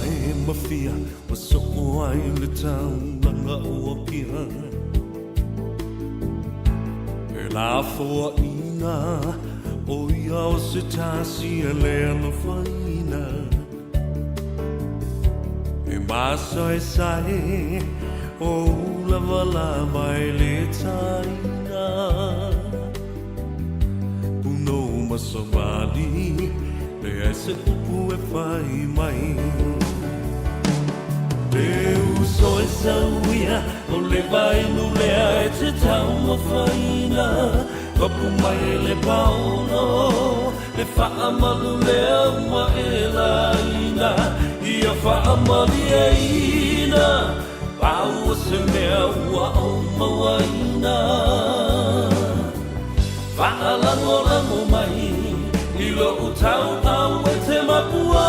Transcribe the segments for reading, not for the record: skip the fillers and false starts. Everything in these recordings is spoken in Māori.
e mafia o so ai le tau langa o kia e la fo ina o ia o se tasi e le ana faina e masa e sae o lava lava e le taina puno masamali le ese upu e fai mai le uso e sauia o le vai lulea e te tau mafaina kapu mai le pauno le faa malulea ua e laina ia faa mali e ina pau o se mea ua o mawaina faa lango lango mai ilo utau au e te mapua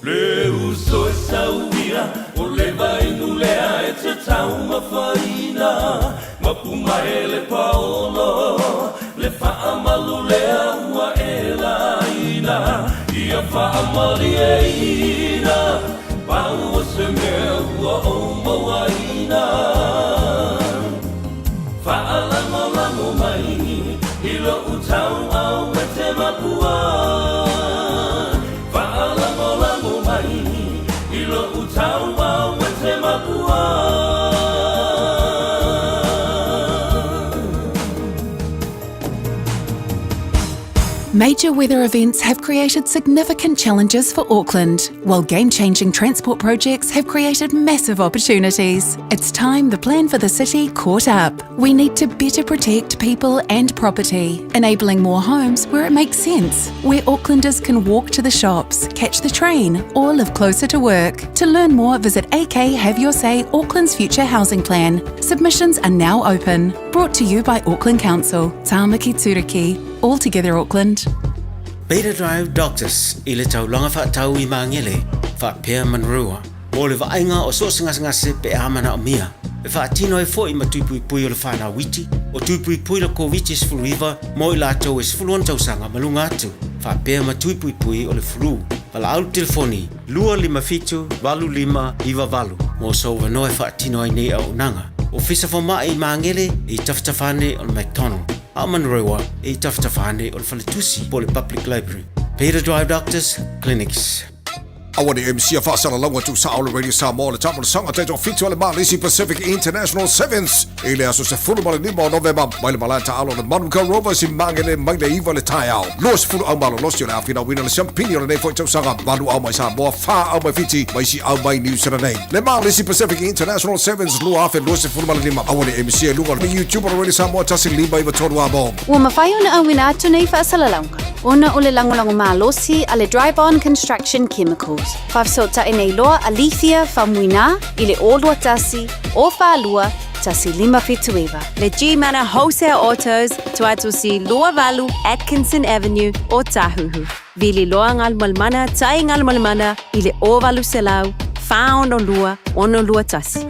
le uso e sauia o le vai nulea e te tau mafaina mapuma e le paolo le faa malulea ua e laina ia faa mali e ina pau o se mea ua o mawaina fa'alango lango mai ilo utau au e te mapua fa'alango lango mai ilo utau au e te mapua Major weather events have created significant challenges for Auckland, while game-changing transport projects have created massive opportunities. It's time the plan for the city caught up. We need to better protect people and property, enabling more homes where it makes sense, where Aucklanders can walk to the shops, catch the train, or live closer to work. To learn more, visit AK Have Your Say Auckland's Future Housing Plan. Submissions are now open. Brought to you by Auckland Council. Tāmaki Turiki. All together Auckland. Beta Drive Doctors i le taulanga whaatau i maangele whaapea manrua. Mo le vaenga o so ngase pe amana o mia. E whaatino e fo i matupui pui o le whana witi. O tupui pui la COVID is fluiva mo i la tau is fuluan tausanga malunga atu. Whaapea matupui pui o le flu. Pala au telefoni, lua lima fitu, valu lima, iwa valu. Mo so wanoe whaatino ai nei au nanga. O fisa whama i maangele i taftafane o le McDonald. Amanrewa e taftafane o le Faletusi po le Public Library. Beta Drive Doctors Clinics. Awa ni MC a whaasala launga tu sa ole Radio Samoa le tamu le sanga tejo fitu ale Malisi Pacific International Sevens. E le aso se fulu male lima o November. Mai le malanta alo le Manuka Rovers i mangele mai le iwa le tai au. Los fulu au malo losi o le awhina wina le Champini o le nefo i tau sanga. Manu au mai Samoa, wha au mai fiti, mai si au mai New Zealand. Le Malisi Pacific International Sevens lua afe los fulu male lima. Awa ni MC e lunga le YouTube o le Radio Samoa tasi lima iwa tonu abo. Ua mawhai ona awina atu nei whaasala launga. Ona o le langolango malosi a le Dry-Bond Construction Chemicals. Whafsota e nei loa Alethea Famuina i le olua tasi o whaalua tasi lima fitueva. Le G-Mana Wholesale Autos tuatu si Loa Valu Atkinson Avenue o Tahuhu. Vili loa ngal malmana tai ngal malmana i le ovalu selau found on lua ono lua tasi.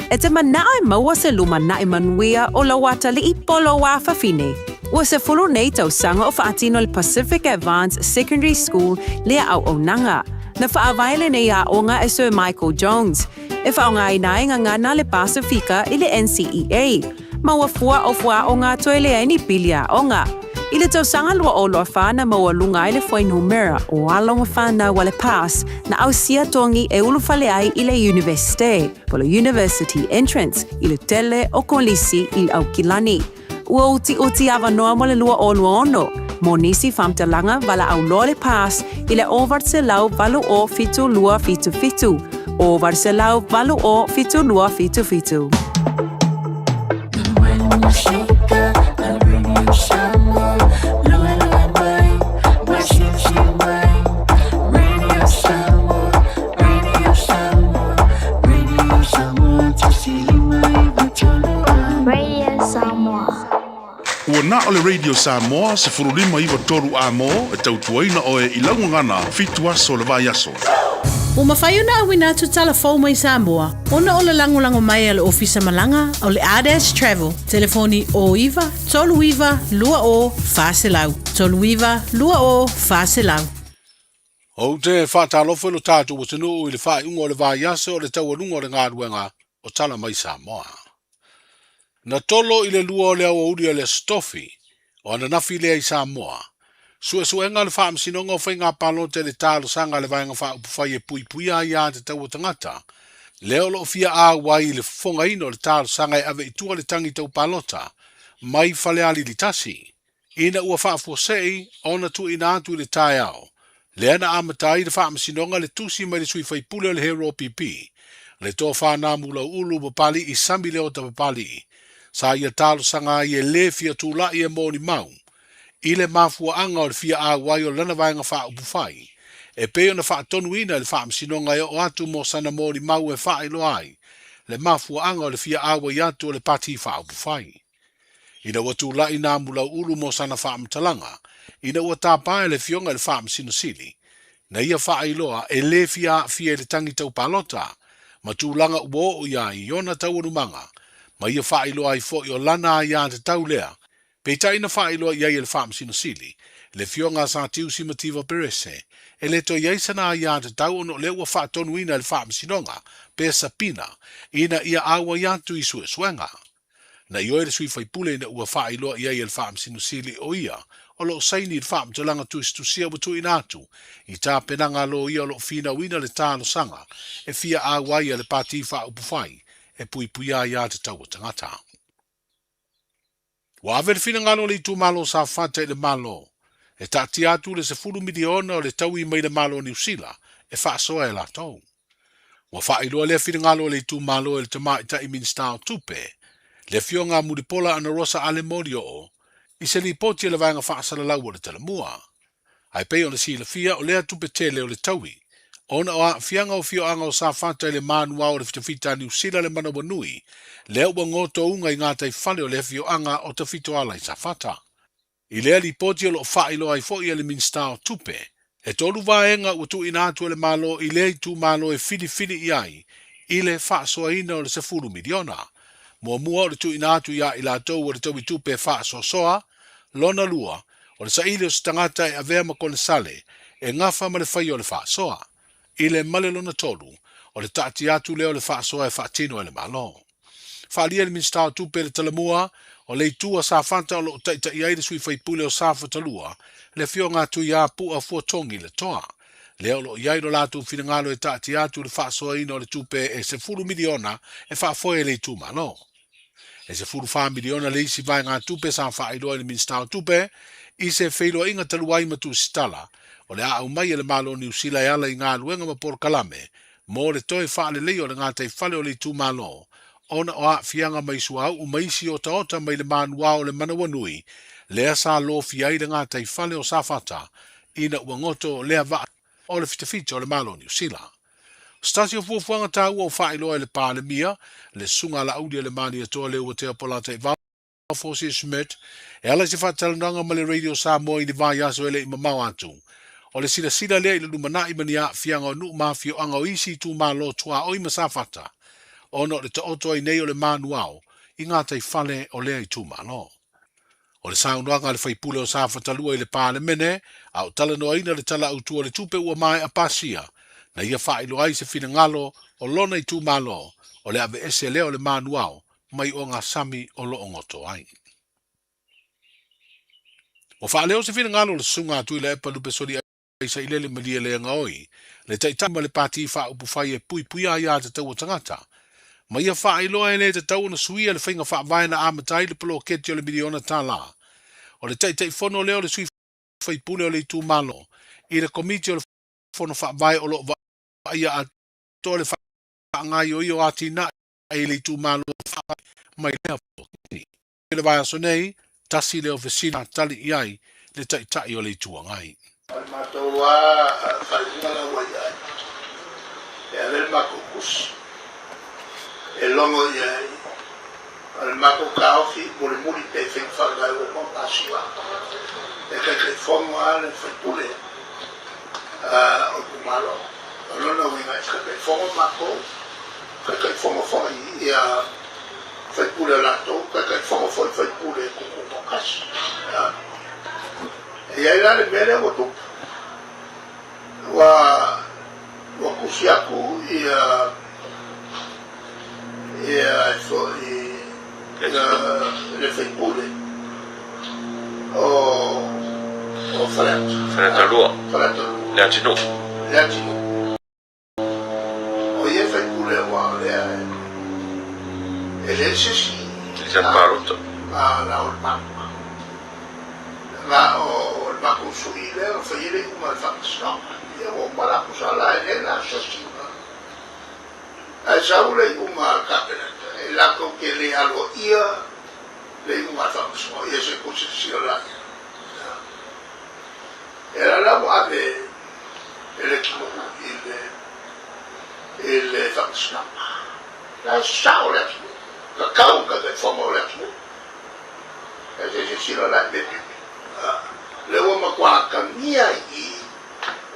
E te manae maua se luma nae manuia o la wata li i polo wa fafine. Ua se fulu nei tau sanga o whaatino le Pacific Advanced Secondary School lea au o nanga. Na whaawaile nei a onga e Sir Michael Jones. E whaonga i nae ngana le Pasifika i le NCEA. Maua fua o fua o ngā toele ai ni pilia onga. I le tau sanga lua o loa whana maua lunga i le whainumera o alonga whana wale pass na au sia tongi e ulu whale ai i le Universite. Po le University Entrance i le tele o kolisi i au kilani. Ua uti awa noa mo le lua o lua ono. Mo nisi whamtalanga wala au loa le pass i le ovart se lau valu o fitu lua fitu fitu. Ovart se lau valu o fitu lua fitu fitu. When you shake a radio Samoa, lua lua mai, washi mai. Radio Samoa, Radio Samoa, Radio Samoa, tasili mai vatolo. Radio Samoa. Ua na o le Radio Samoa se furulima iwa toru a mo e tautuaina o e ilangu ngana fitu aso le vai aso. O mawhai ona awina tu telefon mai Samoa. Ona o le lango mai le ofisa malanga o le Ades Travel. Telefoni o iwa, tolu iwa, lua o, whaselau. toluiva, lua o faselau. O te whātālofa lo tātou o tenu i le whai ungo le vāiase o le tauanunga o le ngāruenga o tala mai Samoa. Na tolo i le lua o le au uri le stofi o ana nafi lea i Samoa. Suenga le whaamsinonga o whainga palote le tālo sanga le vaenga whaupufai e pui pui a ia te tau o tangata. Leo lo fia a wai le fonga ino le tālo sanga e ave itua le tangi tau palota mai whale ali li tasi. Ina ua whaafosei ona tu ina atu i le tai au. Le ana amatai le whaamasinonga le tusi mai le sui whaipule o le hero PP. Le tō whanā mula ulu papali i sambi leo ta papali. Sa ia tālo sanga i e le fia tūla i e mōni mau. I le mafua anga o le fia a wai o lana vaenga wha upufai. E peo na wha tonu ina le whaamasinonga e o atu mo sana mōni mau e wha ilo ai. Le mafua anga o le fia a wai atu o le pati wha upufai. Ina ua tūla i nā mula ulu mo sana whaamtalanga. Ina ua tāpae le fionga le whaamasinosili. Na ia wha iloa e le fia le tangi tau palota. Ma tūlanga ua o ia i ona tau anumanga. Ma ia wha iloa i fo i o lana ia te tau lea. Peita ina wha iloa ia i le whaamasinosili. Le fionga sa tiu simativa perese. E le to iaisana ia te tau ono le ua wha tonu ina le whaamasinonga. Pesa pina. Ina ia awa iatu i suenga. Na ioe le sui whaipule ina ua wha iloa ia i le whaamasinosili o ia. O lo saini i whaamtalanga tusia watu inatu. I tā penanga lo ia lo fina wina le tāno sanga. E fia a waia le pāti wha upufai. E pui pui a ia te tau o tangata. Wa ave le fina ngalo le i tū malo sa whata i le malo. E tāti atu le se fulu miliona o le tau i mai le malo New Zealand. E wha soa e la tau. Wa wha iloa le fina ngalo le i tū malo e le tama i ta i minstao tupe. Le fionga mudipola ana rosa ale modio o. I se li poti le vanga whaasala lau o le talamua. Ai pei o le si le fia o lea tupe tele o le taui. Ona o a fianga o fio anga o sa whata le manua o le fitafita New Zealand le manawa nui. Lea ua ngoto unga i ngātai whale o le fio anga o ta fito ala i sa whata. I lea li poti o lo whailo ai fo i le minstao tupe. E tolu vaenga ua tu ina atu le malo i lea i tu malo e fini i ai. I le whaasoa ina o le se fulu miliona. Mua mua o le tu ina atu ia i la tau o le tau i tupe whaasoa soa. Lona lua, o le saile o stangata e avea makone sale, e ngafa ma le whai o le whaasoa. I le male lona tolu, o le taati atu leo le whaasoa e whaatino e le malo. Whaalia le minstao tupe le talamua, o le itua sa whanta o lo taita i aire sui whaipule o sa whatalua, le fio ngā tu ia pua fuatongi le toa. Leo lo iairo latu finangalo e taati atu le whaasoa ina o le tupe e se fulu miliona e whaafoe le itu malo. E se furu wha miliona le isi vai ngā tupe sa wha iloa i le minstao tupe, i se whailoa inga taluai matu sitala, o le a au mai le malo New Zealand e ala i ngā luenga ma por kalame, mo le toi wha le leo le ngā tei whale o le tu malo, ona o a fianga mai suau u maisi o taota mai le manua o le manawa nui, lea sa lo fiai le ngā tei whale o sa whata, ina ua ngoto lea va o le fitafita o le malo New Zealand. Stasi o fuafuanga tā ua o whaeloa e le pālemia, le sunga la audia le mani atoa le ua te apolata i Fosi Schmidt, e ala se whatalananga ma le radio Samoa i ni vai aso ele i mamau atu. O le sila lea i le lumana i mani a fianga o nu mafio anga o isi tu ma lo tua o i masafata. Ono le ta otoa i nei o le manuao, i ngā tai whale o lea i tu ma lo. O le saunoanga le whaipule o safatalua i le pālemene, au talanoa ina le tala autua le tupe ua mai a pasia, na ia whaelo ai se fina ngalo o lona i tu malo o le ave ese leo le manuao mai o ngā sami o lo ongoto ai. O whaeleo se fina ngalo le sunga atu i le epa lupe sori ai sa ilele malia le ngaoi, le taitama le pati wha upufai e pui pui a ia te tau o tangata. Ma ia whaelo ai le te tau na suia le whainga wha vaina amatai le polo keti o le miliona tā la. O le taitai fono leo le sui whaipule o le tu malo, i le komiti o le fono wha vai o lo ia a tole wha ngai o io ati na e le tu malo mai lea poti. Le vai aso nei, tasi leo vesina tali iai le taitai o le tua ngai. Al matou a whainga la wai ai. E ale mako kus. E longo iai. Al mako kaofi muri muri te wheng whakai o monta siwa. E kai whongo ale whaipule. O kumalo. Alona winga e kai whongo mako. Kai whongo whongo i a whaipule lato. Kai whongo whaipule kuku mokasi. ia ila le mele o tu wa kusiaku ia so le feipule o Falatalua le atinu o ia feipule wa le ele sisi San Paolo la ormano la o il Marco Suile o feire come fa sto io para kusala e la sosina a saule uma capena e la con che le algo ia le uma fa sto e se così la era la guarde il fa sto la saule la cauca del famore e se si la le uomo qua cammia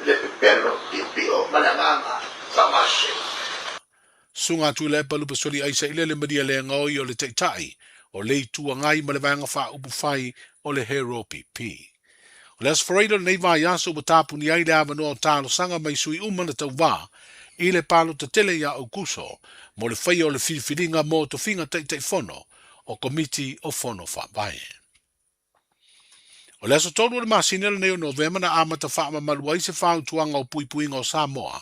le pepero pio malanganga famase sunga tu le palu pasoli ai sa ile le media le ngoi o le teitai o le tua ngai ma le vanga fa upu fai o le hero pp o le asfreido nei va yaso butapu ni ai le avano talo sanga mai sui uma le tau va i le palo te tele ya o kuso mo le fai o le filinga mo to finga tei fono o komiti o fono fa vai o le aso tolu le masinele nei o Novema na amata wha maluai se whau tuanga o puipuinga o Samoa.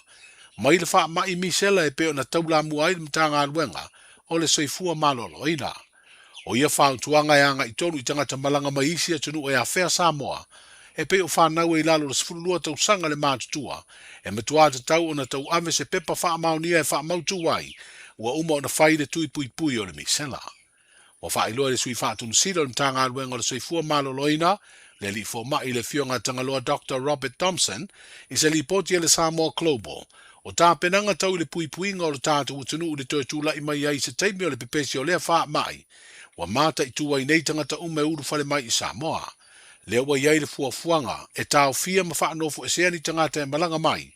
Mai le wha mai misela e peo na taula muai le mtanga aluenga o le soifua malolo ina. O ia whau tuanga e anga i tolu i tangata malanga maisi a tunu e a whea Samoa. E peo whanau e lalo le sifurulua tau sanga le mātutua. E matua te tau o na tau ame se pepa wha maunia e wha mautuai. Ua uma o na whaire tui pui o le misela. O wha iloa le sui wha tunu sida o le mtanga aluenga o le soifua malolo ina. Le li fo mai le fionga tangaloa Dr. Robert Thompson i se li poti le Samoa Global. O tā penanga tau le puipuinga o le tātu utunu le tōtula i mai ai se teimi o le pepesi o lea wha mai. Wa mata i tua i nei tangata ume uru fale mai i Samoa. Lea wa iai le fuafuanga e tāo fia ma wha anofo e seani tangata e malanga mai.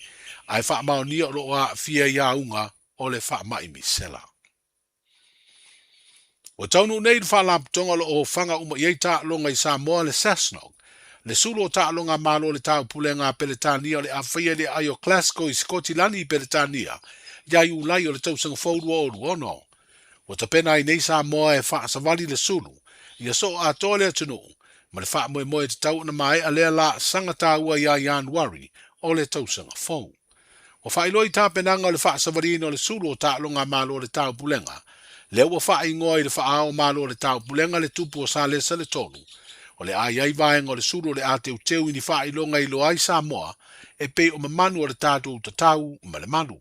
Ai wha mao nia o loa fia ia unga o le wha mai misela. O taunu nei le wha lamputonga lo o whanga uma iei tā longa i Samoa le Cessnock. Le sulu o ta'alonga malo le tau pulenga peletania le awhia le aio Glasgow i Skotilani i peletania. Iai ulai o le tausanga whaurua o ruono. O ta pena i nei Samoa e wha savali le sulu. Ia so a tole atunu. Ma le wha moe te tau na mai a lea la sangata ua ia Januari o le tausanga whau. O wha iloi ta penanga le wha savali no le sulu o ta'alonga malo le tau pulenga. Le ua wha ingoi le wha ao malo le tau pulenga le tupu o sa lesa le tolu. O le ai vaenga o le suru le ate uteu ini wha ilonga i loai Samoa e pe o mamanu o le tātou tatau ma le manu.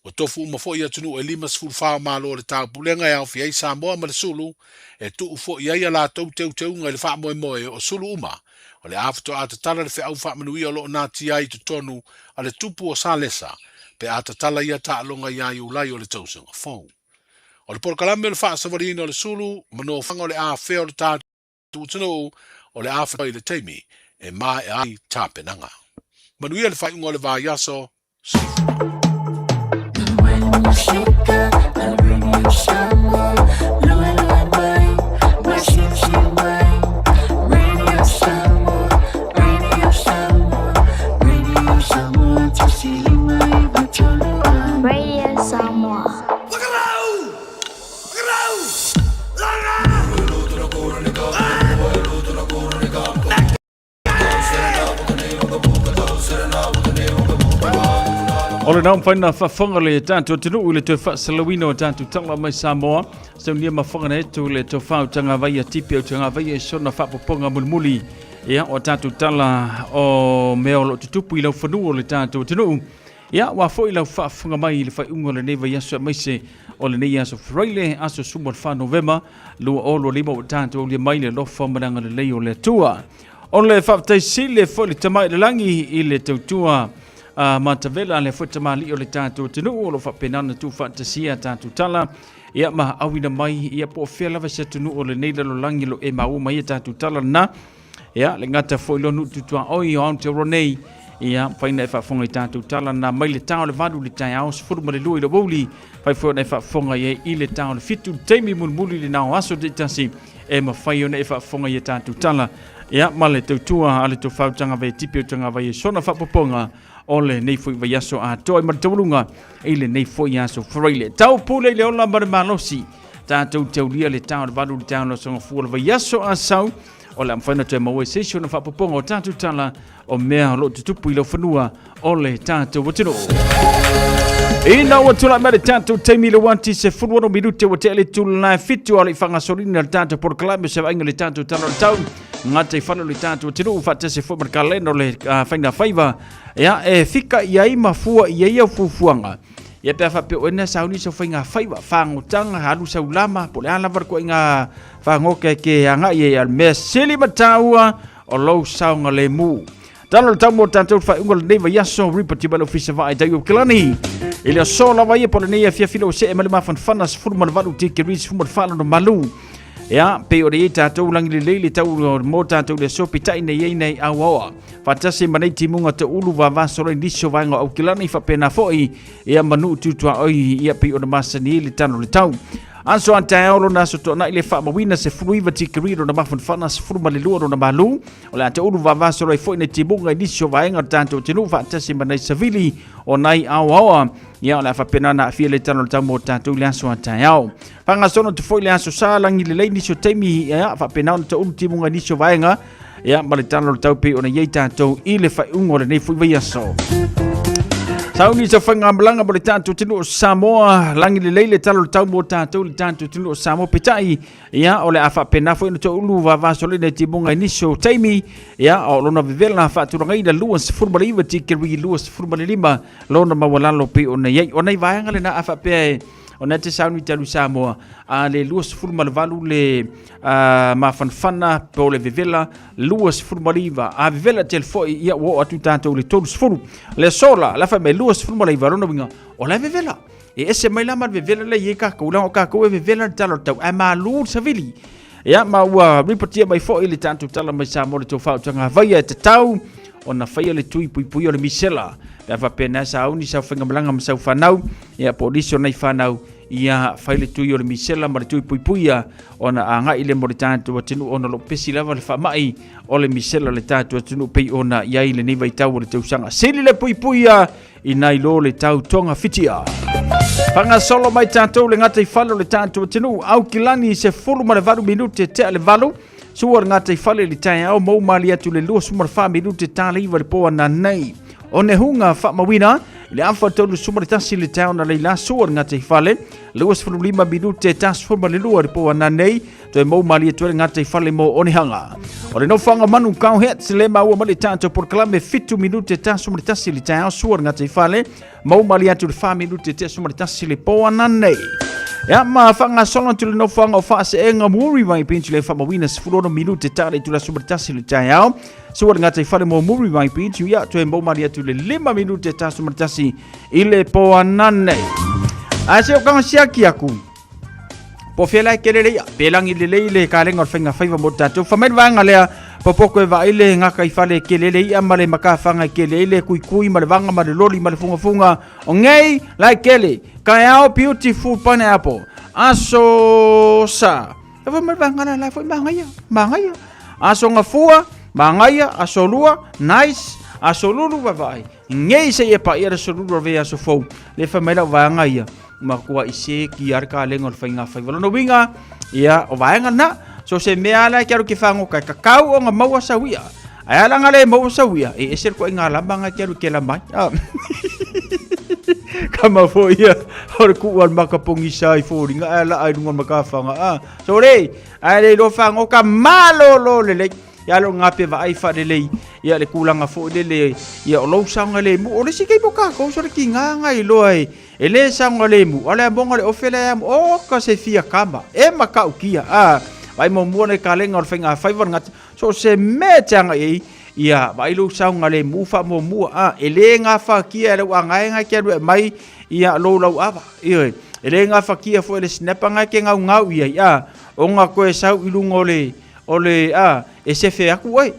O tofu umafo i atunu e lima sifuru whao malo o le tau pulenga e au fiai Samoa ma le sulu e tu ufo i aia la tau teu ngai le wha moe o sulu uma o le awhito a tatala le wha au wha manui o loo nati ai tu tonu a le tupu o salesa pe a tatala ia ta alonga ia i ulai o le tausanga fau. O le porkalame o le wha savarina o le sulu mano whanga o le a whea o le tātou tunu o le afa i le teimi e mai e ai tāpenanga. Manuia le whaiunga o le vāiaso, Radio Samoa. O le nau whaina whawhanga le tātou tinu u le tō whaasalawina o tātou tala mai Samoa. Sau nia mawhanga ne tu le tō whao tanga vai a tipi au tanga vai e sona whapoponga mulmuli. Ia o tātou tala o mea o lo tutupu i lau whanu o le tātou tinu. Ia wa fo i lau whaafanga mai le whaiunga le neiva yaso maise o le nei aso Freile aso sumor wha Novema. Lua o lo lima o tātou o le mai le lofa mananga le lei o le tua. O le whaaftaisi le fo le tamai le langi i le tautua. Matavela le futa mali o le tātou tinu o lo whapenana tu fantasia tātou tala. Ia ma awina mai ia po whiala vasa tunu o le neila lo langi lo e mau mai tātou tala na. Ia le ngata fo ilo nu tutua oi o ante ronei. Ia whaina e whafonga i tātou tala na mai le tau le vadu le tai ao sifuru ma le lui le wuli. Whai fo nei whafonga i le tau le fitu teimi mulmuli le nao aso de tasi. e mawhai ona e whaafonga i tātou tala. Ia, male tautua ale tau whautanga vai tipi o tanga vai sona whapoponga o le nei fwoi vai aso a toi maritaurunga i le nei fwoi aso whareile. Tau pule le ola mare malosi, tātou taulia le tau le varu le tau le songa fua vai aso a sau, o le amwhaina toi maua seisio na whapoponga o tātou tala o mea lo te tupu i lau whanua o le tātou watino. Ina wa tula mele tātou teimi le wanti se furuano minute wa te ele tula fitu ala i whangasorina le tātou porkalame se vainga le tātou tala le tau. Ngata i whanu le tātou tino ufata se fuma kaleno le whaina whaiva. Ia e fika i ai mafua i ai au fufuanga. Ia pia whape o ena sauni sa whainga whaiva. Whangotanga halu sa ulama po le ala varko inga whangoke ke anga i al mea sili mataua o lau saunga le mu. Talo le tau mo tātou whaunga le neiva yaso ripati balo fisa vai dai o kilani. Ile sola vai e po le neia fia filo se e male mafan whanas furuma le valu tiki ris fuma le whala no malu. Ia, pe o rei tātou langi le leile tau mō tātou le sopi tai nei ei nei au aua. Whatase manei timunga te ulu wa vasore niso vainga au kilani whapena foi. Ia manu tutua oi ia pe o na masani le tano le tau. Anso antai aolo na so tona ile wha mawina se furuiva tikiriro na mafan whanas furuma le lua ro na malu. O le ate ulu wa vasore foi nei timunga niso vainga tātou tinu whatase manei savili o nai au aua. Ia o le whapena na fia le tano le tau mō tātou le anso antai ao. Pangasono te foi le aso salangi le lei niso teimi ia whapena o te ulu timunga niso vainga. Ia ma le tano le tau pe o na iei tātou i le whaiungo le nei fui vai aso. Sauni sa whainga malanga mo le tātou tinu o Samoa, langi le leile talo le tau mō tātou le tātou tinu o Samoa petai, ia o le a whapena foi na te ulu wa vasole ne timunga niso teimi, ia o lona vivela whaaturanga ina luas furma le iwa tikiri luas furma le lima, lona mawalalo pe o na iei, o nei vaenga le na a whapea o na te sauni talu Samoa a le luas furma le valu le mafanfana po le vivela luas furma liva a vivela tel foi ia wo atu tātou le tolu sfuru le sola la fa me luas furma liva rona winga o le vivela e ese mai lama vivela le ye ka ko la o ka ko e vivela talo tau a malu savili ia ma ua ripatia mai foi le tātou tala mai Samoa le tau whautanga vaia te tau o na whaia le tui pui o le misela le fa pena sa uni sa whainga malanga ma sau whanau ia polisi o nei whanau ia whaile tui o le misela ma le tui puipuia o na anga i le mo le tātou atinu o na lo pesi lava le whamai o le misela le tātou atinu pei o na iai le neiva i tau o le tausanga sili le puipuia i nai lo le tau tonga fitia Panga solo mai tātou le ngata i whalo le tātou atinu au kilani se fulu ma le valu minute te le valu suar ngata i whale le tai au mau mali atu le lua sumar wha minute tāle iwa le poa na nei o ne hunga wha mawina le awha tolu sumar tasi le tau na leila suar ngata i whale luas fulu lima minute transforma le lua le poa na nei to e mau mali atu le ngata i whale mo o ne hanga o le no whanga manu kau het se le maua mali tātou por kalame fitu minute transforma tasi le tau suar ngata i whale mau mali atu le wha minute transforma tasi le poa na nei ya ma whanga solo tu le no whanga o wha se enga muri mai pintu le wha mawina se furono minute tale tu la sumartasi le tau suar ngata i whale mo muri mai pintu ya to e mau mali atu le 5 minute ta sumartasi i le poa na nei a se o kanga siaki aku po fela kelele ya pelangi le le kalenga o whainga whaiva mo tātou whamai wanga lea popoko e waile ngaka i whale kelele i amale maka whanga kelele kui ma le wanga ma le loli ma le funga o ngei lai kele kai au beautiful pineapple aso sa e whamai wanga la lai fwoi mangaya aso ngafua mangaya aso lua nice aso lulu wawai ngei se e pa ira so lulu ve aso fou le whamai la wanga ia ma kua ise ki arka lengo whainga whaiva no winga ia o waenga na so se mea la kiaru ki whango kai kakau o nga maua sawia ai la ngale maua sawia e eser ko nga lamba nga kiaru ke la mai kama fo ia hor ku wan makapongi sai fo ringa ala ai ngon makafanga so re ai le lo whango ka malo lo le ya lo ngape va ai fa le ya le kulanga fo le ya lo sanga le mu o le sikai boka ko so ki nga ngai lo ai ele sanga le mu ala bonga le ofele am o ka se fia kama e maka ukia vai mo muone kalenga or whainga whaivar ngat so se metanga e ia vai lo sanga le mu fa mo mu ele nga fa kia le wangai nga kia mai ia lo lo ava ia ele nga fa kia fo le snapa nga ke ngau ia o nga ko e sau ilungo ole e se fe aku oi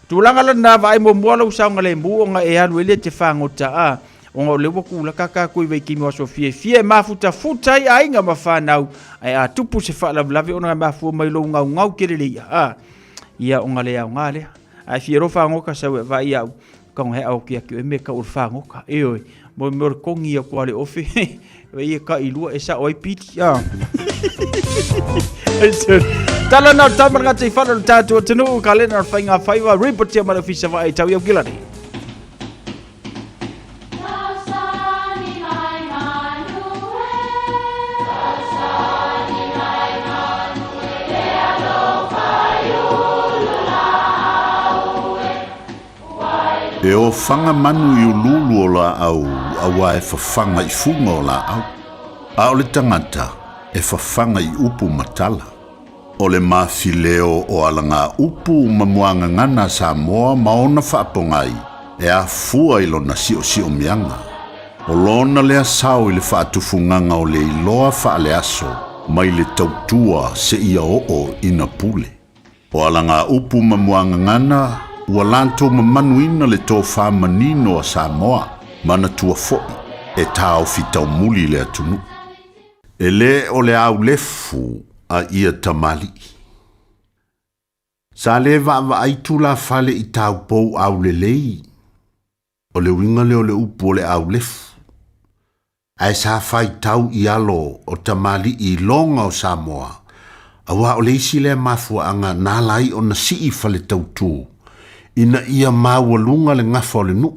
tulanga la na vai mo mo lo sanga le mu nga e alu ele te fangota o le waku la kaka ko ve ki mo so fie mafuta futa ai nga mafanau ai a tupu se fa la ona mafu mai lo ngau kelele ia o ngale au ngale ai fie ro fa ngoka sa va ia kong he au kia ki me ka ur fa ngoka oi mo mor kongi ko ale ofi ia ka ilua esa oi piti tala na tamar nga te fala tatu tenu kalena fainga faiva report ya mala fisa va tau ia gilani E o whanga manu i ululu o la au, awa e whawhanga i funga o la au. A o le tangata e whawhanga i upu matala. O le mawhileo o alanga upu mamuanga ngana Samoa maona whaapongai e a fua ilo na sio mianga. O lona lea sao i le whaatufunganga o le iloa whaale aso mai le tautua se ia o ina pule. O alanga upu mamuanga ngana ua lantou mamanuina le tō whamanino a Samoa, mana tua fo'i, e tāo fitau muli le atunu. E le o le au lefu a ia tamali. Sa le va aitu la fale i tāu pou au le lei, o le winga le o le upu o le au lefu. Ai sa fai tau i alo o tamali i longa o Samoa, awa o le isi le mafua anga nalai o na sii fale tautu. Ina ia mawalunga le ngafa o le nu.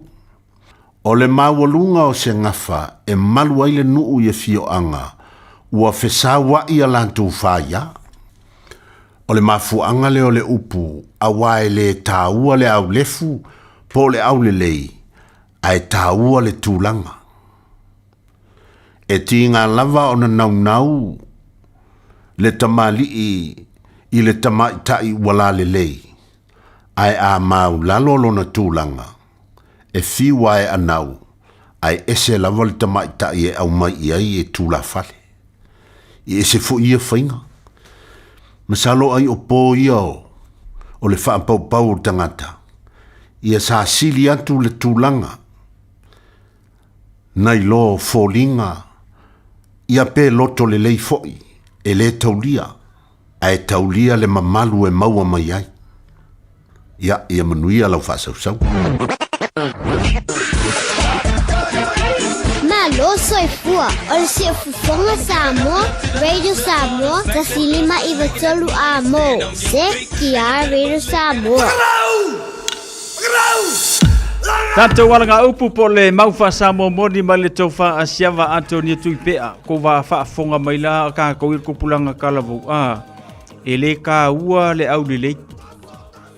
O le mawalunga o se ngafa e malu ai le nuu ia fio anga ua fesa wa ia lantu whaia. O le mafu anga le o le upu a wae le tāua le au lefu po le au le lei ai tāua le tūlanga. E ti ngā lava o na nau le tamali i le tamaitai wala le lei. Ai a mau lalolo na tūlanga, e whiwae anau, ai ese lava le tamaita i e au mai i e tūla fale. I ese fo ia whainga. Masalo ai o pō ia o le whaampau o tangata. Ia sa sili atu le tūlanga. Nai lo fōlinga, ia pē loto le lei foi, e le taulia, ai taulia le mamalu e maua mai ai. Ia manuia lau whaasau. Malo soy fua, o se fufonga Samoa, Radio Samoa, ta silima i vatolu a mo, se kia Radio Samoa. Tanto walanga upu po le maufa Samoa moni ma le tofa a siava Antonia Tuipea, ko wa whaafonga mai la ka kouir kupulanga kalavu. E le ka ua le au le lei.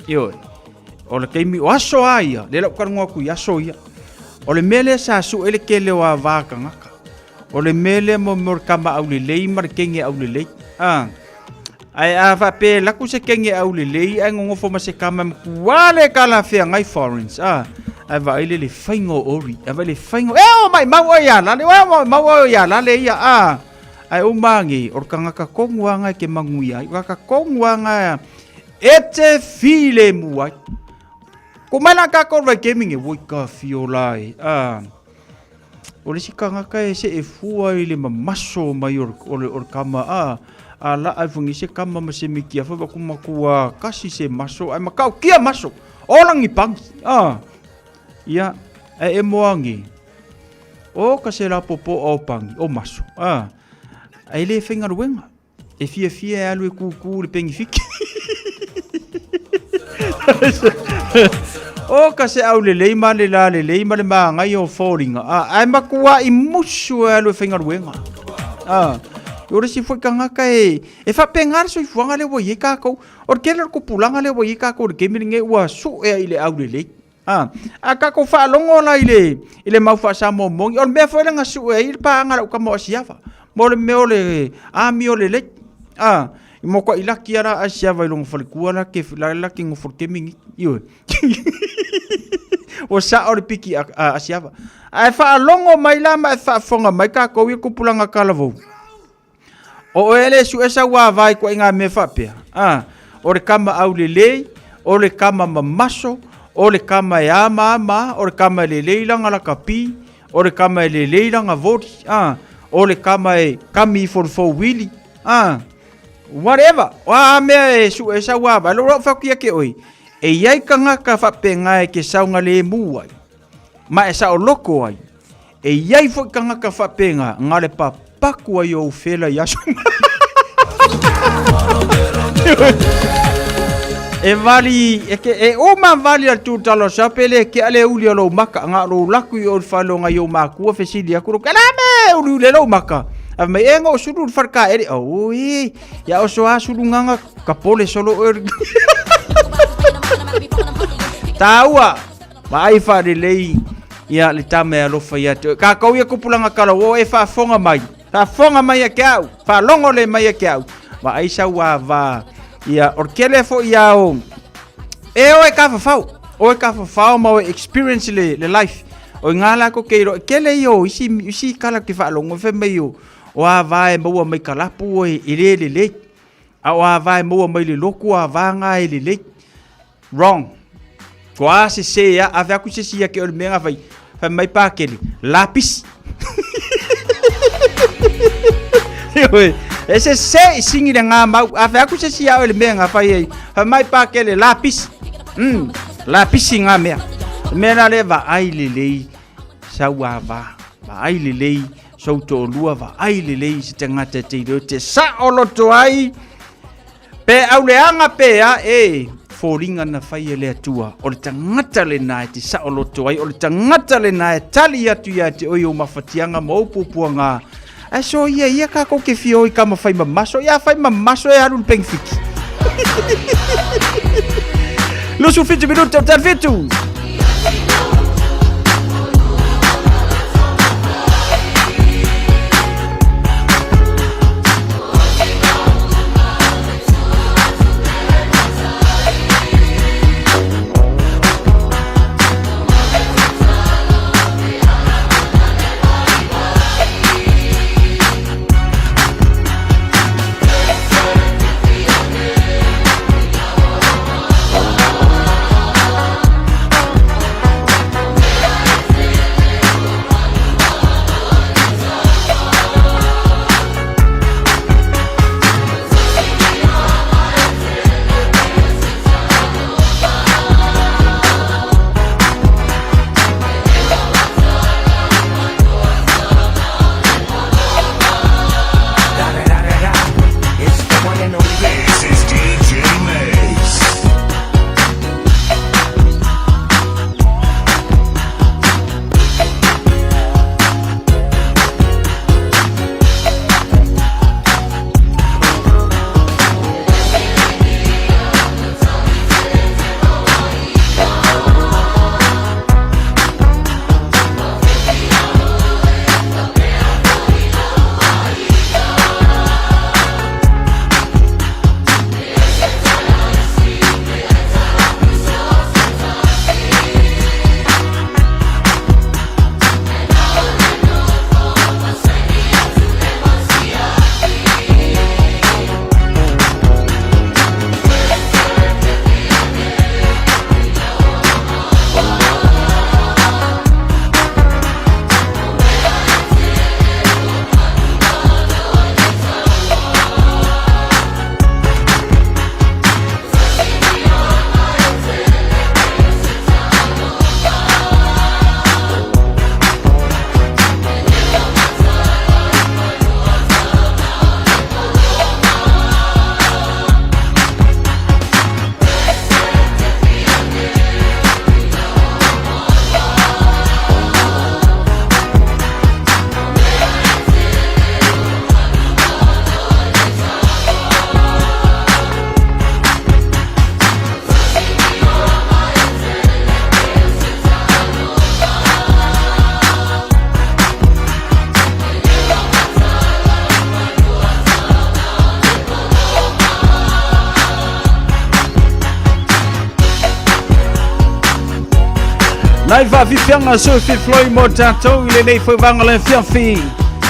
Ioi. O le keimi o aso aia, le lau karangoa kui aso ia. O le mele sa su ele kele wa vaka ngaka. O le mele mo mor kama au le lei, mar kenge au le lei. Ai a pe laku se kenge au le lei, ai ngongofo ma se kama mkuale kala fea ngai foreigns. Ai va ele le whaingo ori, ai va le whaingo, o mai mau o ia lale, mau o ia lale ia. Ai o mangi, or ka ngaka konguanga ke manguia, ngaka konguanga e te file muai. Ko mana ka ko vai gaming e voi ka fiolai. O le sikanga ka e se e fua i le mamaso mai or kama a la ai fungi se kama ma se mikia fa ko makua kasi se maso ai makau kia maso. Olang ipang. Ia e moangi. O ka se la popo o pangi o maso. Ai le finga ruenga. E fia alu e kuku le pengi fiki. O ka se au le leima le la le leima le mangai o fōringa. Ai makua i musu e alu e whaingaruenga. Ora si foi kangaka e whapengar so i fuanga le wai e kākou. Or kele ko pulanga le wai e kākou ke miringe ua su e i le au le lei. A kākou whaalongo la i le mau whaasamo mongi. Or mea whailanga su e i le pāngara uka mo asiawa. Mo le meo le ami o le lei. I moko i laki ara a siawa i longo whalikua la ke laki ngofo ke mingi. Iwe. O sa ori piki a siawa. Ai whaalongo mai la mai whaafonga mai kākou i kupulanga kalavou. O ele su esa wa vai ko inga me whapea. O le kama au le lei, o le kama mamaso, o le kama e ama, o le kama le leilanga la kapi, o le kama e le leiranga voti, o le kama e kami for wili, whatever, wa mea e su e sa waba, lo rau whakuia ke oi, e iai ka ngaka whapenga e ke saunga le mua, ma e sa o loko ai, e iai fo ka ngaka whapenga, ngā le papaku ai o whela yasu. E vali e o ma vali al tu talo sapele ke ale uli lo maka nga lo laku o falo nga yo maku fesili akuro kalame uli le lo maka a me engo sulu farka eri o ya o so asulu nga kapole solo taua vai fa de lei ya le tame lo fa ya ka ko ya kupulanga kala o e fa fonga mai ke au fa longo le mai ke au va aisa wa va ia orkele fo ia o e ka fa ma o experience le life o ngala ko keiro kele yo isi kala ki fa longo fe me yo o va e mo mai kala pu e le a o va e mo mai le loku a va nga e le wrong quasi se ya ave ku se sia ke o menga vai fa mai pa kele lapis ese se singi de nga mau ave aku se sia o le menga fai fa mai pa kele lapis lapis nga mena le va ai le sa wa va ai le so to lua va ai le se tangata te sa o lo to ai pe au le anga pe a foringa na fai le atua o le tangata le na te sa o lo to ai o le tangata le na tali atu ya te oyo mafatianga mo pupuanga so ia ka ko ke fio i kama fai mamaso e harun pengfiki lo su fitu minuto tal fitu Nai va vifianga so fi Floyd mo tatou ile nei foi vanga le fiafi.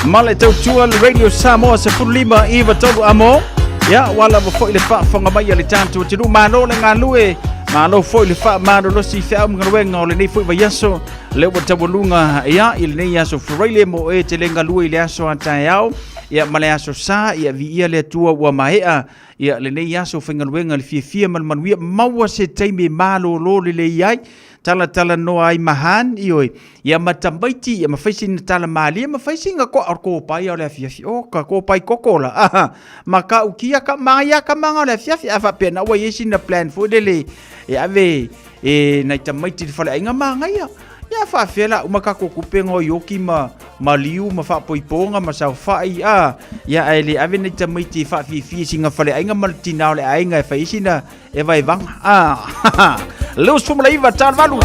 Male tau tua le Radio Samoa se fulima iwa tolu amo. Ya wala mo foi le fa fonga mai le tantu te lu mano le ngalue Malo foi le fa maro lo si fa mga wenga o le nei foi vayaso le o tabulunga ia il nei aso freile mo e te lenga lui le aso ataiao ia male aso sa ia vi ia le tua wa mahea ia le nei aso finga wenga le fia manuia maua se taimi malo lo le iai tala no ai mahan ioi ia matamaiti ia mafaisi na tala mali mafaisi nga ko pai o le fia o ka ko pai kokola maka ukia ka maya ka manga le fia afa pena wa yesi na plan for dele ia ve na tamaiti fale nga manga ia fa fela uma ka ko kupengo yoki maliu ma fa poiponga ma sa fa ia ele ave na tamaiti fa fi singa fale nga maltina le ai nga faisi na e vai vang Luz Formula Iva tal valu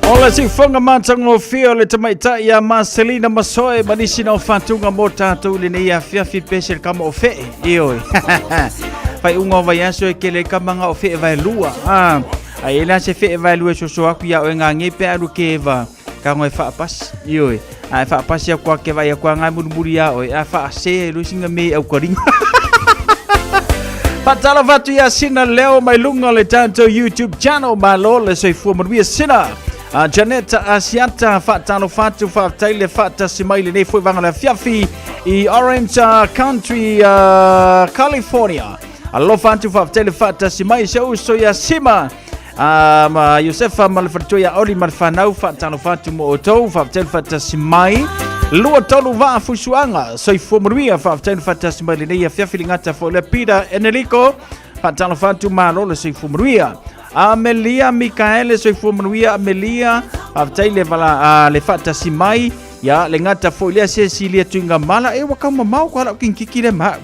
Ola si fonga matango fio le tamaita ya Marcelina Masoe manisi na ufantunga mota tu le nei afiafi pesel kama ofe ioi fai unga vayaso kele kama nga ofe vai lua ai ela se fe vai lua so aku ya nga ngepe alu keva ka ngoi fa pas ioi ai fa pas ya kwa ke vai kwa ngai murmuri ya oi fa se lu singa me au koring Patala vatu ya sina leo mai lunga le tanto YouTube channel malo le se fu mo sina Janeta Asiata fatano fatu fataile fata simaile ne foi vanga la fiafi I Orange Country California allo fatu fataile fata simai so ya sima ma Josefa malfatu ya oli malfanau fatano fatu mo oto fataile fata simai lua tolu va fusuanga so ifomruia fataile fata simaile ne ya fiafi lingata fo le Peter Enrico fatano fatu malo le so ifomruia Amelia Mikaele so ifomruia Amelia aftaile vala le fata simai ya le ngata folia Cecilia tuinga mala e wakama mau kwa kinkikile ma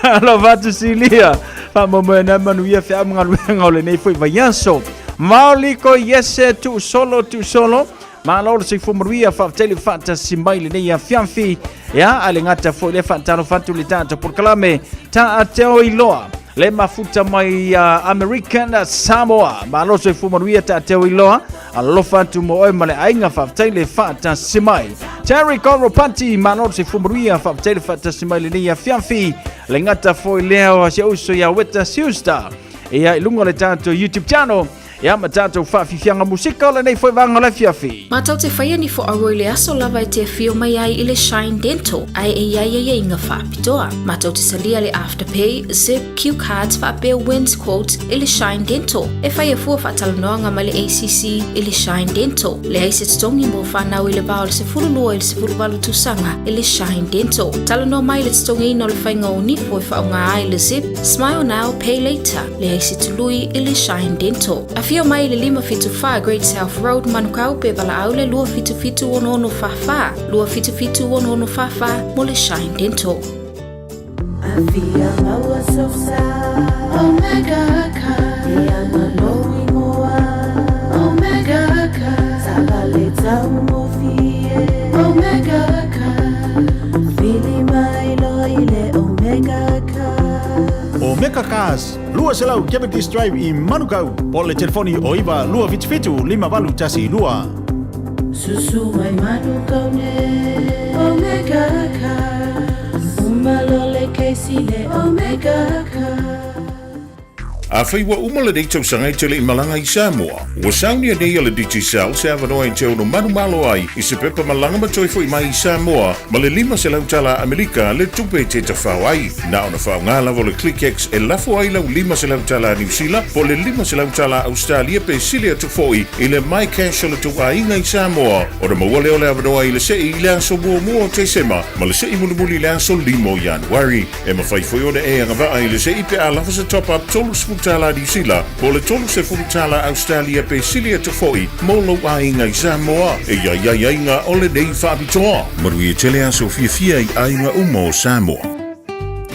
Alo vatu Cecilia fa momena manuia fa mngaluenga le nei foi vayanso Mauliko yese tu solo Malo so ifomruia fa aftaile fata simai le nei afianfi ya ale ngata folia fata no fatu litata por kalame ta ateo iloa le mafuta mai American Samoa malo so fumanuia ta teo iloa alofa tu mo male ainga fa taile fata simai Terry Conropanti manor se fumuria fa tele fa tasmailia fianfi lengata foi leo se uso ya weta siusta ia ilunga le tanto YouTube channel ia matato fa fianga musika le nei foi vanga la fiafi matau te faia ni fo arole aso lava te fio mai ai ile Shine Dental ai ai inga fa pitoa matau te salia le Afterpay Zip Q cards fa be wins quote ile Shine Dental e faia fu fa talnoanga male ACC ile Shine Dental le ai se tongi mo fa na ile baul se fulu lo ile se fulu balu tu sanga ile Shine Dental talno mai le tongi no le fainga oni fo fa nga ile Zip smile now pay later le ai se tului ile Shine Dental Fio mai le 555 Great South Road Manukau pe bala aule lua fitu ono fafa lua fitu ono fafa mole Shine Dental Afia maua sofsa Omega ka Diana loi moa Omega ka Sabaleta umofie Omega ka Fili mai loile Omega ka Omega Cars, lua selau Cavendish Drive i Manukau. Pole telefoni o iwa lua fitu 5 tasi lua. Susu mai Manukau ne Omega Cars. Umalole keisile Omega Cars. Afei wa umala dei tau sanga i tele i malanga i Samoa. Wa saunia nei ala DJ Sal se avanoa i teo no manu malo ai i se pepa malanga matoi fo i mai i Samoa ma le 5 se lautala Amerika le tupe te tawhau ai. Na ona whao ngā lavo le ClickX e lafo ai lau 5 se lautala New Zealand po le 5 se lautala Australia pe silia tu foi i le mai cash o le tu ainga i Samoa. O le mawale o le avanoa i le se i le anso mua te sema ma le se i mulimuli le anso 5 Januari. E mawhai foi o le e angavaa i le se i pe a lafa se top up tolu tala New Zealand, po le tolu se tala Australia pe silia te foi, molo a inga i Samoa, e ia inga o le nei whaabitoa. Marui e tele a Sofia i a inga umo Samoa.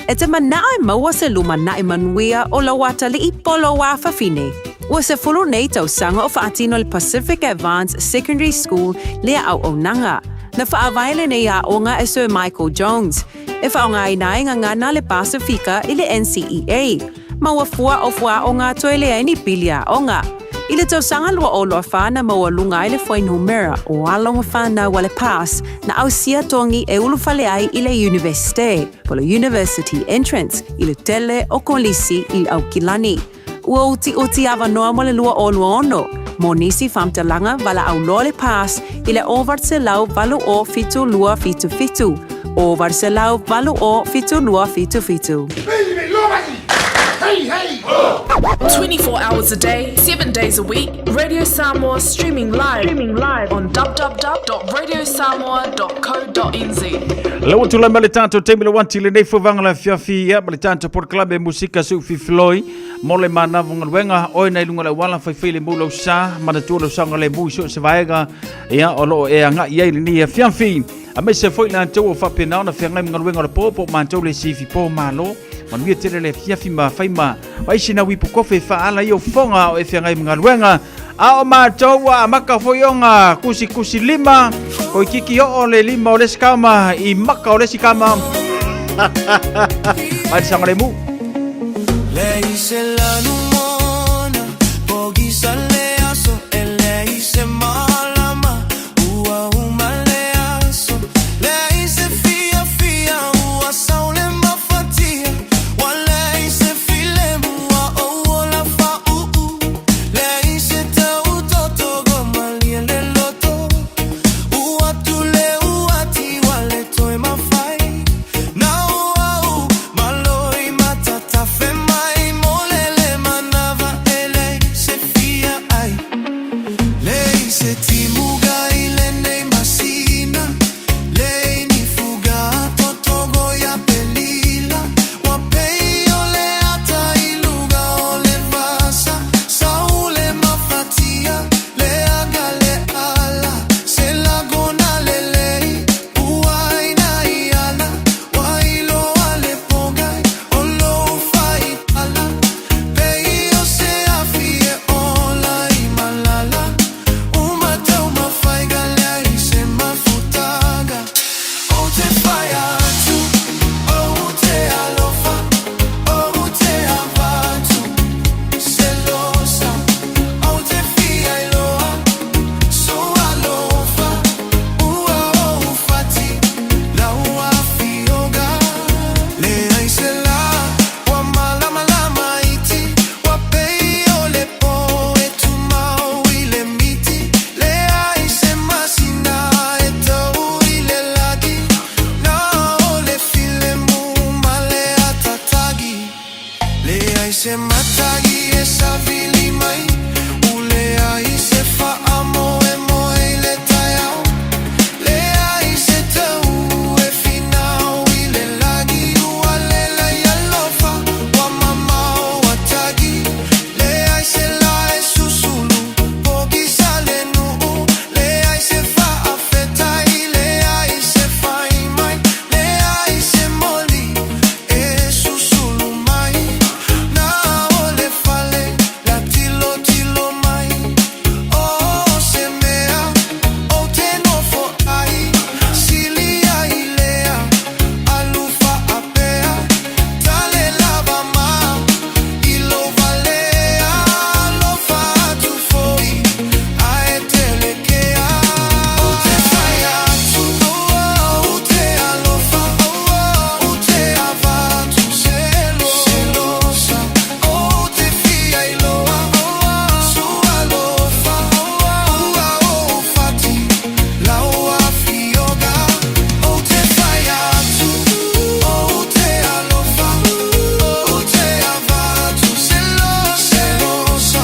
E te manae maua se luma nae manuia o la wata li I polo wa whawhine. Ua se fulu nei tau sanga o whaatino le Pacific Advanced Secondary School lea au o nanga. Na whaawaile nei a onga e Sir Michael Jones. E whaonga i nae ngana le Pasifika I le NCEA. Maua fua o ngā toile ai ni pilia o ngā. I le tau sanga lua o loa whāna maua lunga I le whai numera o alonga whāna wale pass na au sia tongi e ulufale ai I le universite, po le university entrance, I le tele o kolisi I au kilani. Ua uti awanoa mo le lua o lua ono. Mo nisi whamtalanga wala au loa le pass I le ovart se lau valu o fitu lua fitu. Ovart se lau valu o fitu lua fitu. 24 hours a day, 7 days a week. Radio Samoa streaming live on www.radiosamoa.co.nz. Lewa tula male tanto temile wanti le nei fovanga la fiafia male tanto por club e musika su fifloi mole mana vunga wenga oi nei lunga la wala fai file mulo sa mana tu lo sanga le mu so se vaega ia olo e anga ia ni fiafi a me se foi la to fa pena na fenga ngal wenga po manto le sifi po malo man vi tele le fiafi ma fai ma vai sina wi po fe fa ala yo fonga e fenga ngal wenga a o matoa maka foyonga kusi lima ko kiki o le lima o le skama I maka o le skama ai sangre mu le hice la numona pogi sale aso le hice malama ua umale aso le hice fia ua saule mafatia wale hice file mua o la fa le hice se matagi e sa vili mai ule ai se fa amo e moe le taiao le ai se tau e finau i le lagi ua le lai alofa wa mamao wa tagi le ai se la e susulu pogi sale nuu le ai se fa afetai le ai se fai mai le ai se moli e susulu mai na ole fale la tilo tilo mai o se mea o te no fo ai sili ai lea alufa apea tale lava ma ilo valea lo fa tu foi ai telekea o te fai atu o te alofa o te avatu selosa o te fia iloa su alofa o fati laua fioga o te fai atu o te alofa o te avatu selosa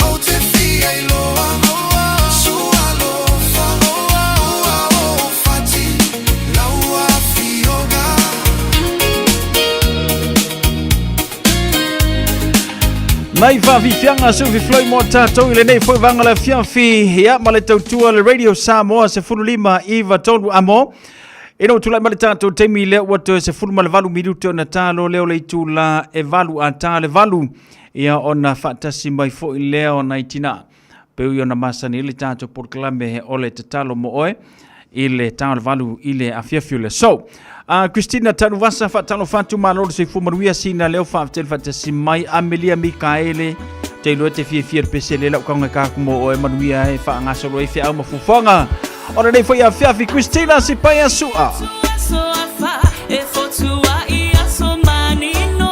o te fia iloa su alofa o fati laua fioga. Mai fa vi fianga su vi floi mo tatou ile nei foi vanga la fianfi ya ma le tautua le radio Samoa se fulu lima iva tonu amo ino tula ma le tatou temi le wato se fulu ma le valu minuto na talo leo le tula e valu ata le valu ia ona fatasi mai foi leo na itina peu ona masani le tatou porklame he ole te talo mo oe ile talo valu ile afiafiule so Christina Tanuvasa fatalo fatu malolo se fumaruia sina leo fatel fatasi mai Amelia Mikaele te lo te fie pesele la kanga ka mo o manuia e fa ngaso lo e fia ma fufonga ora nei foi afiafi Christina si paia sua So afa e fotua ia so manino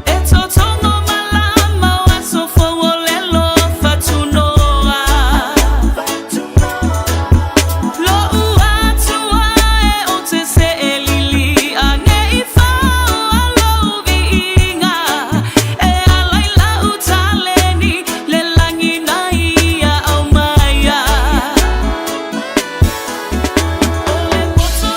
e totongo malama wa so fowolelo fatunoa lo uatua e o te se elili ane ifa alo viinga e alaila utaleni le langi na ia au maya ole poto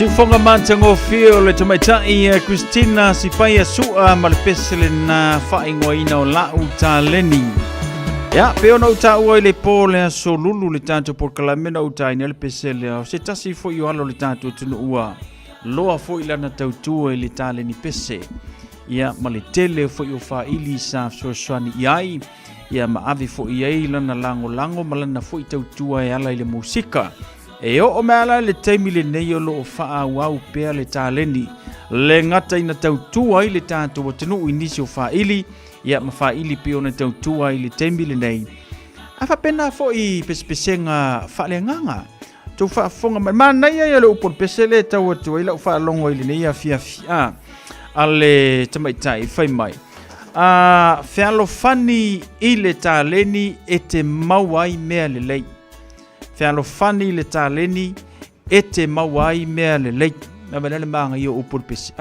Siufonga mantango fio le tamaitai Christina Sipaya sua malpesele na whaingoina o lau ta leni. Ya, peo na uta ua le pole so lulu le tanto por kalamena uta ina le pesele o se tasi fo i alo le tanto tunu ua. Loa fo i lana tautua le ta leni pese. Ya, ma le tele fo i o wha ili sa so swani iai. Ya, ma avi fo i ai lana lango ma lana fo i tautua e ala i le musika. E o meala le taimi le nei o loo faa wau pea le tāleni. Le ngata ina tautua i le tātou watanu inisi o faa ili. Ia ma faa ili peo na tautua i le taimi le nei. A fa pena fo i pespesenga faa le nganga. Tau faa fonga ma nei ai le upon pese le tau atua i lau faa longo i le nei a fia fia. A le tamaitai fai mai. Fealo fani i le tāleni e te mauai mea le lei. Fealo fani le tāleni e te mauai mea le lei. Na vena le maanga i o upur pesi.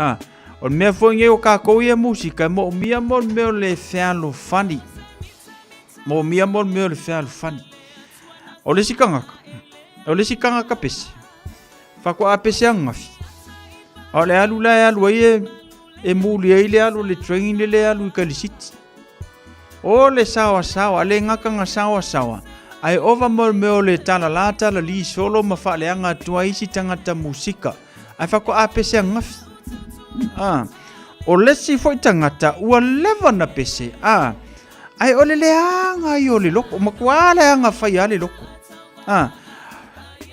O mea fwonge o kākou ia musika. Mo mia mon meo le fealo fani. Mo mia mon meo le fealo fani. O le sikangaka. O le sikangaka pesi. Whakua a pesi angafi. O le alu la alu e muli e le alu le train le alu i kalisiti. O le sawa sawa. Le ngakanga sawa sawa. Ai ova meo le tala lata la li solo ma fa le anga tua isi tangata musika. Ai fa ko apese ngafi. O lesi foi tangata ua leva na pese. Ai ole le anga i ole loko. Ma kua le anga fai ale loko.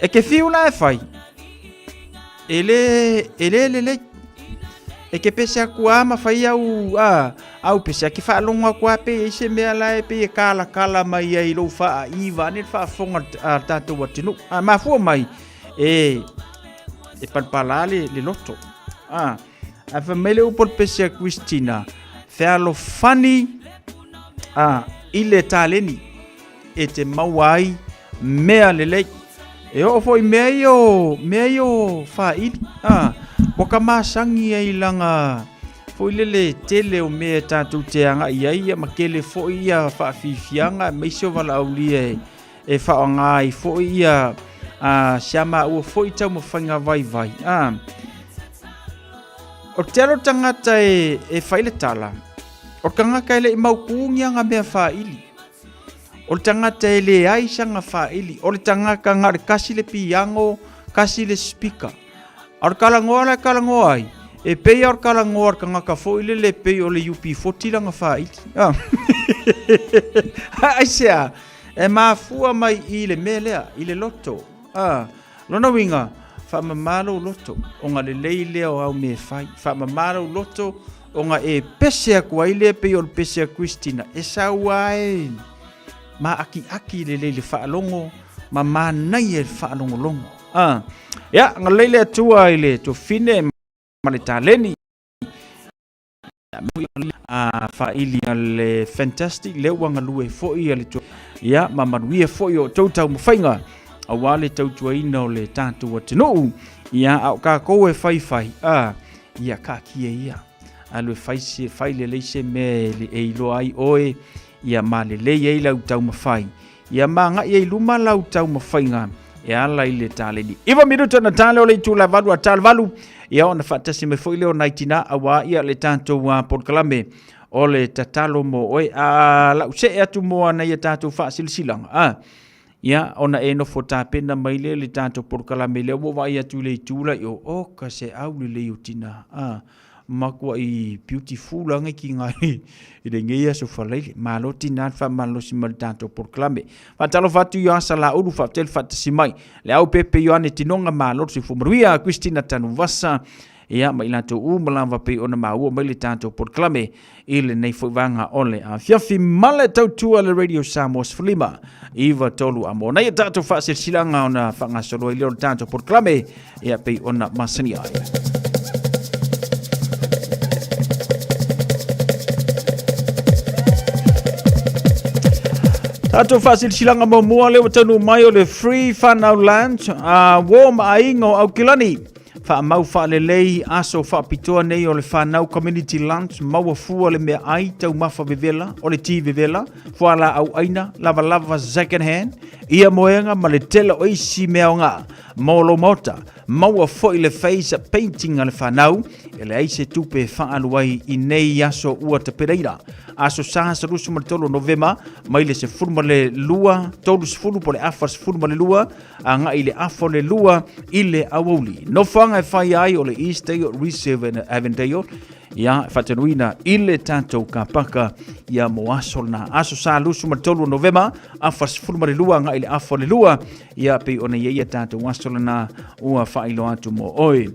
E ke fiu la e fai. Ele. E ke pese a kua ma fai au pese a ki wha longa kua pe e se mea lai pe e kala mai ai lo wha iwa ne wha fonga tātou atinu. Ma fua mai e panpala le loto. A wha mele upol pese a Christina whealo fani i le tāleni e te mauai mea le lei. E o foi mea i o wha ili. Waka masangi ai langa foi lele tele o mea tātou te anga ia ma kele foi ia whaafifianga meisio wala auli e whaanga i foi ia siama ua foi tau ma whainga vai. O tero tangata e whaile tala. O kangaka ele i maukungi anga mea whaili. O tangata ele aisanga whaili. O le tangaka ngare kasi le piango, kasi le speaker. Ar kalangoa ai. E pei ar kalangoa ka ngaka fo ile le pei o le UP40 langa whaiti. Ai sea, e mafua mai i le melea, i le loto. Lona winga, whamamaro loto, o nga le leile o au me whai. Whamamaro loto, o nga e pesea kua ile pei o le pesea Christina. E sauae, ma aki le leile whaalongo, ma manai e whaalongo longo. Ya, nga leile atua ile to fine ma le tāleni. Whaili le fantastic le wanga lue foi ale to. Ya, ma manuia foi o tautau mawhainga. A wale tautua ina o le tātou atinu. Ya, au ka kou e whai. Ya, ka kia ia. Alue whai le leise me le eilo ai oe. Ya, ma le lei ei lau tau mawhai. Ya, ma nga i luma lau tau mawhainga. E ala i le tāleni. Iwa minuta na tāle o le tū la valu a tāle valu. Ia ona whaatasi me foi leo naitina awa ia le tātou porkalame o le tatalo mo oe a lau se e atu moa na ia tātou whaasilsilanga. Ia ona e no fo tāpena mai le tātou porkalame leo mo vai atu le tūla i o ka se au le leo tina. Makua i beautiful anga ki ngai i le ngeia so whaleile. Malo tina wha malo si mali tātou porklame. Whatalo whatu i asa la uru whatel whatasi mai. Le au pepe i ane tinonga malo si fumaruia Christina tanu vasa. Ia mai lanto umalawa pe ona maua mai le tātou porklame. I le nei whuvanga ole a fiafi male tautua le Radio Samoa Sfulima. Iwa tolu amo. Nei tātou whaasilsilanga ona whangasolo i leo tātou porklame. Ia pe ona masani ai. Tato fasil silanga mo mua leo tanu mai o le free whanau lunch warm aingo au kilani. Wha mau wha le lei aso wha pitoa nei o le whanau community lunch maua fua le mea ai tau mafa vevela o le ti vevela. Fuala au aina lava second hand ia moenga ma le tele o isi meaonga molo mota maua fo i le face painting ale whanau e le aise tupe whaaluai i nei aso ua te pereira aso sa rusu ma le tolo Novema mai le se furma le lua tolu se furu po le afa se furma le lua a nga i le afa le lua i le awauli no whanga e whai ai o le East Dale Reserve Avondale ia whatanuina i le tātou ka paka ia mo aso na aso sa lusu ma le tolu Novema afa se furma le lua nga i le afa le lua ia pe ona ia tātou aso na ua whailo atu mo oi.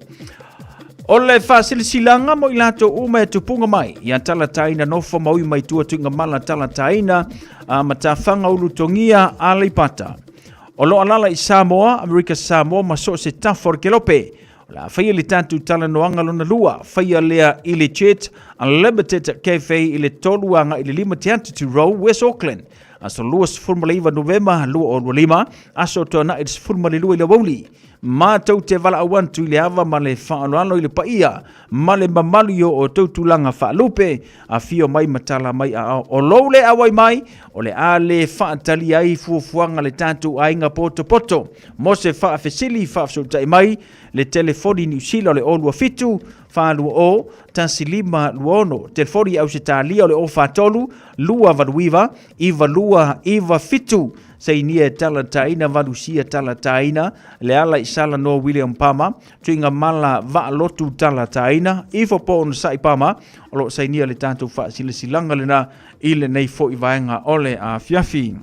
O le whasilisilanga mo i lato uma e tupunga mai, ia tala taina nofa maui mai tua tuinga mala tala taina ma ta whanga ulu tongia a leipata. O lo alala i Samoa, Amerika Samoa, ma so se tafor ke lope. O la whaia li tātu tala noanga lona lua, whaia lea i le Chet Unlimited Cafe i le toluanga i le lima te Altitude Road, West Auckland. Aso lua se Formula Iva Novema, lua o lima, aso toa i se Formula lua i le wauli. Ma tau te wala awantu i le awa ma le whaanoano i le paia, ma le mamalu o tautulanga whaalupe, a fio mai matala mai a o loule awai mai, o le a le whaatali ai fuafuanga le tātou ainga poto. Mo se whaafesili whaafsoutai mai, le telefoni New Zealand le olua fitu, whaalua o, tansi lima luono, telefoni au se tālia o le o whaatolu, lua valuiva, iwa lua, iwa fitu, sei nia tala taina valusia tala taina le ala isala no William Pama tuinga mala va lotu tala taina ifo pon sai Pama o sei nia le tantu fa silanga lena ile nei fo ivaenga ole a fiafi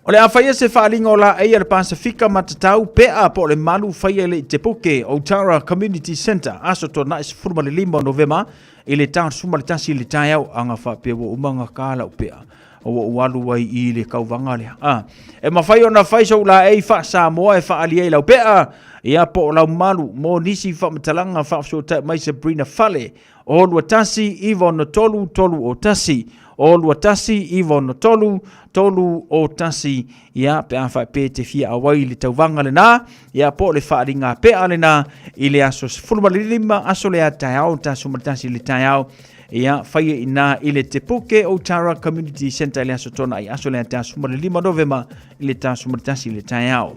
ole a faia se falinga ola e le Pasifika matatau pea po le malu faia le Tepuke Otara Community Center aso to na furma le lima Novema ile tau suma le tasi le taiau anga fa pe wo umanga kala pea o walu wai i le kauwanga lea. E mawhai o na whaiso la e wha Samoa e wha ali e lau pea. Ia po lau malu mo nisi wha matalanga wha so ta mai Sabrina Fale. O lua tasi iwa no tolu o tasi. O lua tasi iwa no tolu o tasi. Ia pe a wha pe te fia awai le tauwanga le na. Ia po le wha ringa pea le na. I le aso fulma le lima aso le a taiao ta sumatasi le taiao. Ia whaia ina i le Tepuke Otara Community Center i le aso tona i aso le ta suma le 5 Novema i le ta suma tasi le taiao.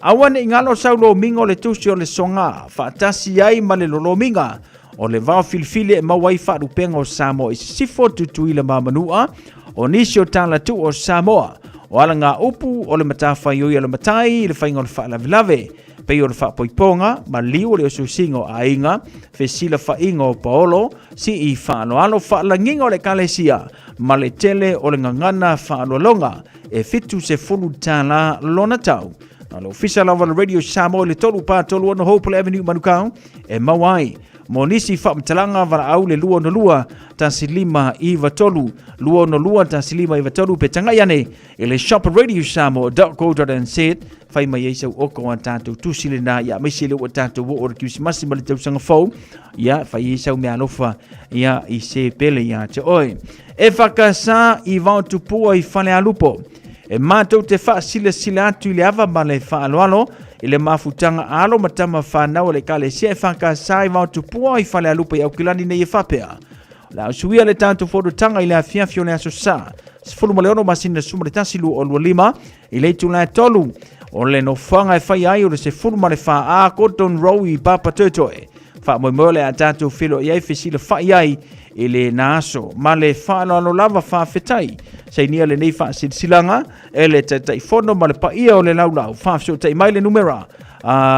Awane ingalo saulo mingo le tusi o le songa, whaatasi ai ma le lolo minga, o le vao filfile e mawai whaarupenga o Samoa i sifo tutu i le mamanua, o nisi o tala tu o Samoa, o ala ngā upu o le matawhai oi ala matai i le whainga o le whaalavelave, pei o le whaapoiponga, ma liu le o susingo a inga, fesila whainga o Paolo, si i whaanoalo whaalanginga o le kalesia, ma le tele o le ngangana whaanolonga, e fitu se fulu tala lona tau. Na le ofisa lava le Radio Samoa le tolu pātolu ono Hopewell Avenue Manukau, e mawai, mo nisi whaamtalanga vara au le lua no lua, tasi lima iwa tolu, lua no lua tasi lima iwa tolu, pe tanga iane, e le shop radiosamoa.co.nz, whai mai eisau oko an tātou tusile na, ia meisi le ua tātou wo ora kiusi masi ma le tausanga fau, ia whai eisau mea alofa, ia i se pele ia te oi. E whakasa i vau tupua i whale alupo, e mātou te wha sila atu i le ava ma le wha aloalo, i le mafutanga alo matama whanau le kale sia e whakasa i vau tupua i whale alupo i au kilani nei e whapea. La usuia le tātou whodotanga i le afiafio le aso sa, sifuru ma leono masina suma le tasilu o lua lima, i le tu la tolu, o le no whanga e whai ai o le sifuru ma le wha a Cotton Row i Papa Totoe. Wha mo le a tātou whilo i ai whisila whai ai i le naaso, ma le wha alo lava wha whetai, sei nia le nei wha silanga, e le tai whono ma le paia o le laulau, wha so tai mai le numera,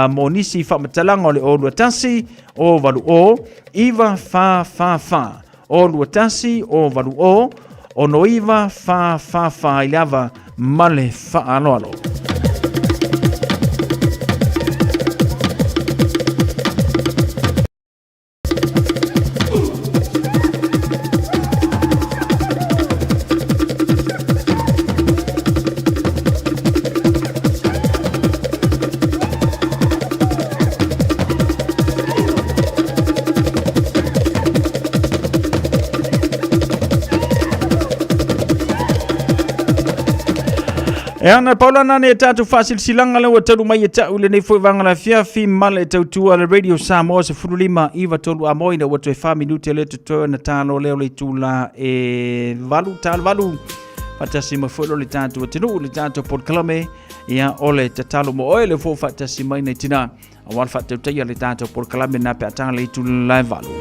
mo nisi wha matalanga o le o lua tasi, o valu o, iwa wha, o lua tasi, o valu o no iwa wha i lava ma le wha alo. E ana paula nane e tatu fasil silanga le wa talu mai e tau le nei foi vanga la fiafi male e tau tua le Radio Samoa se furulima iwa tolu a moina watu e 5 minute le tutoa na tano leo le tula e valu tal valu Fatasi mafolo le tātou tinu le tātou Port Kalame ia ole tatalo mo oe le fo fatasi mai nei tina awal fatau taia le tātou Port Kalame na pe atanga le itu lai valu.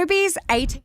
Ryobi's 18.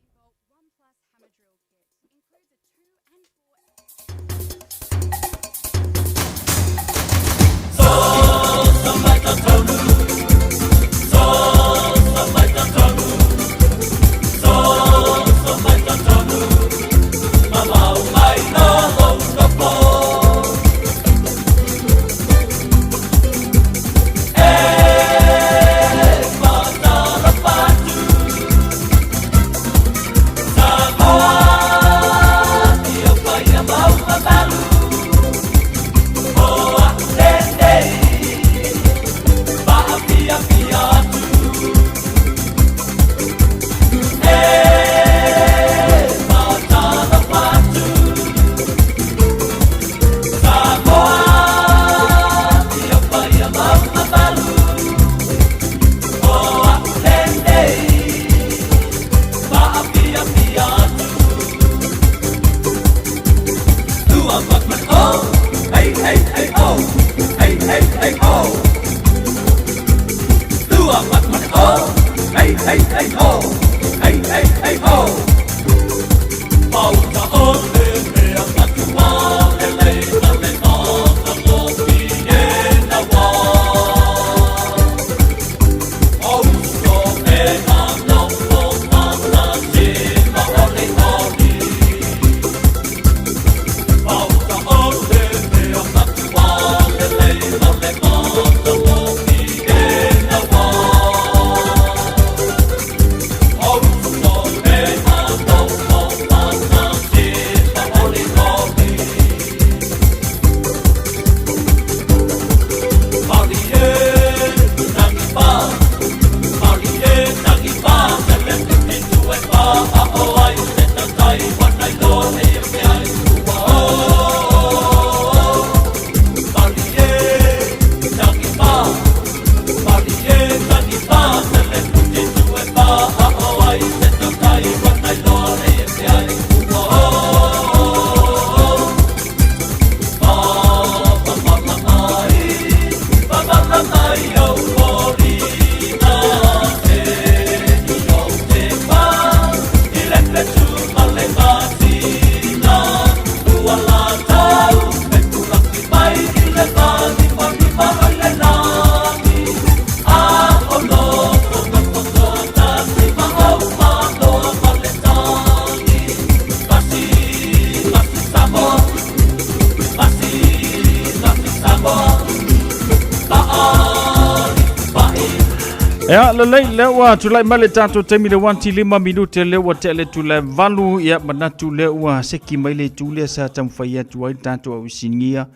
Ya lalai lewa tulai male tato temi le 1 minute lewa tele tulai valu ya manatu lewa seki maile tule sa tamfaya tuai tato au sinia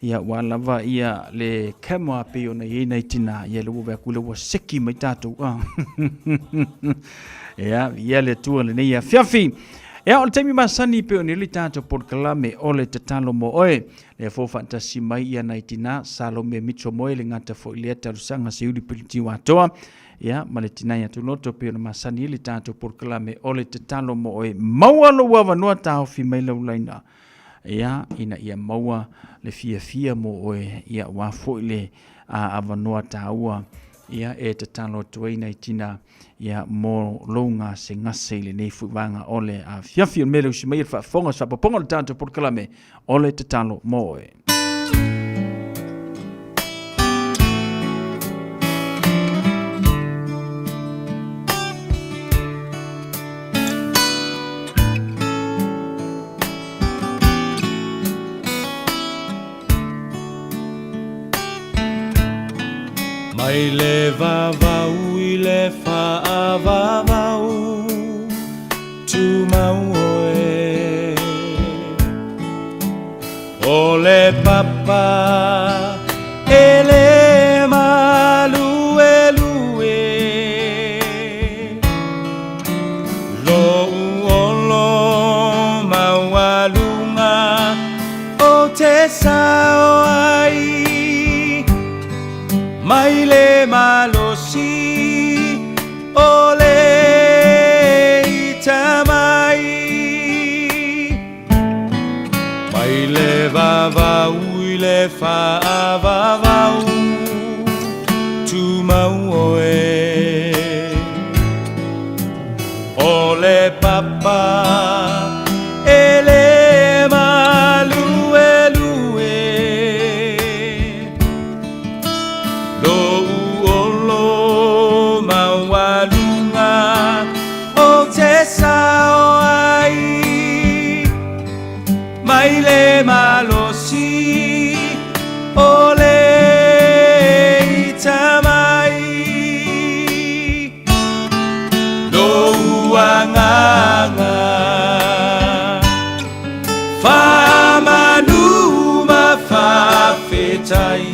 ya walava ya le kema pe ona yena itina ya lewa kule wa seki mai tato ya le tu le ya fiafi ya o temi masani pe ona le tato por kalame ole tatalo mo oe le fo fantasi mai ya naitina salome mitro mo le ngata fo ile talusanga seudi piliti watoa ya maletina ya tuloto pe na masani ili tato por kalame ole tatalo mo oe mawalo wa vanua tao fi mai laulaina ya ina ia maua le fia mo oe ya wafo ile avanua taua ya e tatalo tuaina itina ya mo longa se ngase le nei fuwanga ole a fiafi mele usimai fa fonga sa poponga le tato por kalame ole tatalo mo oe Mai le vavau I le whaavavau Tu mau oe O le papa E le malue lue Lo uolo maualunga O te sao ai Mai le malosi o le itamai Mai le vavau I le whaavavau Tu mau oe O le papa e le malue lue Lo uolo maualunga o te sao ai Mai le malosi o le itamai Lo uanganga Whamanuma whawhetai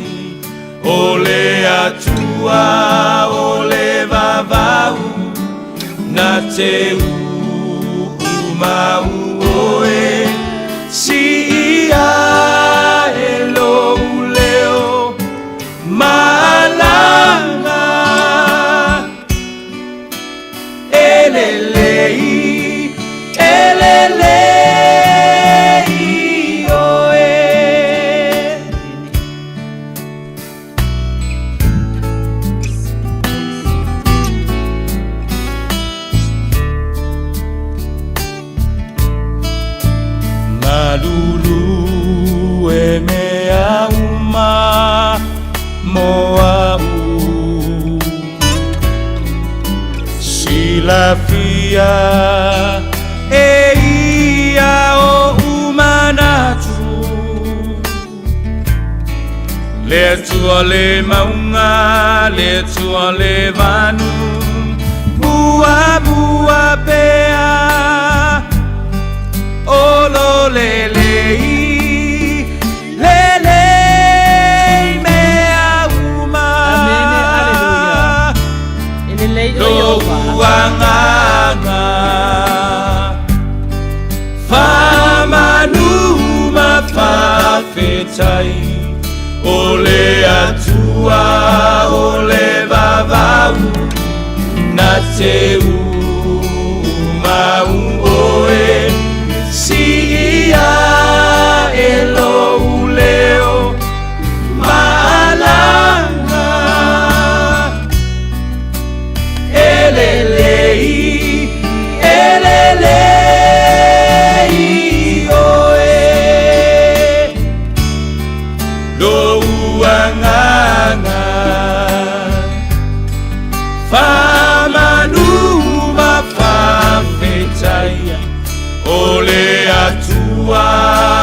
O le atua o le vavau Na te umau oe Si ia e lo leo Malanga Elelei Elelei oe Malulu e mea uma moa u Silafia e ia o umanatu Le tua le maunga, le tua le vanu Bua bua pea O lo lelei Lelei mea uma Lo uanganga Whamanuma whawhetai O le atua o le vavau Na te umau oe Si ia e lo leo Malanga Elelei Elelei oe Lo uanganga Whamanuma whawhetai O le atua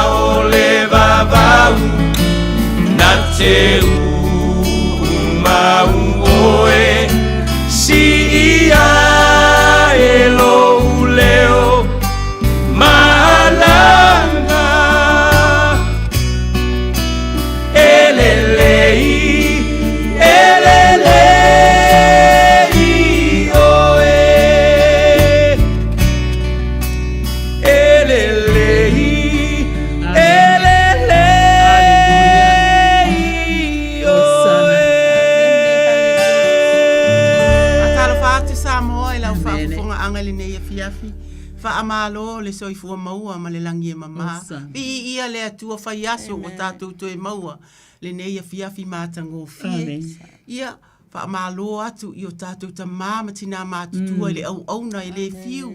o le vavau Na te umau oe fonga anga le nei fiafi. Fa amalo le soifua maua ma le langi e mama. Pi ia le atua fai aso o tātou to e maua. Le nei fiafi mātango fie. Ia fa amalo atu i o tātou ta mama tina mātutua i le au auna i le fiu.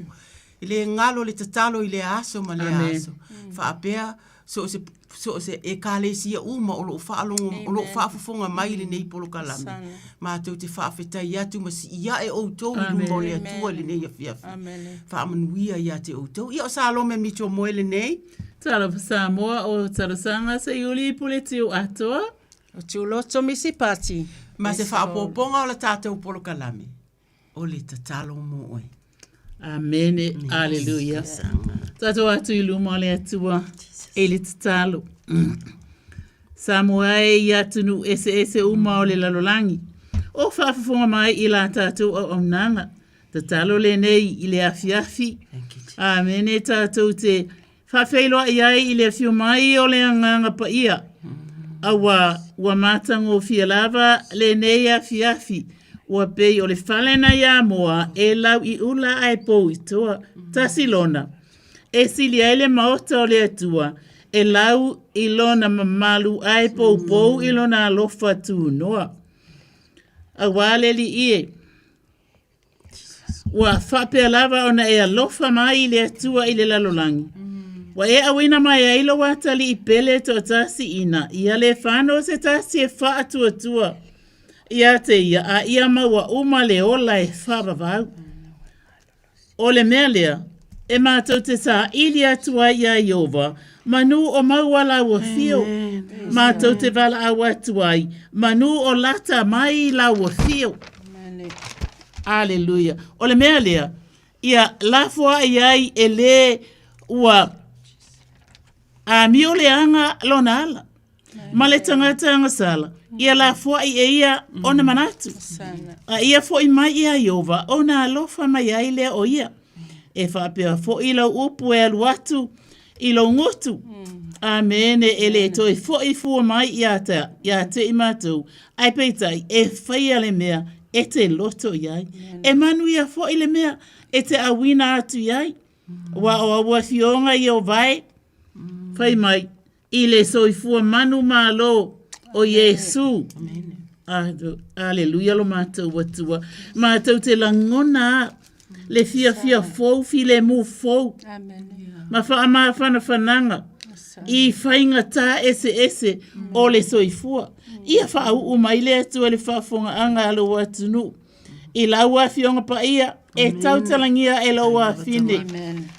I le ngalo le tatalo i le aso ma le aso. Fa apea so se e kalesia uma o lo fa fonga mai le nei polo kalame. Ma tau te fa fetai atu ma si ia e o tou i mo le atua le nei fiafi. Fa manuia ia te o tou. Ia o sa lo me mito mo le nei. Tala Samoa o tarasanga se yuli pule tiu atoa. O tiu loto misi pati. Ma se fa poponga o la tātou polo kalame. O le tatalo mo oi. Amene, aleluia. Tato atu i luma le atua. E le tatalo. Samoa e i atunu ese uma o le lalolangi. O whaafafonga mai i la tātou o omnanga. Tatalo le nei i le afiafi. Amene tātou te whawhailoa i ai i le fiu mai o le anganga pa ia. Awa matango fia lava le nei afiafi. Ua pei o le whalena ia moa e lau i ula ai pou i toa. Tasilona. E sili ai le maota o le atua. E lau i lona mamalu ai pou i lona alofa tu noa. Awa li ie. Ua whapea lava ona e alofa mai i le atua i le lalolangi. Wa e awina mai a ilo watali i pele to tasi ina. Ia le whano se tasi e wha atua. Ia te ia a ia maua uma le ola e whabavau. O le mea lea, e mātou te sā ili atua ia Iova, manu o maua la ua fio. Mātou te wala awa tuai, manu o lata mai la ua fio. Aleluia. O le mea lea, ia lafua iai e le ua a mio le anga lona ala. Ma le tangata anga sala. Ia la fua i e ia ona manatu. A ia fo i mai ia Iova, ona alofa mai ai lea o ia. E whapea fo i lau upu e alu atu, i lau ngotu. Amene e le to e fo i fua mai ia te i mātou. Ai peitai, e whaia le mea, e te loto iai. E manu ia fo i le mea, e te awina atu iai. Wa o awa fionga i o vai. Whai mai, i le soifua manu malo o Yesu. Aleluia lo mātou watua. Mātou te langona le fia fou fi le mu fou. Ma wha whananga. I whainga tā ese o le soifua. Ia wha au umai le atu le whafonga anga alo watunu. I laua fionga pa ia. E tautalangia e laua fine.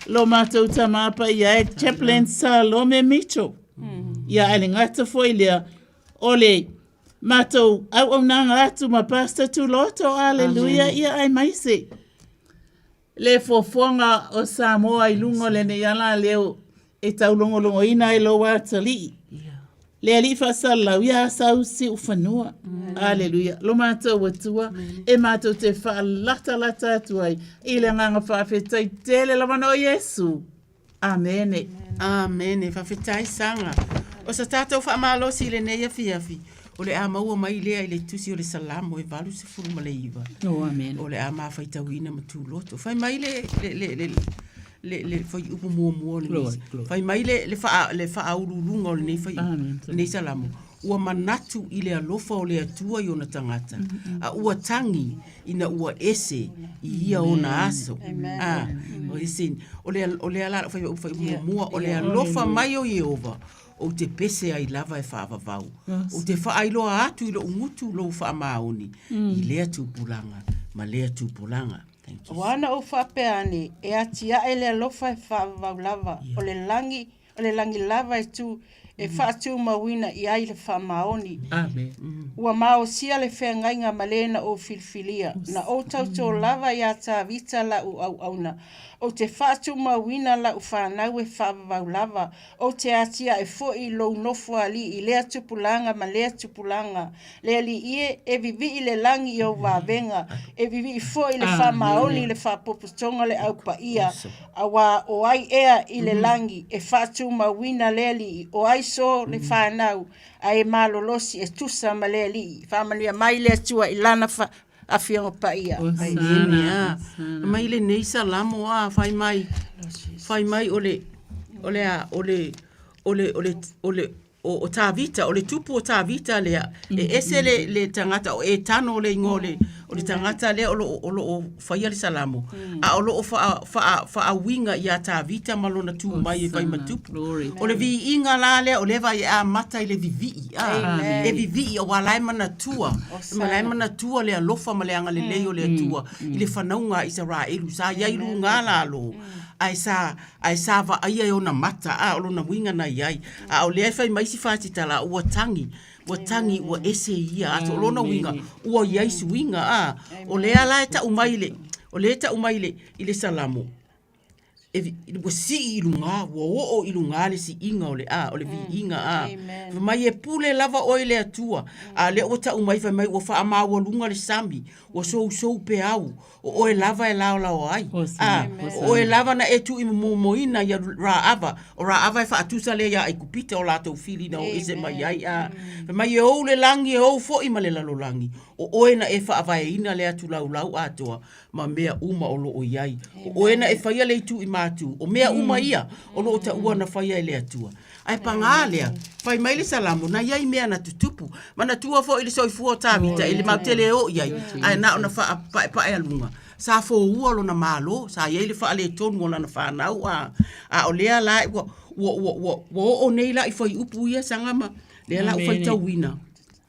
Lo mātou ta māpa ia e chaplain sa lo me mito. Ia ele ngata foi lea. Ole, mātou au nanga atu ma pasta tu loto. Aleluia. Ia ai maise. Le fofonga o Samoa i lungo le ne yala leo. E tau longo ina e lo watali. Le alifa salau ia sau si ufanua. Aleluia. Lo mātou watua. E mātou te wha lata atuai. I le nganga whawhetai tele lamano Yesu. Amene. Amene. Whawhetai sanga. O sa tātou wha amalo si le neia fiafi. O le a maua mai lea i le tusi o le salamo e valu se furu ma le iwa. Amen. O le a maa whaitau ina ma tū loto. Whai mai le whai upu mua le nisi. Whai mai le wha aurulunga o le nei whai nei salamo. Ua manatu i le alofa o le atua i ona tangata. A ua tangi ina ua ese i ia ona aso. O ese, o le ala whai mua o le alofa mai o Iova. O te pese ai lava e whaavavau. O te whaailoa atu i lo ungutu lo whaamaoni. I lea tūpulanga, ma lea tūpulanga. Wana o whapeane, e atia e le alofa e whaavavau lava. O le langi lava e tu, e whaatu mawina i ai le whaamaoni. Amen. Ua mao sia le whengainga malena o filfilia. Na o tauto lava i ata vita la u au auna. O te whaatu mawina la u whanau e whaavavau lava. O te atia e fo i lo nofu ali i lea tupulanga ma lea tupulanga. Lea li ie e vivi i le langi i o wavenga. E vivi i fo i le whaamaoni i le whapoputonga le au pa ia. Awa o ai ea i le langi e whaatu mawina lea li o ai so le whanau. A e malolosi e tusa ma lea li. Whamanuia mai lea tua i lana a fionga pa ia. Mai le nei salamo fai mai ole o tavita, o le tupu o tavita lea, ese le tangata o tano le ngole, o le tangata lea o whaia le salamo, a o lo o wha winga i a tavita malona tu mai e whai matupu. O le vi inga la lea, o lewa i a mata i le vivi, e vivi o walai mana tua, malai mana tua lea lofa maleanga le leo lea tua, i le whanaunga i sa ra elu, sa iairu ngā la lo. Ai sa va ai o na mata o lo na winga na iai o le fai mai si fati tala ua tangi ua ese ia ato lo na winga ua iai si winga o le ala ta umaile i le salamo e ua si ilunga ua o ilunga le si inga o le vi inga mai e pule lava o le atua le o ta umai fai mai ua wha ama ua lunga le sami ua sou pe au o e lava e lao ai o e lava na e tu i moina ia ra ava e wha atusa le ia e kupita o lato fili na o ese mai ai mai e ou le langi e ou fo i ma le lalo langi o e na e wha avai ina le atu lau atoa ma mea uma o lo o iai o e na e whaia le tu i matu o mea uma ia o lo o ta ua na whaia le atua ai panga lea fai mai le salamo na iai mea na tutupu ma na tua fo i le soifua tavita i le mautele o iai ai na ona wha pa e alunga sa fo ua lo na malo sa iai le wha le tonu o na whanau o lea la o nei la i fai upu ia sangama lea la u fai tauina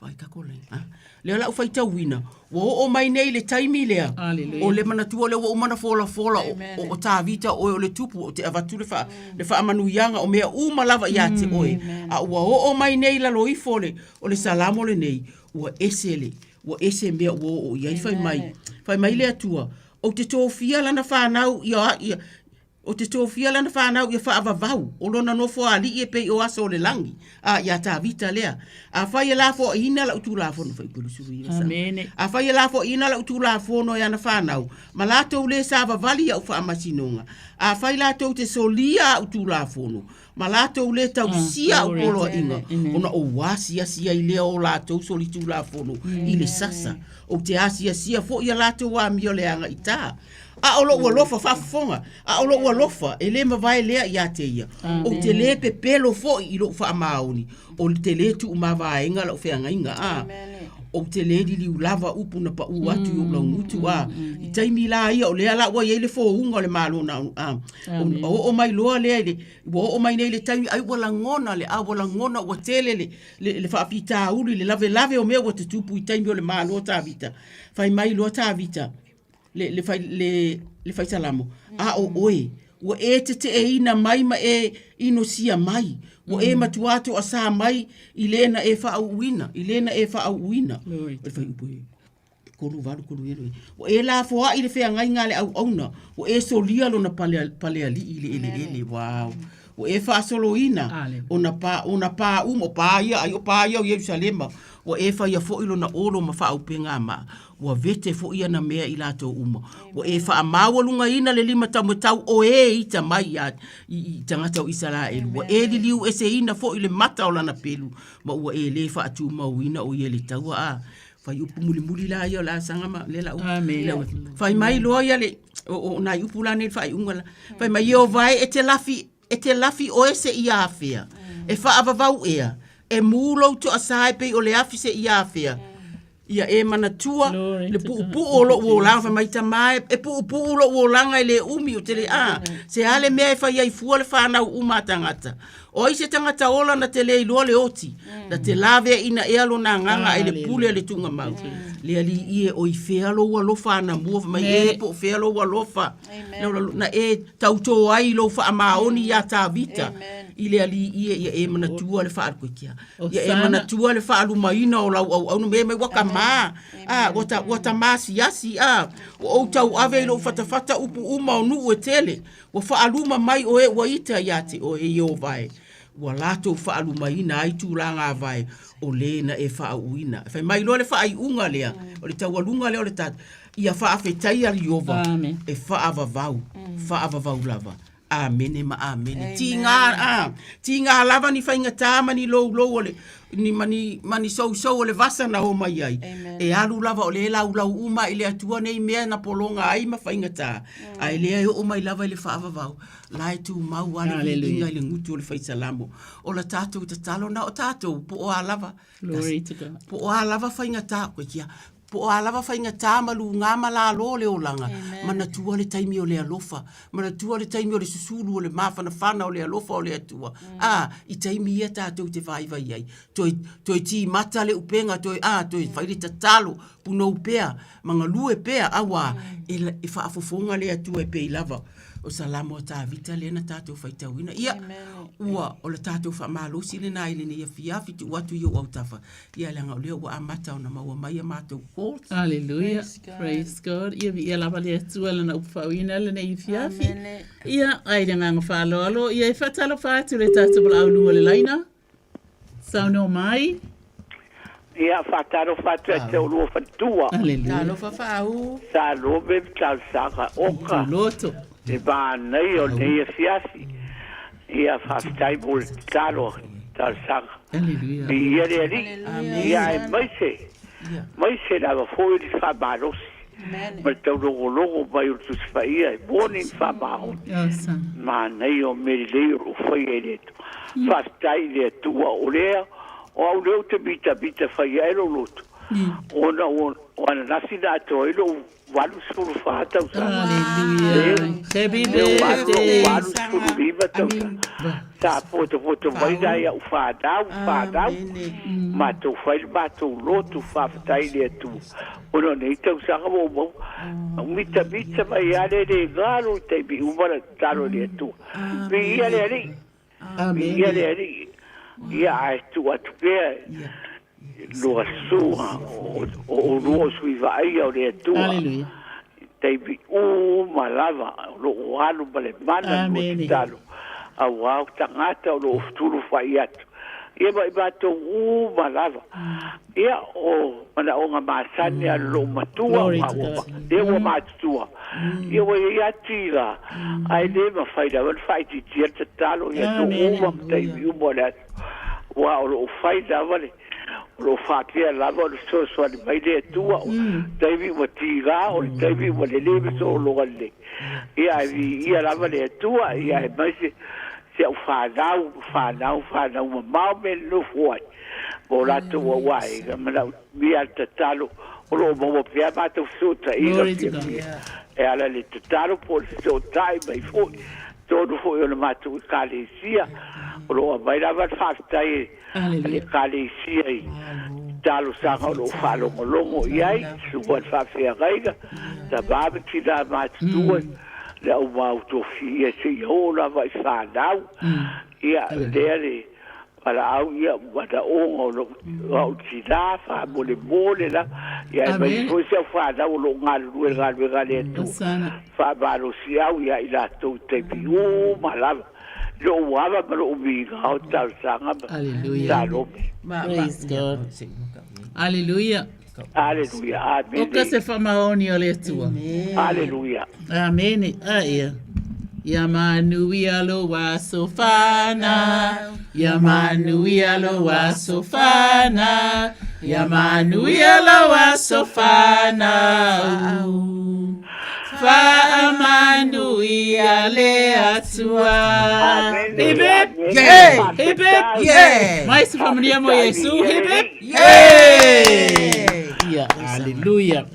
vai kakole lea la u fai tauina o mai nei le taimi lea o le manatua le o mana fola o tavita o le tupu o te avatu le wha amanuianga o mea uma lava ia te oe a ua o mai nei la loifo o le salamo le nei ua ese mea o iai fai mai le atua o te tōwhia lana whanau o te tōwhia lana whanau ia whaavavau o lona nofo a li e pei o aso o le langi ia tā vita lea a whai e lafo ina la utu lafo no whai kuru suru ia a whai e lafo ina la utu lafo no ia na whanau ma lātou le sa vavali au wha amasinonga a whai lātou te solia utu lafo no ma lātou le tau sia o polo inga ona o wasia sia i lea o lātou solitu lafo no i le sasa o te asia sia fo ia lātou wa mio leanga i tā a olo ua lofa whafonga, a olo ua lofa, e le mawai lea i a te ia. O te le pe pelo fo i lo wha amaoni, o te le tu umawai inga la o whea inga, o te le li liu lava upu na pa u atu o la ngutu, i taimi la ia, o lea la ua iei le fo unga le malo na, o mai loa lea, o mai nei le taimi, ai wala ngona le, wala ngona ua tele le whaapita uli, le lave o mea ua te tupu i taimi o le malo ta vita, fai mai loa ta vita, le fai salamo o oe o e te ina mai ma e ino sia mai o e matuato a sa mai i lena e fa uina o fai upoe kolu valu kolu ero o e la foa i le fea ngai ngale au auna o e solia lo na pale ali ile wow o e fa solo ina ona pa umo pa ia o Yerusalema o e fa ia fo ilo na olo ma fa upenga ma o vete fo ia na mea i lato uma o e fa amawalunga ina le lima tau o e ita mai i tangata o Israel o e li liu ese ina fo ile mata o lana pelu ma o e le fa atu mauina o ye le tau fai upu muli la ia la sangama le la fai mai loa ia le o na upu la ne fai unga fai mai o vai e te lafi o ese ia afea e fa avavau ea e mulo to asai pe o le afi se ia afea ia e manatua le pu o lo o langa mai tamai e pu o lo o langa le umi o tele se ale me fa ia fu le fa na uma tangata o ise tangata ola na tele lo le oti na te lave ina e alo na nganga e le pule le tunga mau le ali ie o i fea lo wa lo fa na mo mai e po fea lo wa lo fa na e tauto ai lo fa amaoni ya ta vita ile ali ia e manatua le fa arkokia ia e manatua le fa alumaina o lau au no me wakama wata masiasi o tau ave lo fata upu uma o nu tele o fa aluma mai o e waita yate o e yo vai wa lato fa alumaina ai tulanga vai o le na e fa uina fa mai lo le fa ai unga lea o le tau alunga lea o le tat ia fa afetai ali ova e fa avavau lava Amene ma amene. Tinga lava ni fainga tama ni lo ole. Ni mani so ole vasa na o mai ai. E alu lava ole la uma ile atua nei mea na polonga ai ma fainga ta. Ai le o mai lava ile faava vau. Lai tu mau ale inga ile ngutu ole fai salamo. O la tatou te talo na o tatou po o lava. Glory to God. Po o lava fainga ta ko kia. Po o lava fainga ta malu ngama la lo le olanga. Mana tua le taimi o le alofa. Mana tua le taimi o le susulu o le mafana fana o le alofa o le atua. I taimi ia tatou te vai ai. Toi ti mata le upenga toi fai le tatalo puno upea manga lue pea awa e faafofonga le atua e pei lava. O salamo ta vita le na tatou fai tauina. Ia ua o le tatou fa malo sile na ile ne fiafi tu watu yo au tafa. Ia langa o le ua amata o na maua mai matou court. Hallelujah. Praise God. Ia lava le atua le na upawina le ne fiafi. Ia aile nganga fa alo. Ia fatalo fa tu le tatou bla au le laina. Sauno mai. Ia fatalo fatu e te ulu fatua. Hallelujah. Talo fa au. Sa lobe talsaka oka. Loto. E ba nei o nei fiasi. Ia fatai bol talo talsaka. Hallelujah. Ia le ri. Ia e maise. Maise la foi di fa balos. Ma te logo vai o tus faia e boni fa bao. Ma nei o meri o foi ele. Fatai le tua olea. O au leo te bita faia elo loto. Ona nasi na to elo walu suru fata usa. Hallelujah. Happy birthday. Walu suru viva tausa. Sa poto vai dai u fata. Ma to fai ma to loto fatai le tu. Ona nei tausa mo. Mita mai ale de galo te bi umara talo le tu. Bi ale ri. Bi ale ri. Ia ai tu atu pea loa sua o loa sui vai o le atua. Hallelujah. Teibi malava lo alu bale mana mo talo. Au au tangata o lo futuru fai atu. Ia mai bato malava. Ia o mana o nga masani a lo matua. Ia o matua. Ia o ia tira. Ai le ma fai da fai ti tia talo ia to teibi le atu. Wa o fai da vale lo fatia la lo so di mai de tua David watiga o David wale le so lo gale ia la vale tua ia mai se o fa da ma me lo foi bola to wai ma mi alta talo o lo mo pia ma to suta e ala le talo por so tai mai foi todo foi o mato calecia o vai lá vai fastai le calecia talo sanga lo falo longo ai suba fa fia gaiga da baba tira mais duas le o autofia se ora vai fadau ia dele para au ia wada o o tira fa bole la ia vai foi se fadau lo ngal tu fa balo si au ia ila tu te piu malava lo wava pero ubiga o tal sanga. Hallelujah. Praise God. Hallelujah. Hallelujah. Amen. Oka se famaoni o le tua. Hallelujah. Amen. Ia. Yamanuia lo wa sofana. Yamanuia lo wa sofana. Yamanuia lo wa sofana. Fa amandu ia le atua. Hip hip, yeah. Hip hip, yeah. Mais familia mo Yesu, hip hip, yeah. Yeah, hallelujah.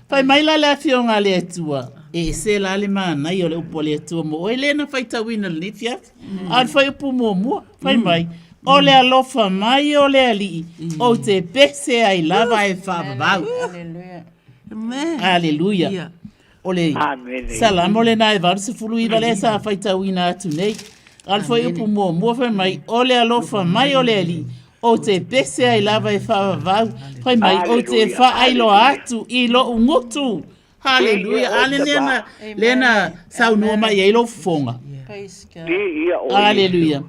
Fai mai la le fionga le atua. E se la le mana i o le upo le atua mo. O ele na fai tawina le fiat. Al fai upu mo. Fai mai. O le alofa mai o le ali. O te pese ai lava e fa babau. Hallelujah. Amen. Hallelujah. Ole salam ole na e varse fulu I vale sa faita wina atu nei al foi upu mo fa mai ole alofa mai ole ali o te pese ai lava e fa va fa mai o te fa ai lo atu I lo ungutu hallelujah alena lena sa no mai ai lo fonga hallelujah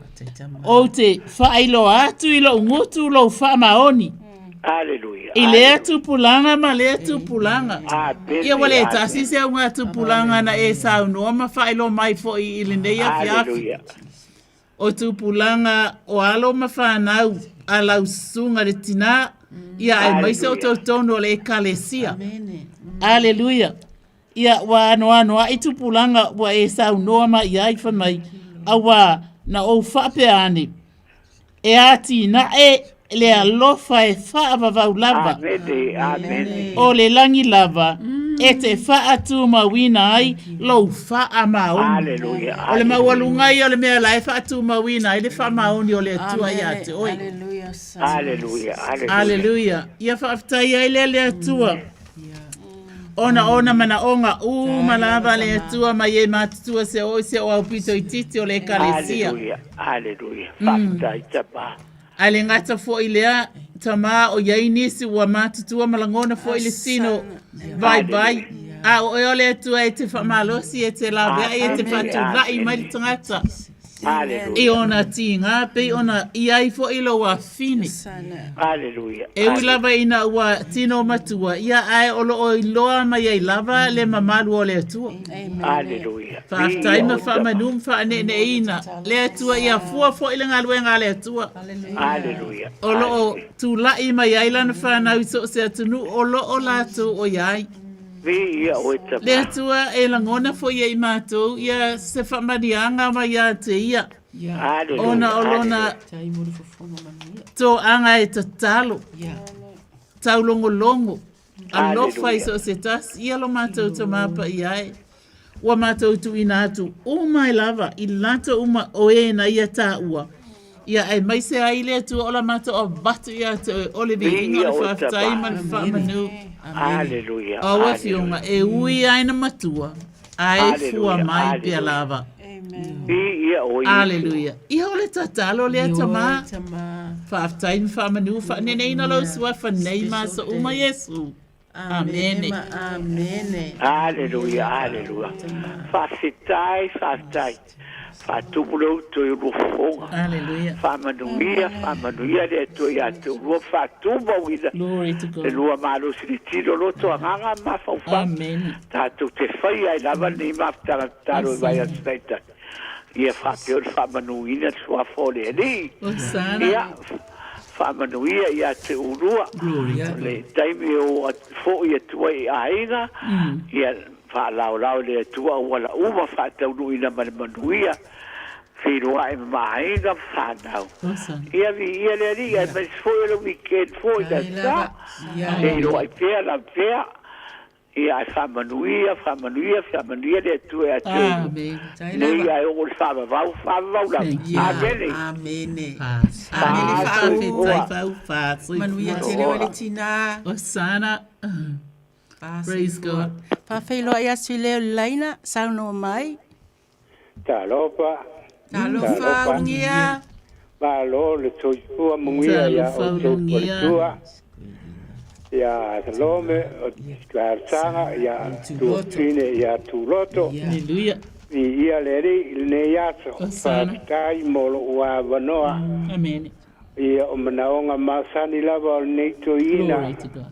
o te fa ai lo atu I lo ungutu lo fa maoni Aleluia. I lea tupulanga ma lea tupulanga. Ia wale tasi se unga tupulanga na e sa unua ma whaelo mai fo I le neia fiafi. O tupulanga o alo ma whanau a lau sunga le tina ia ai maise o tautono le ekalesia. Aleluia. Ia wa anoa I tupulanga wa e sa unua ma ia I whamai awa na o whapeane. E ati na e le alofa e whaavavau lava. Amen. O le langi lava. E te whaatu mawina ai lo wha maoni. Aleluia. O le mawalungai o le mea lai whaatu mawina ai le wha maoni o le atua ia te oi. Aleluia. Ia whaafitai ai le atua. Ona mana onga malava le atua ma ye matutua se o au pito I titi o le ekalesia. Aleluia. Whaafitai tapa. Ale ngata fo ilea tama o yai nisi wa matutua malangona fo ile sino bye. A o ole atua e te whamalosi e te lawe e te whatulai mai tangata. E ona tinga pe ona iai fo ilo wa fini. Aleluia. E lava ina wa tino matua. Ia ai olo o iloa mai ai lava le mamalu o le atua. Aleluia. Whaftai ma whamanum whanene ina. Le atua ia fua fo ila ngaluenga le atua. Aleluia. Olo o tu lai mai ai lana whanau so se atunu olo o lato o iai. Le atua e langona fo ia I mātou ia se whamarianga mai ia te ia. Ona olona tō anga e tatalo. Tau longo. Alofa I so se tas ia lo mātou ta mapa iai. Wa mātou tu ina atu mai lava I lata uma o e na ia tā ua. Ia e mai se ai le atua ola mātou o batu ia te olivi inga le whaftai man whamanu. Aleluia. Awa fionga e ui aina matua. Ai fua mai pia lava. Aleluia. Ia ole tatalo le tama. Whaftai whamanu whanene ina lau sua whanei ma so uma Yesu. Amen. Aleluia. Whasitai. Whatupulau to I rufonga. Aleluia. Whamanuia le to I atu. Rua whatuma wina. Glory to God. Le lua malo siritino loto anganga mawhauwha. Amen. Tātou te whai ai lava ni maftara taro I vai a staita. Ia whapeo whamanuina sua fole ni. Osana. Ia whamanuia ia te urua. Le taimi o fo ia tua I ainga. Ia whaalao le tua wala uma whataunuina manuia. Whiroa e mahainga whanau. Ia le ri, ia mas foi no weekend, foi da sa. Whiroa I pēr la pēr. Ia whamanuia le tua e atu. Nei ai o whamavau la. Amene. Manuia te leo le tina. Osana. Praise God. Pawhailo ai asu leo laina, sauno mai. Talofa. Ungia. Malo le toifua mungia ya o toifua. Ya salome o karsanga ya tuotine ya tuloto. Aleluia. Ia leri ne yaso. Fatai molo wa vanoa. Amen. Ia o manaonga masani lava o neito ina. Glory to God.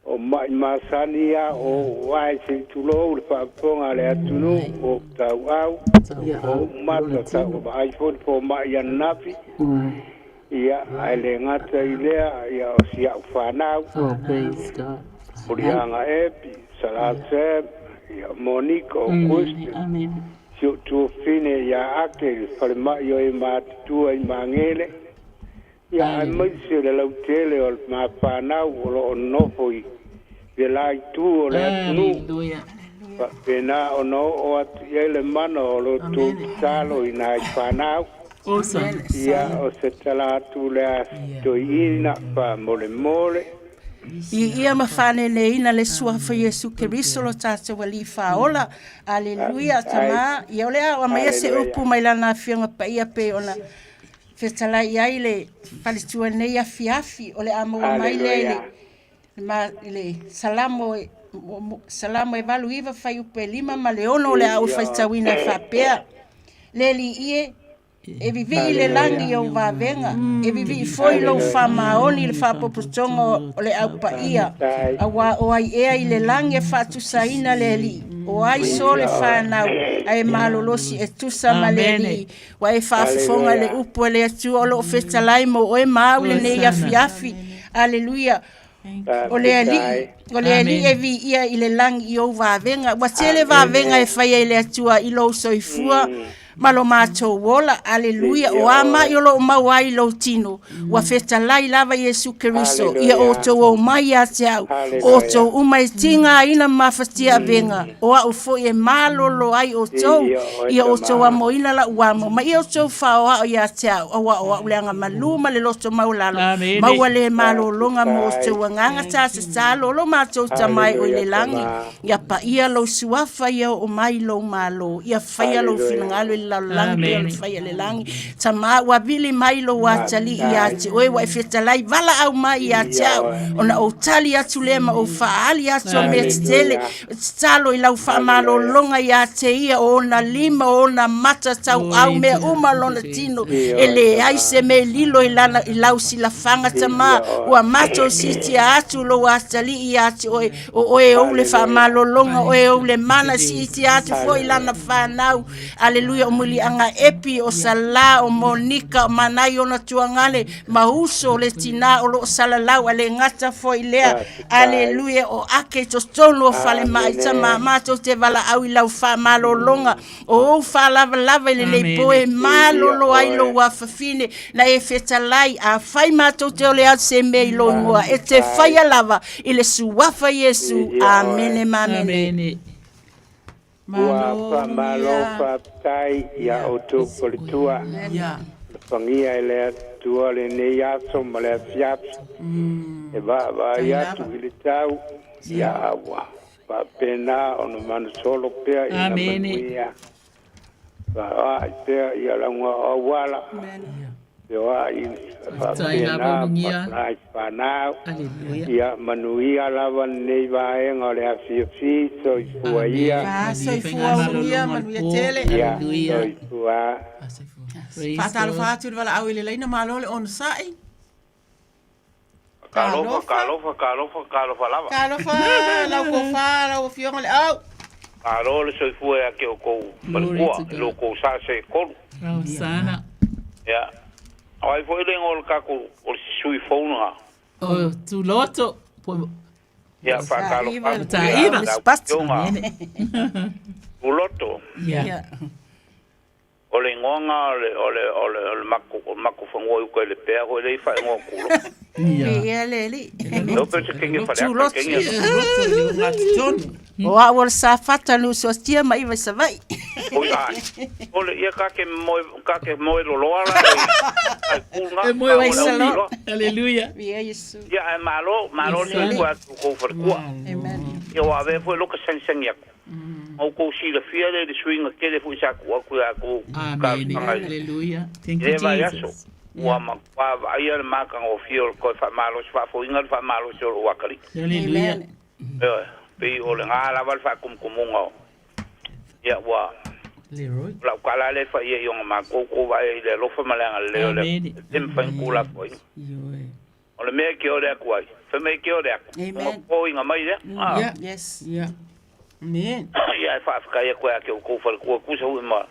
O masani ya o wai se tulo le whaponga le atunu o tau au o mata tau o iPhone po ma ia napi ia ale ngata ilea ia o sia whanau praise God. o rianga epi salate ia Monica o kusti sio tu fine ia ake fale ma io e matua I mangele ia ai mai se le lautele o ma whanau o lo nofoi ve lai tu o le atunu pena o no o atu ele mana o lo tu talo I nai whanau ia o se tala atu le ato ina pa mole Ia mawhanene ina le suafa Yesu Keriso lo tātou wali whaola. Aleluia tama. Ia olea o maia se upu mai lana whianga pa ia pe ona whetala I ai le palitua nei a fiafi o le amaua mai le salamo e valu iwa whai upe lima ma le ono le au whaitawina whapea. Le li ie E vivi i le langi o vavenga. E vivi i foi lo fa maoni le fa popotongo o le au paia. Awa o ai ea i le langi e fa tusaina le li. O ai so le fa nau ai malolosi e tusa ma le li. Wa e fa fonga le upo le atu o lo fetalai mo o e mau le ne afi. Aleluia. O le ali e vi ia i le langi i o vavenga. Wa tele vavenga e fai e le atua i lo soifua. Malo macho wola, aleluia, o ama i lo mawai lo tino, wa feta lai lava Yesu Keriso, ia oto o mai a te au, oto umai tinga ina mafatia venga, o a ufo e malo lo ai oto, ia oto wa moina la uamo, ma ia oto fao a ia te au, o a uleanga maluma le loto maulalo, mawale malo longa mo oto wanganga ta se salo, lo macho tamai o ile langi, ia pa ia lo suafa ia o mai lo malo, ia faya lo filangalo la langi o fai le langi tama wa vili mai lo wa tali ia te oe wa fetalai vala au mai ia te ona o tali atu lema o faali atu me tele talo i lau fa malo longa ia te ia ona lima ona mata tau au me uma lona tino ele ai se me lilo i lana i lau si la fanga tama wa mato siti atu lo wa tali ia te oe o le fa malo longa oe o le mana siti atu fo i lana fa nau aleluia muli anga epi o sala o monika manai ona tuangale mahuso le tina o lo sala lau ale ngata foi lea aleluia o ake to stolo fale mai tama mato te vala au lau fa malo longa o fa lava le poe malo lo ai lo wa fafine na e fetalai a fai mato te ole al se me lo ngoa e te fai lava ile suafa Yesu amen amen. Ua malo fatai ia o tu politua. Pangia ele tua le ne ya so male fiap. E ba ya tu bilitau ya awa. Ba pena ono man solo pea ina manuia. Ba te ia la ngwa awala. Yo ai ba pena ba pana. Ia manuia lava nei vai ngore afi so fuaia. So fuaia manuia tele. Aleluia. Fatalo fatu vala au ile leina malole on sai. Kalofa lava. Kalofa la ko fa la fionga le au. Karole so fuaia ke o ko malua lo ko sa se ko. Sana. Ya. Ai foi le ngol kako o sui fauna. O tu loto. Ya fa kalo pa. Taiva. O loto. Ya. Ole ngonga ole mako fango ko le pego le fa ngo kulo. Ya le. No penso que nge fa o a wol sa fata lu so tia mai vai sa vai. Ole ia ka ke mo lo ala. E mo vai sa lo. Aleluia. Ya malo le ko for ko. Amen. Yo ave foi lo que sen ya. O ko si la fia de swing que de fu sa ko ko. Amen. Aleluia. Thank you Jesus. Wa ma pa ia ma kan o fio ko fa malo fa fo ingal fa malo so wa kali. Aleluia. Pe o le ngala val fa kumunga. Ya wa. Leroy. La kala le fa ye yong ma ko va le lo fa malanga le le. Tim fa kula ko. O le me ke o le ko ai. Fa me ke o le. Amen. Ko inga mai le. Yes. Yeah. Amen. Ya fa ka ye ko ke ko fa ko sa ma.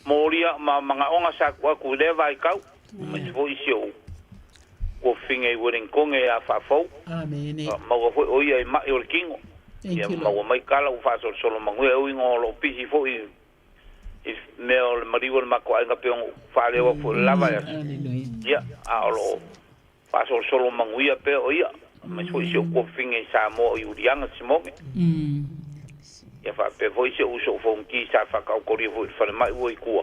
Moria ma manga onga sa ko le vai kau. Ma fo isio. Ko finge woring konge a fa fo. Amen. Ma ko fo o ia ma o kingo. Ya ma o mai kala u fa solo ma ngwe o ingo lo pisi fo i if mel mariwo ma ko nga pe fa le o fo lava ya. Ya a lo fa solo ma ngwe pe o ia ma fo isio ko finge sa mo i urianga simo. Ya fa pe fo isio uso fo nki sa fa ka ko ri fo fa mai wo i ku.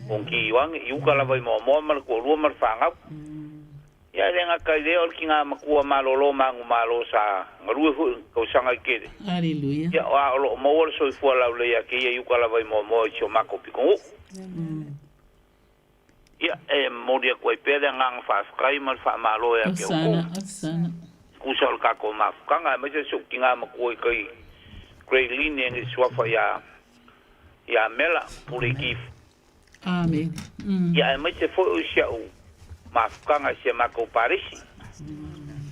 Onki wang yu kala vai mo ma ko ru ma fa nga. Ya lenga ka le ol kinga makua malolo mangu malo sa ngaru ko sanga ke. Aleluia. Ya lo mo wol so fu la le ya ke yu kala vai mo cho mako piko. Ya mo dia ko pe de ngang fa skai mal fa malo ya ke ko. Sana. Ku sol ka ko ma kanga me se so kinga mako kai great line ni swa fa ya mela puri ki Amen. Ia mai se foi o xau mafukanga se mako parisi.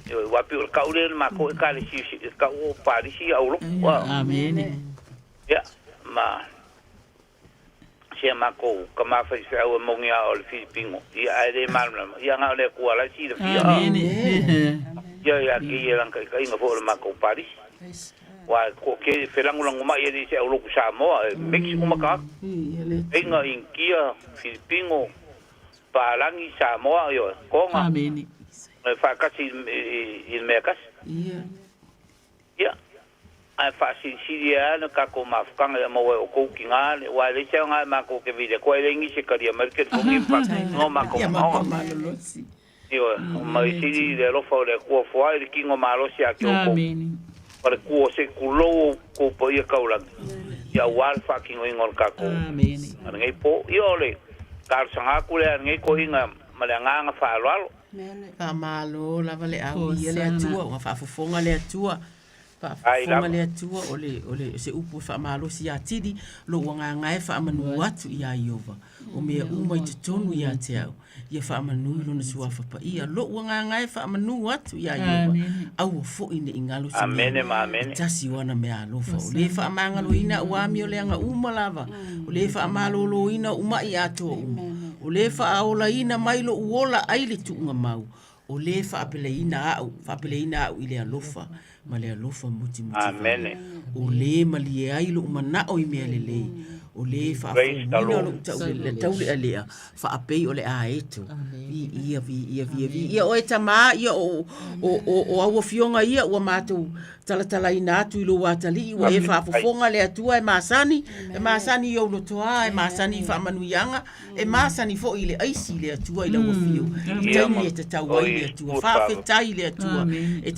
Yo wapi o kaule mako kalisi ka o parisi au lo. Amen. Ya ma se mako kama fa se au mongia o Filipino. Ia ai mal ia nga le ko ala si de fia. Amen. Ya ki ia lang kai nga fo mako parisi. Wa ko ke felangulang mai ia se au lo Samoa Mexico maka. Inga inkia Filipino palangi Samoa yo konga. Amen. Fa kasi il mekas. Ya. Ai fa sinsiria no ka ko mafkanga mo o ko kinga wa le se nga ma ko ke vide ko ile ngi se kari market ko ngi pa no ma ko. Yo, ma si de lo fa le ko fo ai ki ngo malo sia ko. Amen. Para ko se kulo ko po ia kaula. Ya wal fucking ngol ka ko. Amen. Ngai po yo le kar sanga ku le ngai ko inga malanga fa lo. Ka malo lava le au ia le atua wa fa fofonga le atua. Fa fofonga le atua ole se upu fa malo si atidi lo nga ngai fa manu atu ia Iova. O me uma te tonu ia te au. Ia fa manu lo na sua fa pa ia lo nga ngai fa manu atu ia Iova. Au fo ine ingalo si. Amen amen. Tasi wana me alo fa. Le fa mangalo ina wa mi ole nga uma lava. Le fa malo lo ina uma ia to uma. O le fa aola ina mailo uola aile tuunga mau. O le fa apele ina au ile alofa. Ma le alofa muti. Amen. O le mali ailo umana o ime alele. O le fa apele le taule alea. Fa apei o le aeto. Ia o etama ia o awa fionga ia ua mātou talatala ina atu ilo watali. Ua e fa afofonga le atua e masani. E masani i aulo toa. E masani i fa manuianga. E masani fo i le aisi le atua i la ua fio. I tauni e te tauai le atua. Fa afetai le atua. E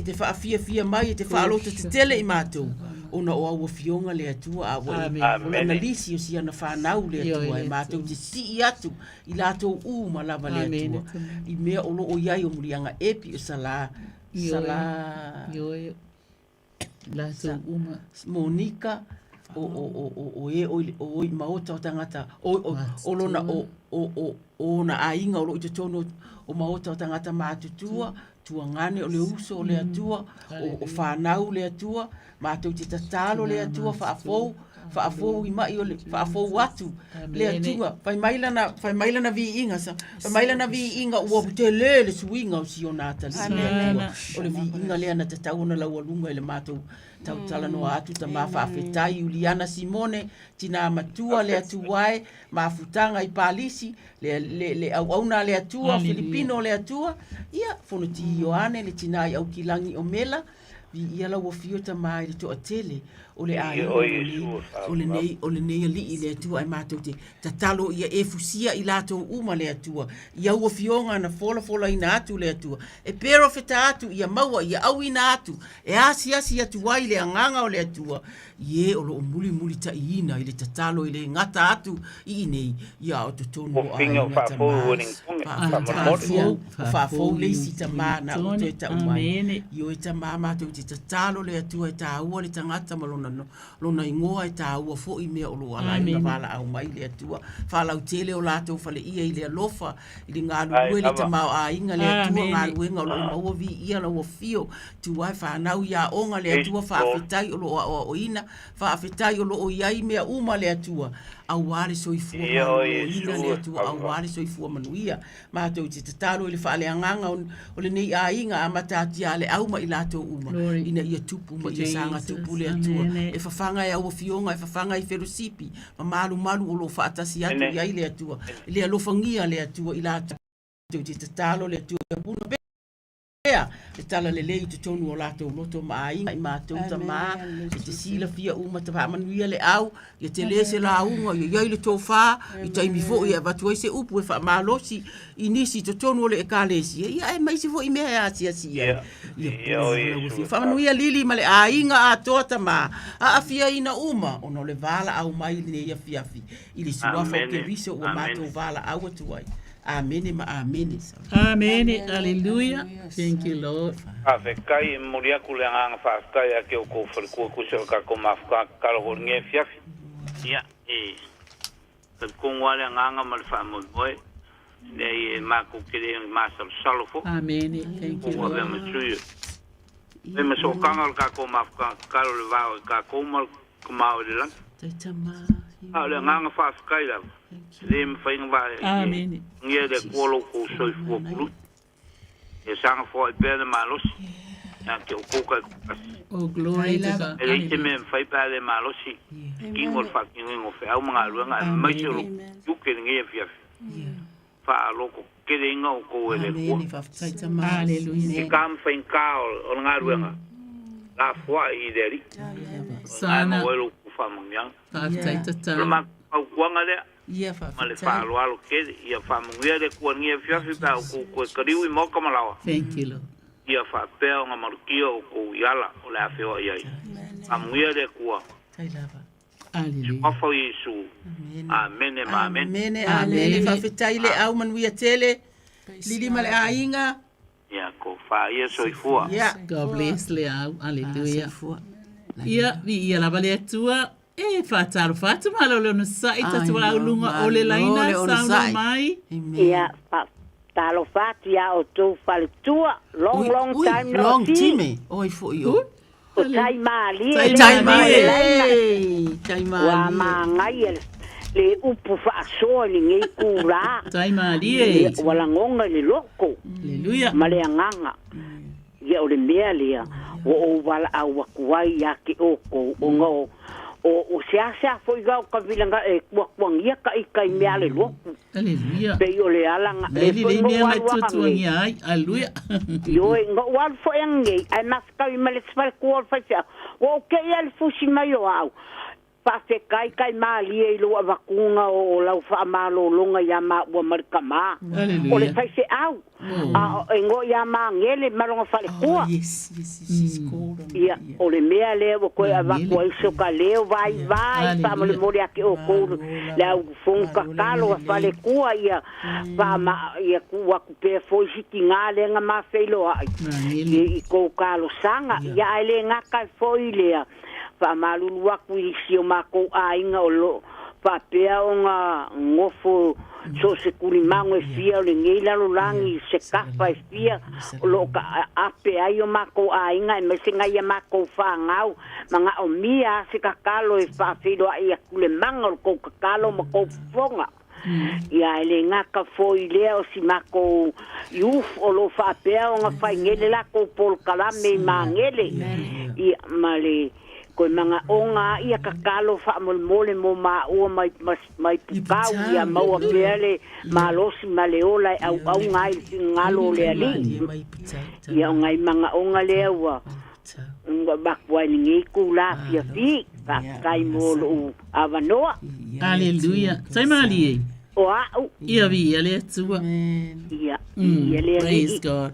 te fa fia mai. E te fa alota te tele i mātou. Ona o awa fionga le atua a wai. Ona nalisi o si ana whanau le atua. E mātou te si i atu. I lātou uma lava le atua. I mea olo o iai o murianga epi o sala. Ioe. Lātou uma. Monika. O i maota o tangata. O lona o na ainga o lo i te tono o maota o tangata mātutua. Tua ngane o le uso o le atua. O whanau le atua. Mātou te tatalo le atua whaafou i mai o le whaafou atu le atua. Whai mailana vi inga sa. Whai mailana vi inga ua te le suinga o si o nātali. O le vi inga lea na tatauna lau alunga i le mātou tautala noa atu ta maa whaafetai Uliana Simone tina matua le atuae maafutanga i palisi le auauna le atua Filipino le atua ia fonoti Ioane le tina i au kilangi o mela ia la wafio ta mai le toa tele o le ai o le nei ali le atua e mātou te tatalo ia e fusia i lātou uma le atua ia ua fionga na fola ina atu le atua e pero feta atu ia maua ia au ina atu e asi atu wai le anganga o le atua ie o lo muli ta ina i le tatalo i le ngata atu i nei ia o te tonu o ai ngata whafou le isi ta mana o te ta umai io e ta mātou te tatalo le atua e ta ua le tangata malona lona ingoa e tā ua fo i mea o lo ala i wala au mai le atua. Whalau tele o lātou whale ia i le alofa, i le ngā lue le tamau a inga le atua, ngā luenga o lo maua vi ia la ua fio, tu wai whanau ia onga le atua, whaafetai o lo o ina, whaafetai o lo o iai mea uma le atua. Au wale soifua ina le atua, au wale soifua manuia. Mātou te tatalo i le whaale anganga o le nei a inga a matatia le auma i lātou uma. Ina ia tupu ma ia sanga tupu le atua. E whawhanga e aua fionga, e whawhanga i wherosipi. Ma malu o lo whaatasi atu i ai le atua. Le alofangia le atua i lātou. Te tatalo le atua. Puna bea. E tala le lei te tonu o lātou loto maainga i mātou ta mā. E te sila fia uma ta whamanuia le au. I te le se la unga. I ai le tō whā. I taimi fo i a watuai se upu e whamalosi. I nisi te tonu o le e kālesi. Ia e maisi fo i mea a sia. Whamanuia lili ma le ainga a toa ta mā. A fia ina uma. Ono le vala au mai le ia fiafi. I le suafa o ke riso o mātou vala au atuai. Amen, amen. Amen, hallelujah. Thank you, Lord. Ave kai moria kule anga fa kai ke ko fer ko se ka ko mafka ka lo nge fiaf. Ya Kung wala nganga mal family boy. Nei mako kire master salofo. Amen. Thank you. Wa me suyo. Me so kanga ka ko ma ka le va ka ko mal kuma o de lan. Ale nganga fa skai la. Lim fa ing va. Amen. Ngie de kolo ko so fu kulu. E sang fo e pele malos. Ya ke ko ka. Oh glory to God. Ele te me fa pele malosi. Kingo fa kingo fe au mga luanga mai so tu ke ngie fia. Fa loko ke inga ko ele ko. Hallelujah. Kam fa in kao o nga luanga. La foi i deri. Sana. Ano ku fa mangya. Fa taita. Ma au kuanga le. Ia fa. Ma le fa lo alo ke ia fa mangya de ku ngie fia fa ko kariu mo kamalawa. Thank you Lord. Ia fa pe nga markio ko yala o la fe o ia. Amuia de ku. Hallelujah. Afa Yesu. Amen. Amen. Amen. Fa fitaile au manuia tele. Lili male ainga. Ya ko fa Yesu ifua. God bless le au. Hallelujah. Ia vi la vale tua. Fa taro fatu malo le no sa ita tua lunga ole laina sa mai. Ia fa talo fatu ya o tu fal tua long time no long time. Oi fo io. O tai mali. Wa mangai le upu fa so ni ngai kura. Tai mali. Wala ngonga le loko. Hallelujah. Male nganga. Ia o le mea lea. O wala au kuai ya ki o ko o ngo. O sia foi gau ka vilanga e kuangia ka ikai mea le loko. Hallelujah. Pe yo le alanga. Le mea mai tutuangi ai. Hallelujah. Yo ngo wal fo engi ai maska i male spal ko fa sia. O ke el fusi mai o au. Pa se kai mali e lo avakunga o lau fa malo longa ya ma wa markama. O le fa se au. A ngo ya ma ngele malonga fa le ko. Yes. Ia o le mea le o ko avako ai so ka leo vai pa mo le mori aki o ko le au fonka kalo fa le ko ia pa ma ia ku wa ku pe fo hiti ngale nga ma felo ai. I ko kalo sanga ia ele nga ka fo ile pa malulu aku isi o mako ainga o lo pa pea o nga ngofo so se kurimango e fia o le ngeila lo langi se kapa e fia o lo ka ape ai o mako ainga e mese ngai a mako whangau manga o mia se kakalo e whawhido ai a kule manga o kou kakalo ma kou fonga ia ele ngaka foi lea o si mako yuf o lo whapea o nga whaingele la kou pol kalame mangele ia male ko manga onga ia kakalo fa mole mo ma o mai pau ia mau pele malosi maleola au ngai ngalo le ali ia ngai manga onga le wa nga bakwa ni ku la fi ka kai mo lo avanoa. Hallelujah. Sai mali o ia vi ele tua ia ele praise God.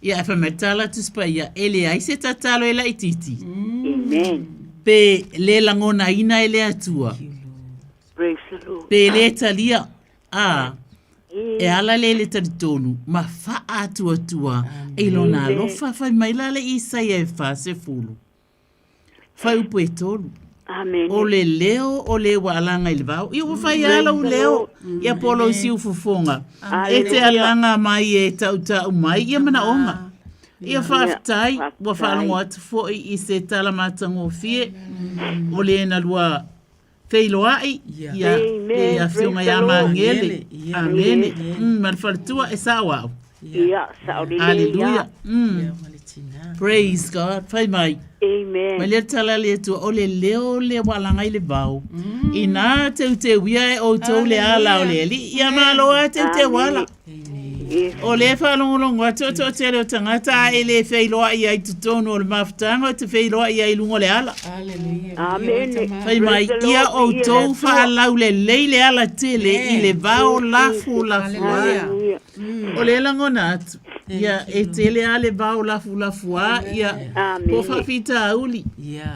Ia fa metala tu spaia ele ai se tatalo ela ititi. Amen. Pe le langona ina ele atua. Praise the Lord. Pe le talia e ala le tonu ma fa atua e lona lo fa mai lale isa e fa se fulu. Fa upo e tonu. Amen. O le leo o le walanga il vau. Ia fa ala o leo ia polo si ufufonga. E te alanga mai e tau mai ia mana onga. Ia whaftai, wa whanongo atu fo I se tala matango fie, o le na lua wheiloai, ia whiunga ia mangele. Amen. Marwhalatua e sawau. Ia, saurele. Hallelujah. Praise God. Whai mai. Amen. Mai lea tala le tua, o le leo le walanga I le vau. Ina te wia e o tau le ala o le li, ia maloa te wala. O le whalongolongo atu te leo tangata e le wheiloa I ai tutono o le mafutanga o te wheiloa I ai lungo le ala. Amen. Whai mai ia o tau whaalau le leile ala tele I le vau lafu. O le langona atu. Ia e tele ale vau lafu ia po whawhita auli.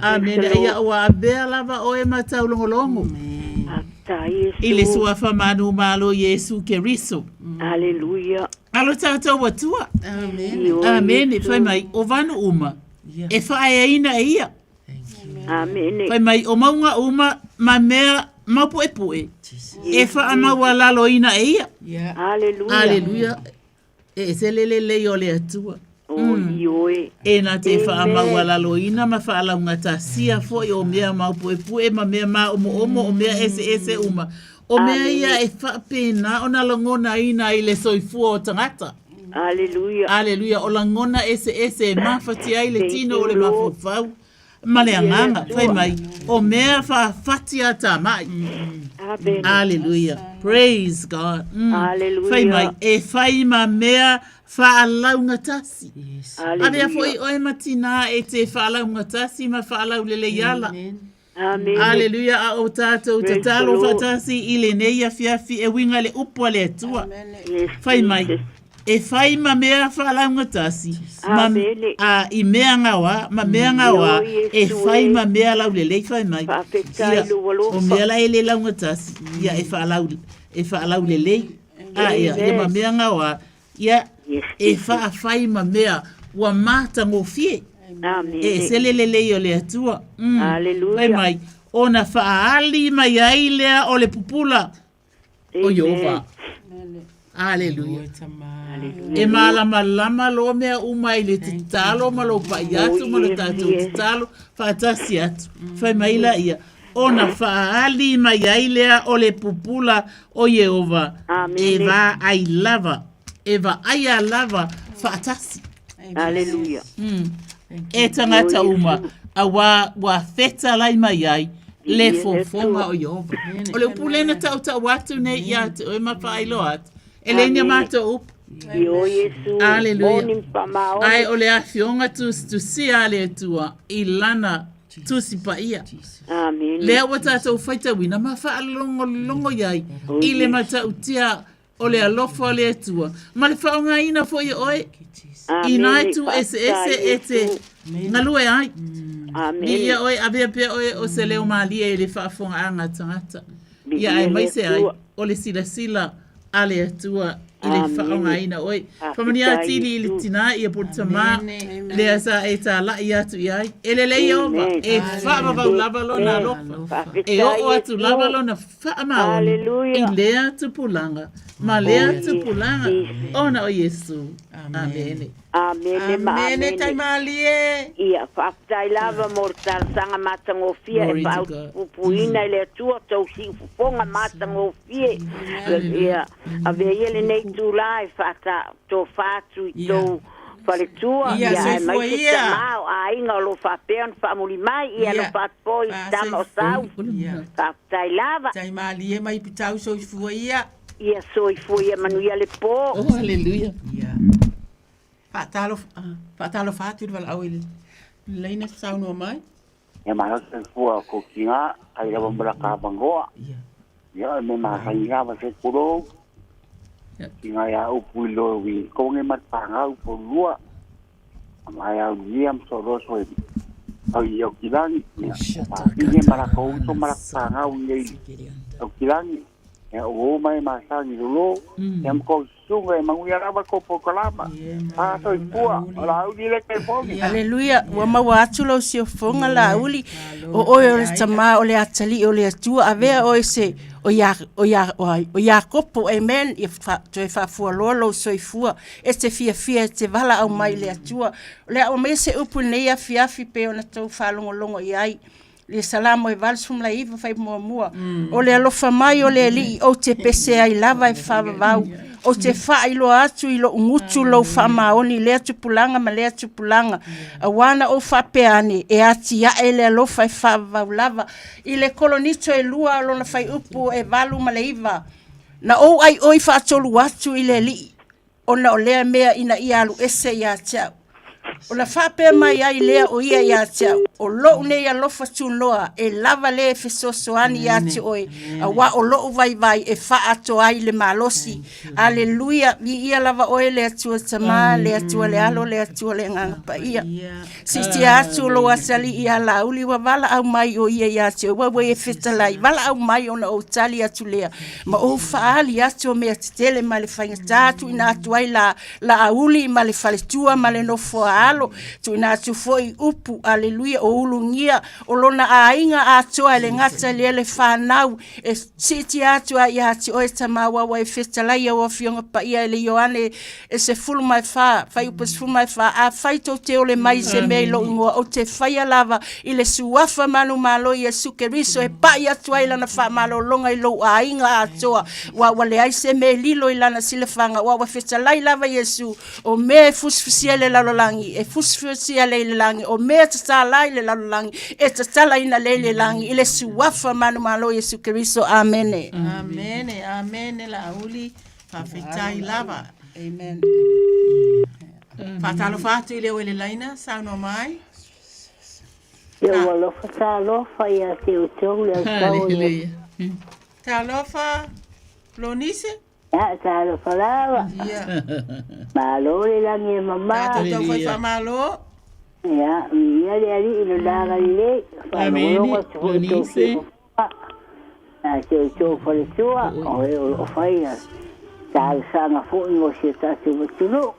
Amen. Ia o a bea lava o e matau longolongo. I le sua whamanu malo Yesu Keriso. Hallelujah. Alo tātou watua. Amen. Amen. Whai mai o vanu uma. E whae aina ia. Amen. Whai mai o maunga uma ma mea Mapuepue. E whaamaua lalo ina e ia. Hallelujah. Hallelujah. E se lele o le atua. E na te whaamaua lalo ina ma whaalaunga ta sia fo i o mea Mapuepue ma mea ma omo o mea ese uma. O mea ia e whapena o na langona ina i le soifua o tangata. Hallelujah. Hallelujah. O langona ese mawhati ai le tino o le mawhawhau. Ma le anganga, whai mai. O mea whawhati a tā mai. Hallelujah. Praise God. Hallelujah. Whai mai. E whai ma mea whaalaunga tasi. Avea fwoi oe matina e te whaalaunga tasi ma whaalau lele yala. Amen. Hallelujah. A o tātou te talo whatasi i le neia fiafi e winga le upua le atua. Whai mai. E whai ma mea whaalaunga tasi. I mea ngawa, ma mea ngawa, e whai ma mea lau le lei whai mai. O mea la e le launga tasi. Ia e whaalau le lei. Ia ma mea ngawa. Ia e whai ma mea wa mata ngō fie. E se le lei o le atua. Whai mai. Ona whaali mai ai lea o le pupula. O Yehova. Hallelujah. E malama lo mea umai le te talo ma lo pai atu ma lo tātou te talo whaatasi atu. Whai maila ia. Ona whaali mai ai lea o le pupula o Yehova. E va ai lava. E va ai a lava whaatasi. Hallelujah. E tangata uma a wa feta lai mai ai le fofonga o Yehova. O le upulena tau watu nei ia te oe mawhailo atu. Elenia mato up. Hallelujah. Ai ole a fionga tu si ale tua ilana tu si paia. Amen. Lea wata tau faita wina ma fa longo yai. Ile mata utia ole a lofo ale tua. Ma le faunga ina fo ye oe. Ina tu ese ete ngalue ai. Amen. Ia oe abia pe oe o se leo malia ele fa fonga anga tangata. Ia ai mai se ai ole sila ale atua i le whaonga ina oi. Whamani atili i le tina i a portama le asa e tā lai atu i ai. E le lei ova e whaamavau lavalo na lofa. E o atu lavalo na whaamaoni i le atu pulanga. Ma le atu pulanga ona o Yesu. Amen. Amen. Amen. Tai malie. Ia whaatai lava mortal sanga matangofia e whaupuina i le atua tau si fufonga matangofia. Ia ave ele nei tu lai whata tō whātu i tō whaletua. Ia se mai se tamau a inga lo whapeon whamuri mai ia lo whatpoi tama o sau. Whaatai lava. Tai malie mai pitau so i fua ia. Ia so i fua ia manu ia le pō. Oh, hallelujah. Ia. Whaatalo whātu i wala au i leina saunua mai. Ia maha se fua ko kinga ai rawa mura ka bangoa. Ia me maha inga wa se kuro. Kinga ia upu i lo wi konge matpanga upo lua. Ama ia uliam so roso e au i au kilangi. Ia mara ko uso mara panga u i au kilangi. Ia o mai masangi lolo. Ia mko sunga e manguia raba ko pokalama. So i pua. Ala au dile kai poki. Hallelujah. Wa mawa atu lau si o fonga la uli. O oe o le tama o le atali o le atua. Avea o se o ia kopo. Amen. Toi whafua lolo so i fua. E te fia te vala au mai le atua. Le au mai se upu neia fiafi pe o na tau whalongolongo i ai. Le salamo e valsum la iva fai mua. O le alofa mai o le li o te pese ai lava e whavavau. O te wha ilo atu ilo ungutu lo wha maoni lea tupulanga ma lea tupulanga. A wana o wha peane e ati ya e le alofa e whavavau lava. I le kolonito e lua alona fai upu e valu ma le iva. Na o ai oi wha atolu atu i le li. O na o lea mea ina i alu ese ya tau. O la whape mai ai lea o ia ia tia. O lo ne ia lofa tunoa. E lava le e fesosoani ia te oe. A wa o lo vai e wha ato ai le malosi. Aleluia. Vi ia lava oe le atua tama, le atua le alo, le atua le ngangapa ia. Sisti atu lo asali ia la uli wa vala au mai o ia ia te. Wa e fetalai. Vala au mai o na o tali atu lea. Ma o faali atu o mea te tele ma le whainga tatu ina atu ai la auli ma le faletua ma le nofo whaalo, tu ina tu foi upu, aleluia, o ulungia, o lona ainga atoa le ngata le whanau, e siti atua i hati oe tamawa wa e whetalai a wafionga pa ia le Ioane, e se fulu mai wha, whai upas fulu mai wha, a whaito te ole mai se mei lo ingoa, o te whaia lava, i le suafa manu malo i e suke riso, e pai atua i lana wha malo longa i lo ainga atoa, wa le aise me lilo i lana sile whanga, wa whetalai lava Yesu, o me fusfusia le lalolangi, e fusfusia le langi, o me tatalai le lalolangi, e tatala ina le langi, i le suafa manu malo Yesu Keriso, amene. Amene, amene la uli, whawhetai lava. Amen. Whatalo whatu i leo ele laina, sauno mai? Ia walofa talofa ia te utongu le tau ia. Talofa Lonise? Ia talofa lawa. Ia. Malo le langi e mama. Tato tau whai whamalo. Ia, ia le ali ilo laga le. Amene, Lonise. Te utongu whale tua, o e o whaia. Tāle sanga fōi o se tātou watunu.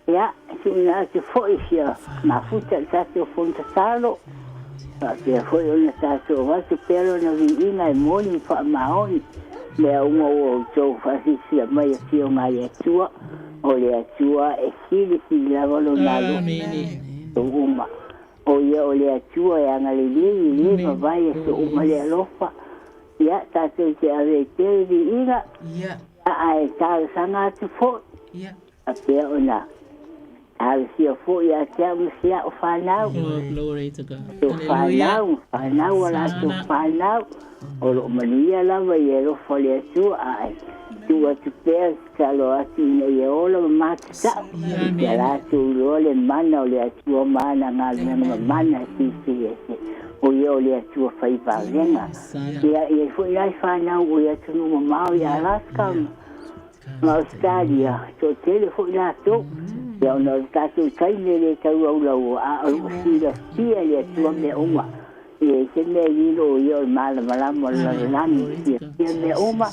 Ia, si ina atu fōi sia, ma futa tātou fonta tālo. Pia fōi o na tātou watu pero na vi inga e moni wha maoni. Lea unga o tō whasisia mai a tio ngai atua. O le atua e sili si lavalo nalo. Tō uma. O ia o le atua e anga le lili ma vai e so uma le alofa. Ia, tātou te ave te vi inga. Ia. Ai tāle sanga atu fōi. Ia. A pia o na. Tāle sia fōi a te amu sia o whanau. Oh, glory to God. O whanau, whanau ala tu whanau. O lo manuia lava i e rofa le atu ai. Tu atu pēr talo atu ina i e ola ma matata. Ia la tu ulo le mana o le atu o mana ngā luna mana sisi e se. O ia o le atu o whai pārenga. Ia i e fōi lai whanau o i atu numa mau i Alaska. Ma Australia, so tele fōi la tō. Ia o na tātou taine le tau au lau a o sira sia le atu o me oma. Ia se me lilo o ia o mala malama la lani sia me oma.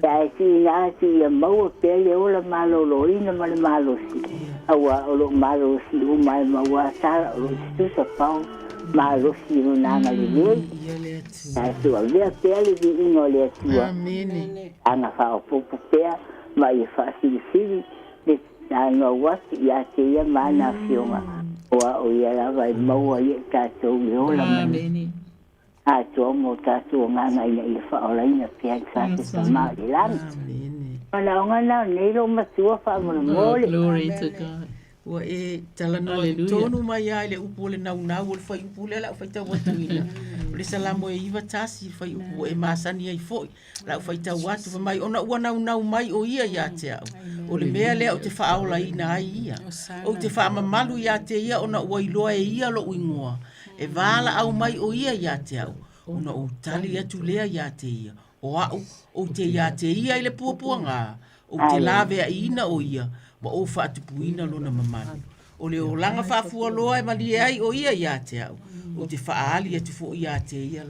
Ia e si ina atu ia maua pele o la malo lo ina ma le malo si. Awa o lo malo si o mai maua tala o lo stusa pau. Malo si no nanga le lei. Ia tu a vea pele di ino le atua. Amene. Ana wha o popo pea, ma i wha siri. Nā wati ia te ia mana whionga. Oa o ia lawa i maua i tātou i ola mani. Tātou mo tātou nganga ina i whaola ina pia tātou sa maari lani. Mana o ngana neiro matua whaamura mole. Glory to God. Ua e talanoa tonu mai ai le upu o le naunau o le whai upu le la whai tau watu ina. O le salamo e iwa tasi whai upu e masani ai foi. La whai tau watu mai ona ua naunau mai o ia ia te au. O le mea lea o te whaaola ina ai ia. O te whaamamalu ia te ia ona ua iloa e ia lo uingoa. E wala au mai o ia ia te au. Ona o tali atu lea ia te ia. O au o te ia te ia i le puapua ngā. O te lawe a ina o ia. Wa o whaatupuina lona mamani. O le o langa whaafua loa e mali ai o ia ia te au. O te whaali atu fo ia te ia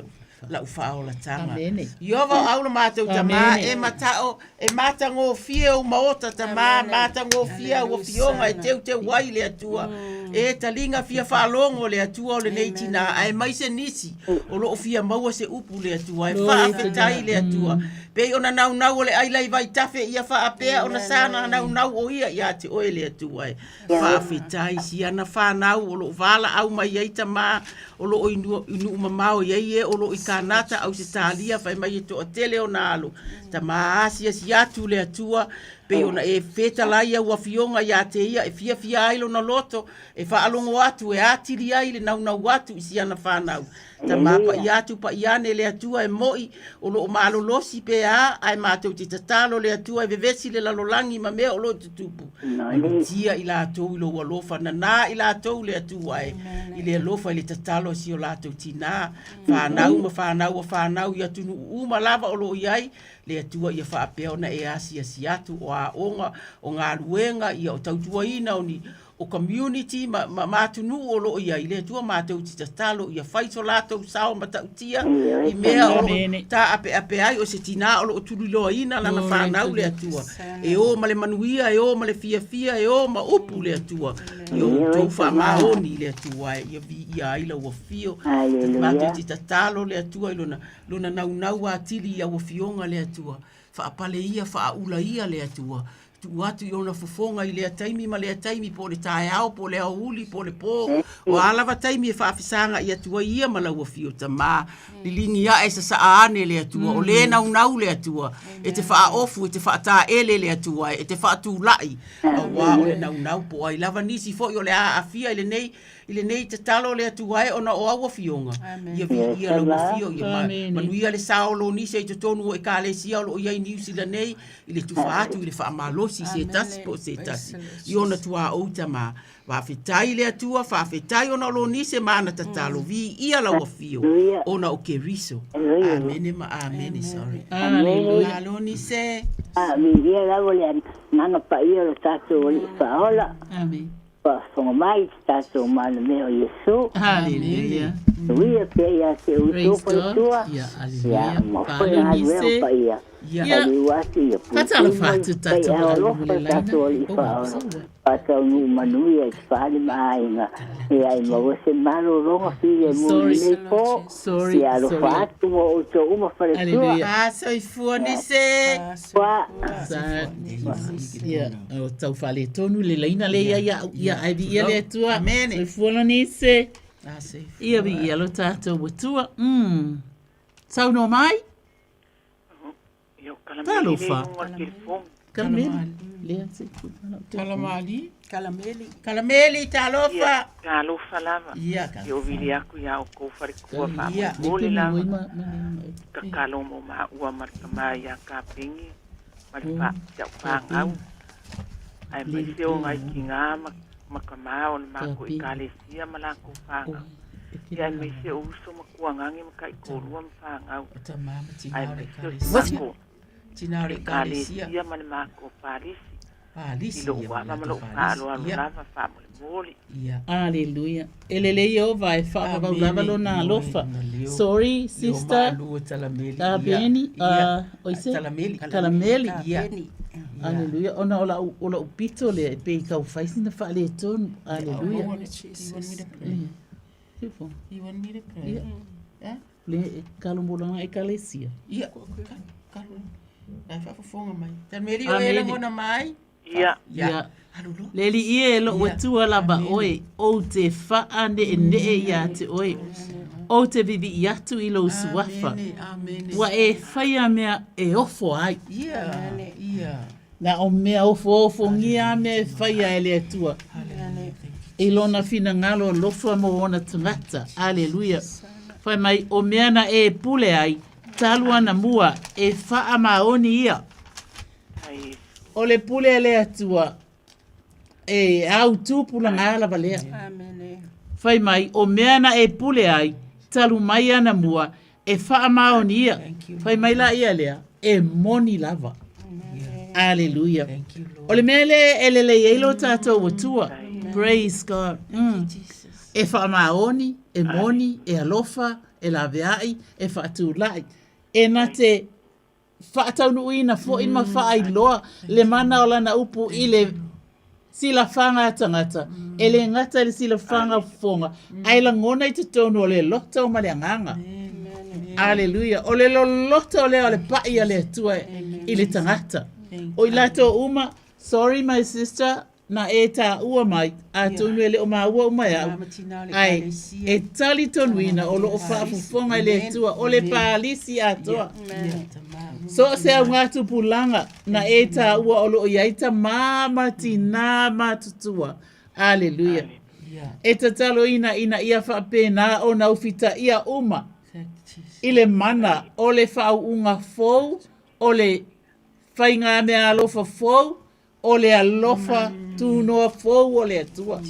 la whaola tanga. Iova aula mātou tamā e matao, e matango fia o maota tamā, matango fia o fionga e te wai le atua. E talinga fia whaalongo le atua o le neitina, ai maise nisi o lo fia maua se upu le atua, e whaafetai le atua. Pei ona nau o le ailai vai tafe ia whaapea, ona sana nau o ia te oe le atua. Whaafetai si ana whanau o lo wala au mai eita mā, o lo inu mamao iei o lo kanata au se talia fai mai e to tele o nalo ta maasia si atu le atua pe ona e feta laia ua fionga ia te ia e fia ailo na loto e fa alongo atu e atiri ai le nau watu isi ana whanau ta mapa i atu pa iane le atua e moi o lo malo losi pe a ai mātou te tatalo le atua e vevesi le lalolangi ma mea o lo tutupu tia i la atou ilo walofa na i la atou le atua e i le alofa i le tatalo si o la atou tina whanau i atu uma lava o lo iai le atua ia whaapea ona e asia si atu o a onga o ngā ruenga i o tautua ina o ni o community ma tunu o lo ia ile tu ma te uti talo ia fai so lato sao ma ta utia I mea o ta ape ai o se tina o tu lo ina la na fa na ule atua e o male manuia e o male fia e o ma upu le atua yo tu fa ma oni le atua ia vi ia ila o fio ma te uti talo le atua lona nau atili ia o fionga le atua fa apale ia fa ula ia le atua tu atu i ona fofonga I lea taimi ma lea taimi po le tae au, po le auli, po le po. O alawa taimi e whaafisanga I atua ia malaua fio ta mā. Lilingi ia e sa saane le atua, o le nau le atua. E te wha ofu, e te wha ta ele le atua, e te wha tu lai. Wa o le nau po ai lava nisi fo I o le a fia ile nei te talo le atua e ona o aua fionga. Ia vi ia laua fio, ia manuia le saolo nisi e te tonu e ka le sia o ia I New Zealand nei, ile tu wha atu, ile wha malo si se tasi po se tasi. I ona tua o tama. Whawhetai lea tua, whawhetai ona lo ni se mana tatalo. Vi ia laua fio. Ona o ke riso. Amene ma amene, sorry. Aleluia. Alo ni se. Vi ia laua lea nanga pa ia lo tato o li whaola. Amen. Whonga mai tato mana meo Yesu. Hallelujah. Ia pe ia se utopo le tua. Ia mawhona hawea pa ia. Ia. Katala whatu tato o tato o li whaola. Pata unu manuia I whaale maainga. E ai mawa se maro ronga while muni nei po. Sorry. Ia lo whatu mo o to uma whare tua. So I fuani se. Wa. Ia. O tau whale tonu le leina le ia ai vi ia le tua. Amen. So I fuani se. Ia vi ia lo tato wa tua. Sau no mai? Talo fa. Kalameli. Kalameli talofa. Talofa lava. Yo vili aku ya o ko fare kua fa. Mole lava. Kakalomo ma ua markama ya ka pingi. Malfa ya pa ngau. Ai me se o ngai kinga makama on ma ko ikalesia malako fa. Ya me se o so makua ngangi makai ko ruam fa ngau. Ai me se ko Tinare kalesia man mako parisi. Parisi. Ilo wa mamalo falo lava fa moli. Hallelujah. Elele yo vai fa ba lava lo na lofa. Sorry sister. Tabeni oise kalameli. Hallelujah. Ona ola upito le pe ka faisi na fa le ton. Hallelujah. You want me to pray? Yeah. Le kalumbola e kalesia. Yeah. Ai fa fonga mai. Tameli o ele mona mai? Ya. Leli ie lo wetua laba oi o te fa ande ene ia te oi. O te vivi iatu I lo suafa. Wa e faya mea e ofo ai. Ia. Na o mea ofo ngia me faya ele atua. E lona fina ngalo lofa mo ona tangata. Aleluia. Fai mai o mea na e pule ai. Talua na mua e faa maoni ia. O le pule le atua. E au tupula ngala valea. Fai mai o meana e pule ai. Talu mai ana mua e faa maoni ia. Fai mai la ia lea. E moni lava. Aleluia. O le mele elele yeilo tato watua. Praise God. E faa maoni, e moni, e alofa, e laveai, e faa tulai. E na te whaataunu ina fo ima whaai loa le mana o lana upu I le sila whanga tangata. E le ngata le sila whanga fonga. Ai la ngona I te tonu o le lota o male anganga. Aleluia. O le lota o le pai a le atua I le tangata. O I lato uma, sorry my sister, na e ta ua mai, a tonu ele o maa ua umai au. Ai, e tali tonu ina o lo o whaafufonga I le atua, o le paalisi atoa. So se au ngatu pulanga, na e ta ua o lo o iaita mama tina matutua. Aleluia. E ta talo ina ia whaapena o na ufita ia uma. Ile mana, o le whaunga fou, o le whainga mea alofa fou, o le alofa tu noa fou o le atua.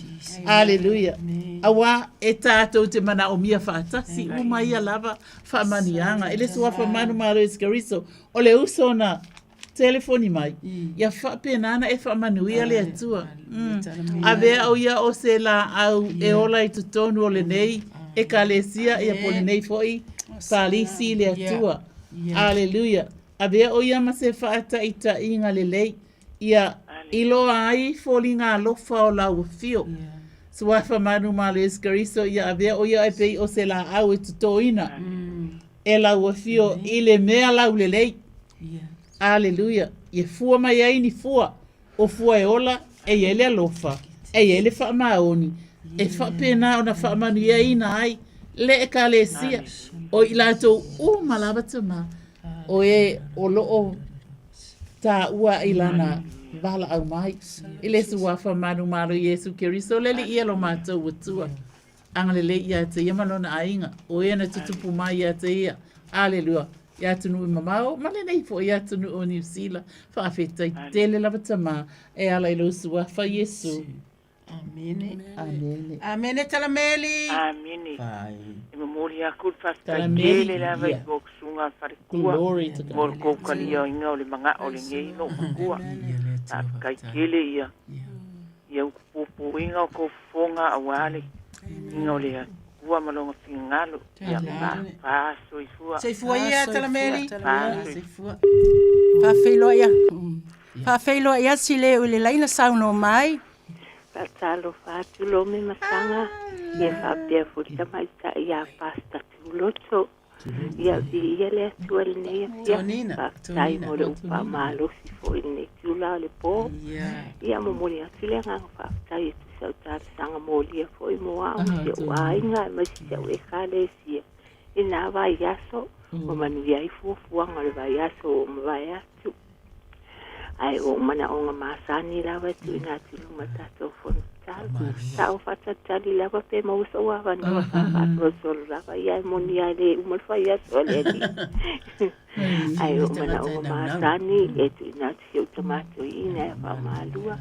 Aleluia. Awa e tātou te mana o mia whaatasi uma ia lava whamanianga. Ele sua whamanu maro eskariso. O le uso na telefoni mai. Ia whapena ana e whamanuia le atua. A vea o ia o se la au e ola i tutonu o le nei, e ka lesia ia pole nei foi, palisi le atua. Aleluia. A vea o ia ma se whaata i ta inga le lei, ia iloa ai foli ngā lofa o lau fio. Swafa manu ma le eskariso ia a vea o ia e pei o se la au e tutoina. E lau fio i le mea lau le lei. Aleluia. Ia fua mai ai ni fua. O fua e ola, e ele alofa. E ele wha maoni. E wha pena o na wha manu ia ina ai. Le e ka le sia. O i lato malawa tama. O e o loo ta ua i lana vala au mai. I le su wafa manu maru Yesu Keriso. Lele ia lo mātou watua. Anga le ia te ia malona ainga. O e na tutupu mai ia te ia. Aleluia. Ia tunu i mamao, male nei fo ia tunu o New Zealand. Whaafeta i tele lava tama, e ala i losu wa wha Yesu. Amene. Amene. Amene talameli. Amene. E mamori a kur fasta Talameli, tele lava i koksunga wharekua. Glory to God. Mor kokali o inga o le manga o le ngei no kukua. Ta kai kele ia. Ia upupu inga o kofonga awale. Inga o le Ua malonga fingalo ia pa soifua. Soifua ia talameli. Soifua. Pa feilo ia. Pa feilo ia sile ule laina sauno mai. Pa talo fa tulo me masanga. Ia fa pia futa mai ta ia pasta tuloto. Ia le tuel ne ia. Pa tai mo le upa malo si fo ne tula le po. Ia mo mo ia sile nga fa tai sau tā sanga mōlia foi moa o te wainga ma si au e kale sia. I nā vai aso, o manu iai fuafuanga le vai aso o mawai atu. Ai o mana o ngā māsani lawa tu i ngā tilu matato fonu tālu. Tā o whatatali lawa pe mausa ua wanoa whakato solo lawa iai moni ai le umalwhai aso le li. Ai o mana o ngā māsani e tu i ngā tiu tamato i nā e whamalua.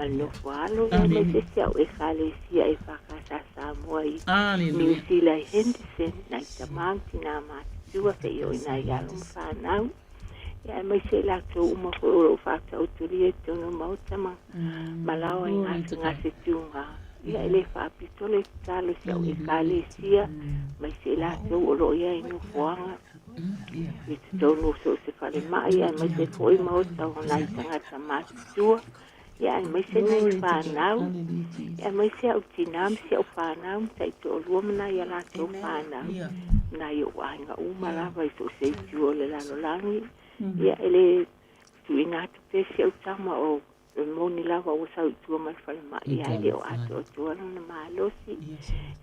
Malno fualo ya me se sia o e kale sia e whakasa Samoa i New Zealand Henderson na i tamanti nā mātua te i o ina i alo mwhanau. Ia mai se la tō uma ko o whakta o turi e tono mautama malawa i ngase tunga. Ia ele whapitole talo sia o e kale sia mai se la tō o lo ia inu fuanga. I te tono so se whare mai ia mai se foi mauta o nai tangata mātua. Ia mai se nei whanau, ia mai se au tinam se au whanau, tai to rua mana ia la tō whanau. Nai o ainga umalawa i so se tuo le lalo langi. Ia ele tuina atu pe se au tama o moni lawa o sau tua malwhale mai. Ia ele o ato o tuana na mahalosi.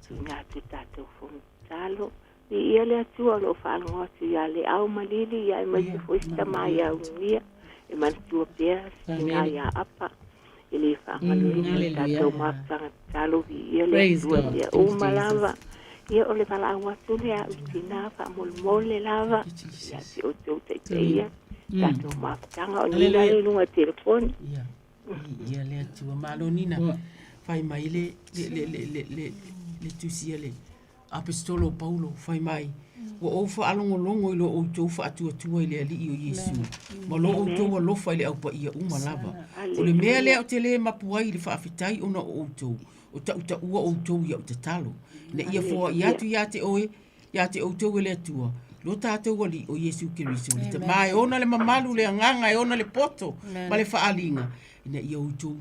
Tuina atu tato fongu talo. Ia le atua lo whanau atu ia le au malili, ia mai se fuista mai au ngia. E mantua pia, singa ia apa. Ele whangaluina tātou mātanga talo i ele tua ia o malawa. Ia o le wala watu lea utina whamolmole lava. Ia si o tau teiteia. Tātou mātanga o nila e lunga telefoni. Ia lea tua malo nina. Whai mai le tusia le apostolo Paulo. Whai mai. Wa o fa alongolongo i lo o tau fa atua i le ali i o Yesu. Ma lo o tau alofa i le aupa ia uma lava. O le mea lea o te le mapuai i le whaafitai ona o tau. O ta uta ua o tau ia o te talo. Na ia fua i atu ia te oe, ia te o tau e le atua. Lo tātou ali o Yesu Keriso. Le te mai ona le mamalu le anganga e ona le poto. Ma le whaalinga. Ina ia o tau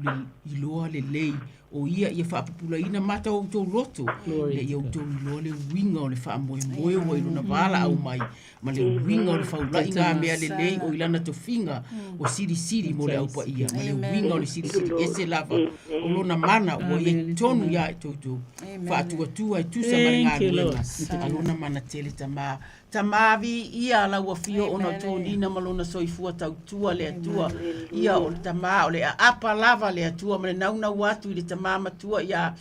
i loa le lei. O ia whaapupula ina mata o tau loto. Le ia o tau i loa le winga o le whaamoe moe o iluna wala au mai. Ma le winga o le whaula inga mea le lei o ilana to finga o siri mo le aupa ia. Ma le winga o le siri ese lava o lona mana o ia tonu ia e tautou. Whaatua e tusa ma le ngā ruenga. Alona mana tele tama. Tamavi ia la fio ona tonina malona soifua tautua le atua. Ia o le tama o le apa lava le atua ma le nauna watu i le tama matua ia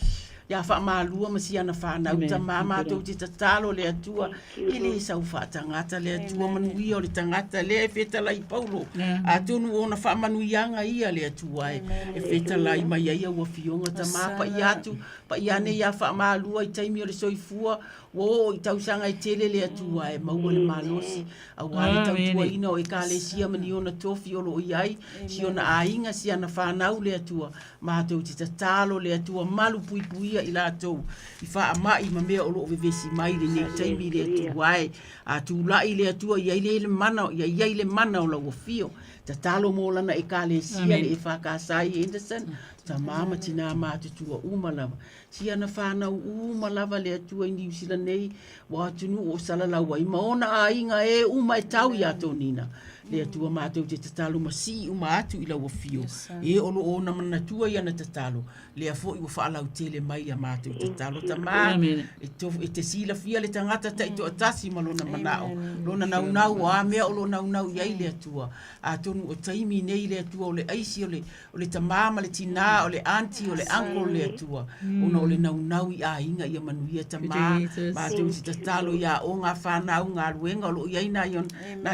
ia whaamalua ma siana whanau ta mātou te tatalo le atua i le sau whaatangata le atua manuia o le tangata le e whetala i paulo a tonu o na whaamanuianga ia le atua e whetala i mai ai ua fionga ta mapa i atu pa i ane ia whaamalua i taimi o le soifua o i tausanga i tele le atua e maua le malosi au ale tautua ina o e ka le sia mani o na tofi o lo iai si o na ainga siana whanau le atua mātou te tatalo le atua malu pui puia i lātou i wha amai ma mea o lo vevesi mai le nei taimi le atua ai a tūlai le atua i aile le mana o la uafio tatalo mo lana e ka le sia le e whakasai Anderson ta mama tina mātutua umalava sia na whanau umalava le atua i New Zealand nei wa tunu o salalau i maona a inga e uma e tau i ato nina le atua mātou te tatalo masi uma atu i lau afio e olo o na manatua i ana tatalo le afo i whaalau tele mai a mātou tatalo ta mā e te sila fia le tangata ta ito atasi ma lona manao lona naunau a mea o lo naunau i ai le atua a tonu o taimi nei le atua o le aisi o le tamama le tina o le anti o le uncle le atua ona o le naunau i a inga i a manuia ta mā mātou te tatalo i a o ngā whanau ngā ruenga o lo i ai na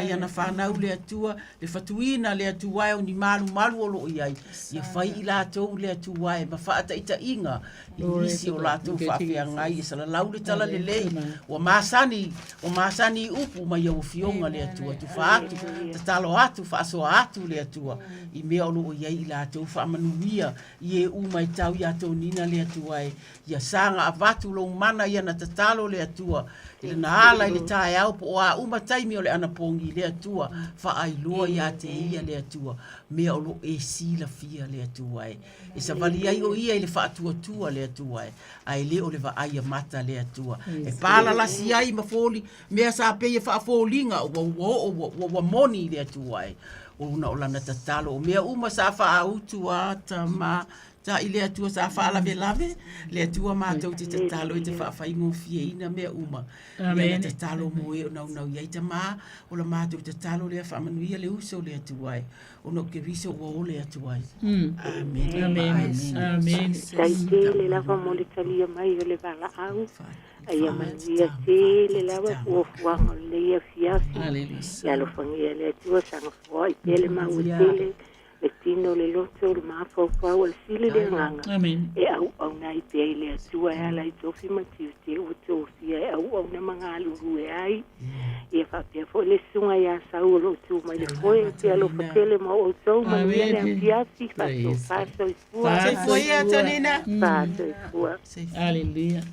iana whanau le atua le fatuina le atua o ni malu o lo i ai ia whai i lātou le atua e ma whaata ita inga i nisi o lātou whaafea ngai e sala lau le tala le lei o māsani upu ma iau fionga le atua tu whaatu tatalo atu whaasoa atu le atua i mea o lo i ai i lātou whaamanuia i e umai tau i atou nina le atua e ia sanga avatu lo mana ia na tatalo le atua i na ala i le tae au po a uma taimi o le anapongi le atua whaailoa i a te ia le atua mea o lo e sila fia le atua e sa vali ai o ia i le whaatua le atua ai le o le vaai mata le atua e pala la si ai ma foli mea sa pe e whaafolinga o moni le atua o una o lana tatalo o mea uma sa whaautu a ma ta ile atua sa fa la velave le atua mātou te tatalo i te whaafaigo fie ina mea uma ia te tatalo mo e o nau ia i ta mā o la mātou te tatalo le whaamanuia le uso le atua o no ke viso o le atua amen tai te le lava mo le talia mai o le vala au ai amanuia te le lava fuafuanga o le ia fiafi ia lo fangia le atua sanga fua i tele mau e tele e tino le loto le mafau le sili le nganga e au nai pe le atua e ala i tofi matiu te o tofi e au na mga aluru e ai e fa pe fo le sunga ya sau lo tu mai le foi te alo fatele ma o tau ma le fiafi fa so faso i fua se foi a tonina faso i fua hallelujah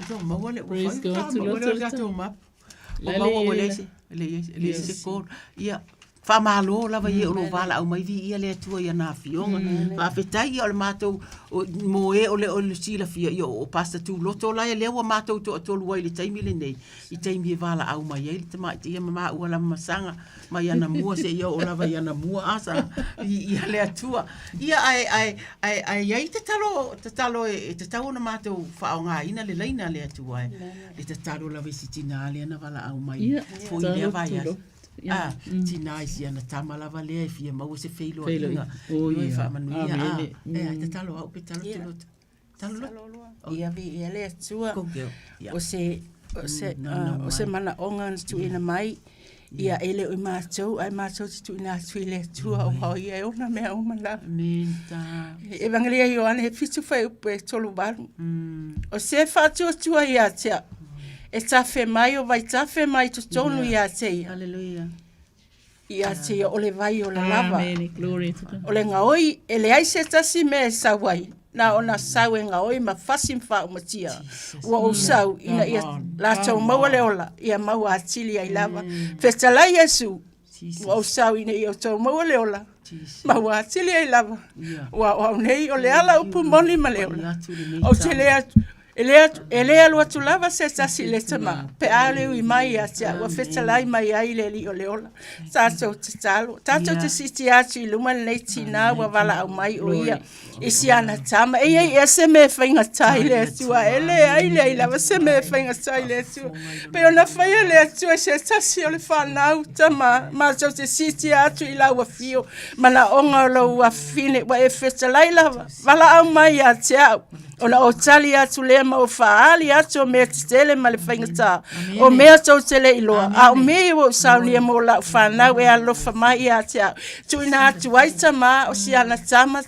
so ma wale praise God to loto ma o le se ko ia fa malo lava ye o vala au mai vi ia le tua ia na fionga fa fetai o le matou mo e o le sila fia yo o pasta tu loto la le o matou to luai le taimi le nei i taimi vala au mai ele te mai ia mama o la masanga mai ana mua se yo o lava ia na mua asa ia le tua ia ai te talo e te tau na matou fa o nga ina le leina le tua le te talo la visitina le na vala au mai fo ile vai tina isi ana tamalava lea fia mau se feilo inga i fa manuia te talo au pe talo ia vi ele tua o se mana onga tu ina mai ia ele o mātou ai mātou tu ina tu ile tua o hau ia ona mea o mala Evangelia Ioane he fitu fai upe tolu baru o se fatu tua ia tea e tafe mai o vai tafe mai tu tonu ia te hallelujah ia te o le vai o le lava amen glory to God o le ngaoi ele ai se tasi me sawai na ona sau e ngaoi ma fasim fa o matia ua o sau ina ia la tau maua le ola ia maua atili ai lava festala Yesu ua o sau ina ia tau maua le ola maua atili ai lava ua o nei o le ala upu moni ma le ola o te lea ele alu atu lava se tasi le tama pe ale ui mai atia ua fetalai mai ai le li o le ola tatou te talo tatou te siti atu i luma le tina ua wala au mai o ia isi ana tama e se me whainga tai le atua ele ai le lava se me whainga tai le atua pe ona whaia le atua se tasi o le whanau tama ma tau te siti atu i lau a fio mana onga o lau a fine wa e fetalai lava wala au mai atia ona o tali atu lea ma o faali atu o mea titele ma le whaingata o mea tau tele iloa a o mea o sauni e mo la whanau e alofa mai atia tu ina atu aita ma o si ana tama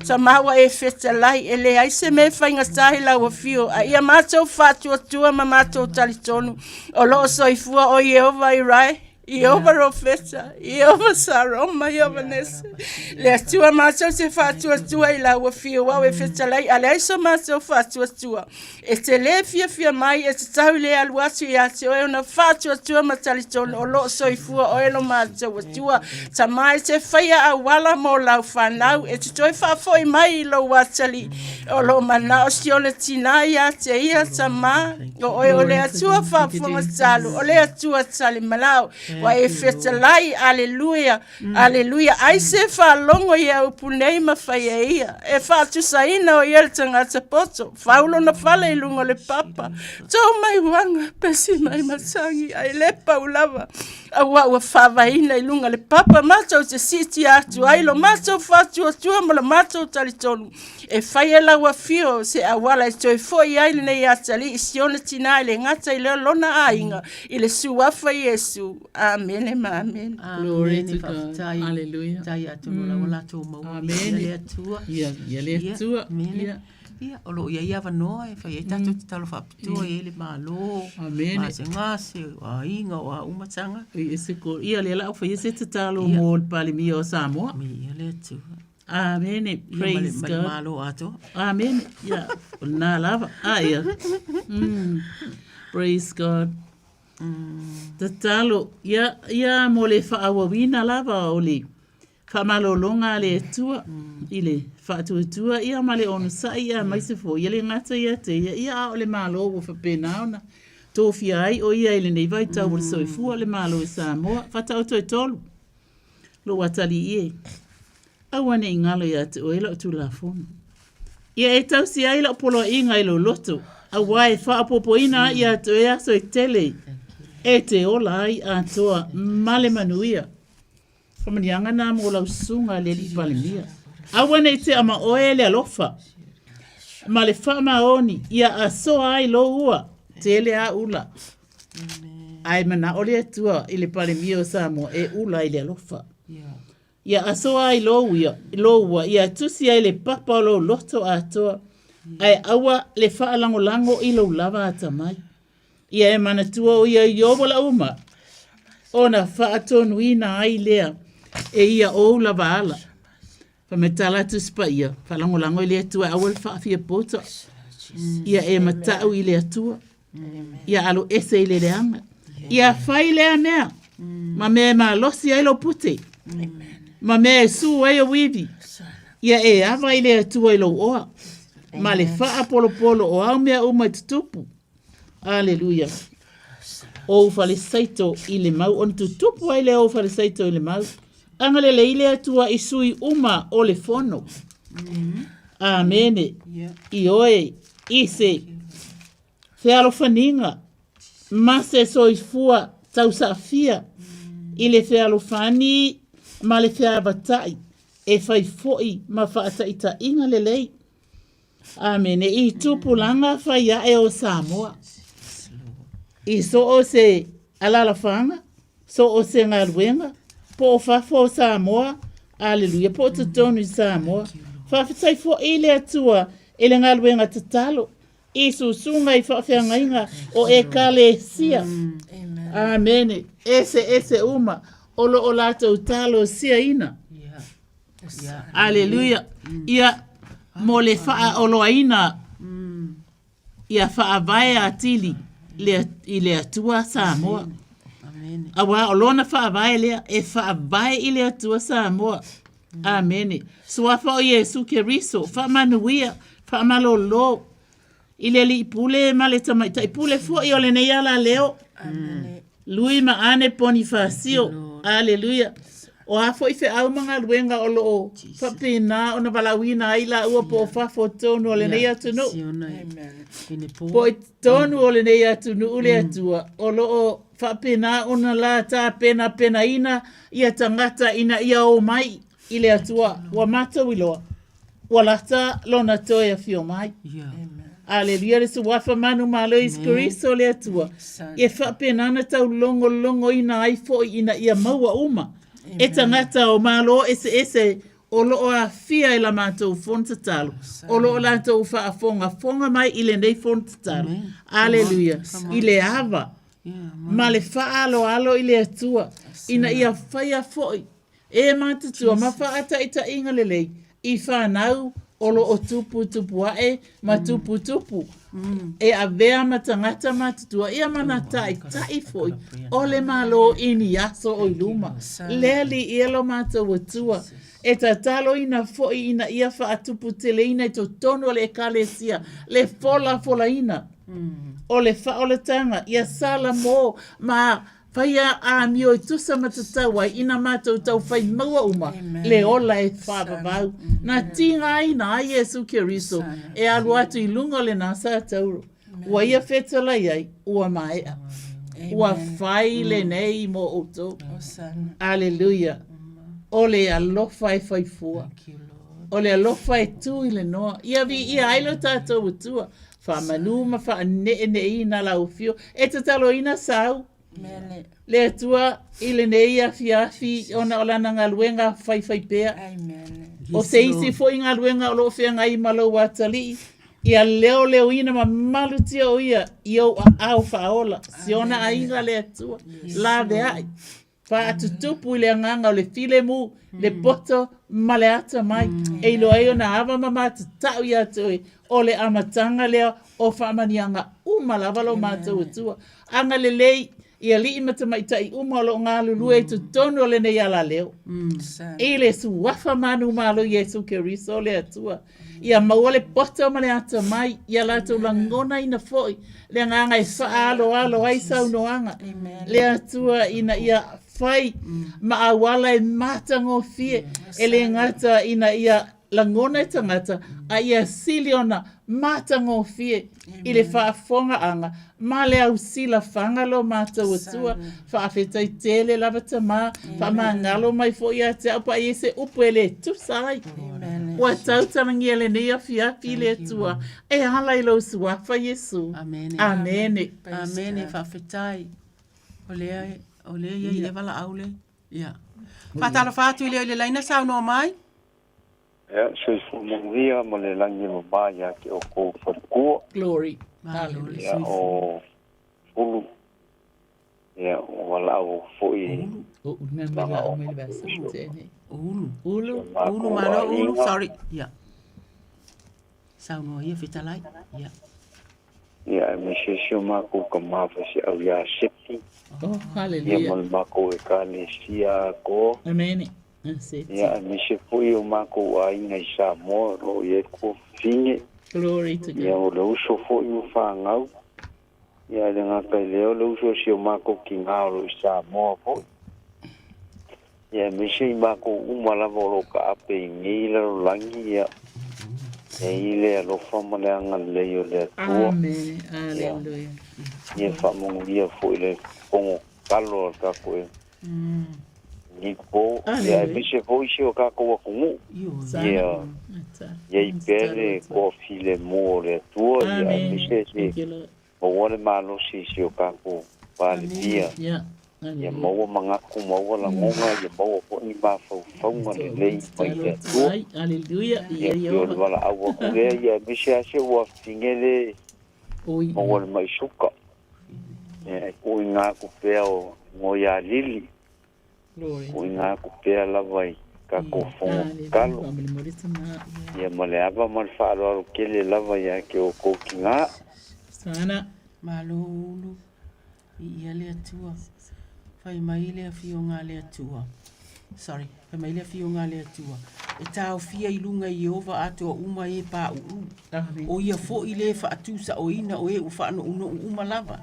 tama wa e fetalai ele ai se me whaingata he lau a fio a ia mātou whātua tua ma mātou tali tonu o loo soifua o Yehova i rai Iova Rofeta, Iova Saroma, Iova Nese. Le atua mātou te whātua tua i lau a fio wau e whetalai, ale aiso mātou whātua tua. E te le fia mai, e te tau le aluatu i ate o e ona whātua tua matali tonu o loo soifua o elo mātou tua. Ta mai te whaia a wala mō lau whanau, e te toi whafoi mai i lo watali o lo mana o sione tina i ate ia ta mā. O le atua whafunga talu, o le atua tali malau. Wa e fetalai, aleluia, aleluia. Ai se whalongo ia upunei mawhaia ia. E whātusaina o ia le tangata poto. Whaulo na whale i lungo le papa. Tau mai wanga, pesi mai matangi, ai le paulawa. Awa ua whawaina i lunga le papa. Mātou te siti atu ailo. Mātou whātua tua mala mātou talitonu. E whaia la wa fio se awala e toi foi ai nei atali i siona tina i le ngata i leo lona ainga i le suafa Yesu. Amen e ma amen. Glory to God. Hallelujah. Tai atu la wala tō maua. Amen. Ia tua. Ia le tua. Ia, o lo ia wanoa e whai e tato te talo whapitua e le malo. Amen. Ma se ngase, o a inga, o a umatanga. Ia le lau whai e se te talo mō le pali mi o Samoa. Ia le tua. Amen. Praise God. Malo ato. Amen. Yeah. Na lava. Ia. Praise God. Te talo. Ia mo le whaawawina lava o le whamalolonga le tua. Ile whaatuatua. Ia male onu sa ia maise fo. Ia le ngata ia te. Ia o le malo o whapena ona. Tōwhia ai o ia ele nei vai tau o le soifua le malo e Samoa. Whatauto e tolu. Lo watali ie. Awane i ngalo ia te oela o tūlafonu. Ia e tau si aila o polo inga ilo loto. Awai whaapopo ina ia te oea so e tele. E te ola ai a toa male manuia. Whamanianga nā mo lau sunga le li palimia. Awane i te ama oele alofa. Male whaamaoni ia a soa ai lo ua. Te ele a ula. Ai mana ole atua i le palimia o Samoa e ula i le alofa. Ia asoa ai loua, ia tusi ai le papa o lo loto atoa, ai awa le whaalangolango i lo lava atamai. Ia e manatua o ia iobo la uma, ona whaatonuina ai lea, e ia o lava ala. Whametala tuspa ia, whalangolango i lea tua awa le whaafia poto. Ia e matau i lea tua, ia alo ese i le leanga. Ia whai lea mea, ma mea ma losi ai lo pute. Ma mea su ai o wivi. Ia e awa i lea tua i lo oa. Ma le wha polo o au mea uma tutupu. Aleluia. O ufale saito i le mau. On tutupu ai lea o ufale saito i le mau. Angale le i lea tua i sui uma o le fono. Amene. I oe. I se. Te alofaninga. Ma se soifua tau safia. I le te alofani ma le te avatai, e whai foi ma whaatai ta inga le lei. Amen. E i tupulanga whai ae o Samoa. I so o se alala whanga, so o se ngaruenga, po o whafo o Samoa, aleluia, po o tutonu i Samoa. Whawhitai fo i le atua, e le ngaruenga tatalo, i susunga i whawhiangainga o e kale sia. Amen. Ese uma. Olo o lātou talo sia ina. Aleluia. Ia mo le wha olo ina. Ia wha vai atili i le atua Samoa. Awa o lona wha vai lea e wha vai i le atua Samoa. Amen. Suafa o Yesu ke riso. Wha manuia. Wha malolo. Ile li pule male tama tai pule fo i ole nei ala leo. Lui ma ane Bonifacio. Aleluia. O hafo ife au mga luenga o loo. Whapena o na balawina aila ua po whafo tonu ole nei atunu. Po i tonu ole nei atunu ule atua. O loo whapena o na la ta pena ina ia tangata ina ia o mai ile atua. Wa mata wiloa. Wa lata lona toia fio mai. Aleluia, le suafa manu malo iskristo le atua. E whapena na tau longo ina aifo ina ia maua uma. E tangata o malo ese o loo a fia i la mātou fonta talo. O loo la tau fonga mai ile nei fonta talo. Aleluia. Ile ava. Ma le alo ile atua. Ina ia whaia foi. E mātatua ma whaata ita inga lelei. I whanau o loo tupu ae ma tupu. E a vea matangata matatua. Ia mana tai foi. Ole malo ini aso o iluma. Leli ielo mātou atua. E tatalo ina foi ina ia whaatupu tele ina to tono le kalesia. Le fola ina. O le whaoletanga. Ia sala mo ma Whaia a mio i tusa matatawa ina mātou tau whai maua uma le ola e whāpapau. Nā tinga ina a Yesu Keriso e alu atu i lunga le nasa tauro. Ua ia whetala iai ua maea. Ua whai le nei mo oto. Aleluia. Ole alofa e whaifua. Ole alofa e tu i le noa. Ia vi ia ailo tātou utua. Whamanuma whaane ina lau fio. E tatalo ina sau. Le atua ile nei a fiafi ona olana ngā luenga whai pēa. O se isi fo i ngā luenga o lo whea ngai malo watali. Ia leo ina ma malutia o ia i au au whaola. Si ona a inga le atua. La de ai. Wha atutupu ile nganga o le file mu, le poto ma le ata mai. E ilo ai o na awa mamata tau i atu e o le amatanga leo o whamanianga umalawalo mātou atua. Anga le lei ia li mata mai tai umalo ngā lulue tu tono le nei ala leo. Ile su wafa manu malo Yesu Keriso le atua. Ia maua le poto ma le ata mai, ia lato langona ina foi. Le nganga e alo ai sau noanga. Le atua ina ia fai ma awala e mata ngofie. E le ngata ina ia langona e tangata a ia siliona mata ngofie. Ile whaafonga anga. Ma le au sila whangalo mātou atua, whaafetai tele lava tamā, whamangalo mai fo ia te apa i se upu ele tusai. Ua tautarangi ele nei a fiafi le atua, e hala i lau suafa Yesu. Amene. Amene, whaafetai. O lea ia wala aule. Ia. Whatala whātu i le laina sau no mai? Ia, sui fumungia mo le langi mo mai a ki o kou wharikua. Glory. Ia o ulu. Ia o walau foi. Ulu malo ulu, sorry. Ia. Sauno ia fitalai. Ia. Ia me se sio mako ka mafa si au ia septi. Oh, hallelujah. Ia mal mako e ka le sia ko. Amene. Ia me se foi o mako a inga i sa mo lo ie ko finge. Glory to God. Ia o le uso fo i whangau. Ia le ngakai leo le uso si o mako ki ngālo i sa moa fo. Ia me se i mako umalava o ka ape i ngila o langi ia. E ile a lo whamale anga leo le atua. Amen. Alleluia. Ia whamongu ia fo i le pongo kalo al kako e. Nipo. Ia me se fo i si o kako wa kungu. Ia. Ia i pere ko file mo le atua. Ia me se si. O wale malo si o kako pale pia. Ia maua mangaku maua la ngonga. Ia maua po ni mawhauwhaunga le lei mai le atua. Alleluia. Ia kio le wala awa kure. Ia me se ase ua fingele. Maua le mai suka. Ia ko i ngā kupea o ngoia lili. Ko i ngā kupea lawai. Kako fonga kalo. Ia male ava mal whaaro kele lava ia ke o koki ngā. Sana. Malulu. Ia le atua. Whai mai le a fio ngā le atua. Sorry. mai le fionga le atua. E tau fia I lunga I ova ato uma e pa o ia fo I le fa atusa o ina o e u fa no uma lava.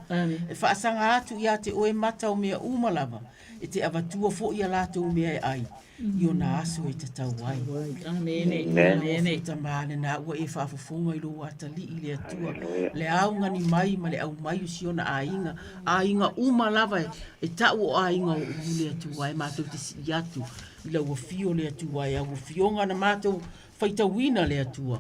E fa sanga atu ia te o e mata o mea uma lava. E te avatua fo ia lato o mea ai. Io na aso e te tau ai. Amene. Tamane na ua e fa fofonga I lo atali I le atua. Le au ngani mai ma le au mai usiona ainga. Ainga uma lava e tau o ainga o le atua e matou te si atu. I lau fio le atua e au fionga na matou faitawina le atua.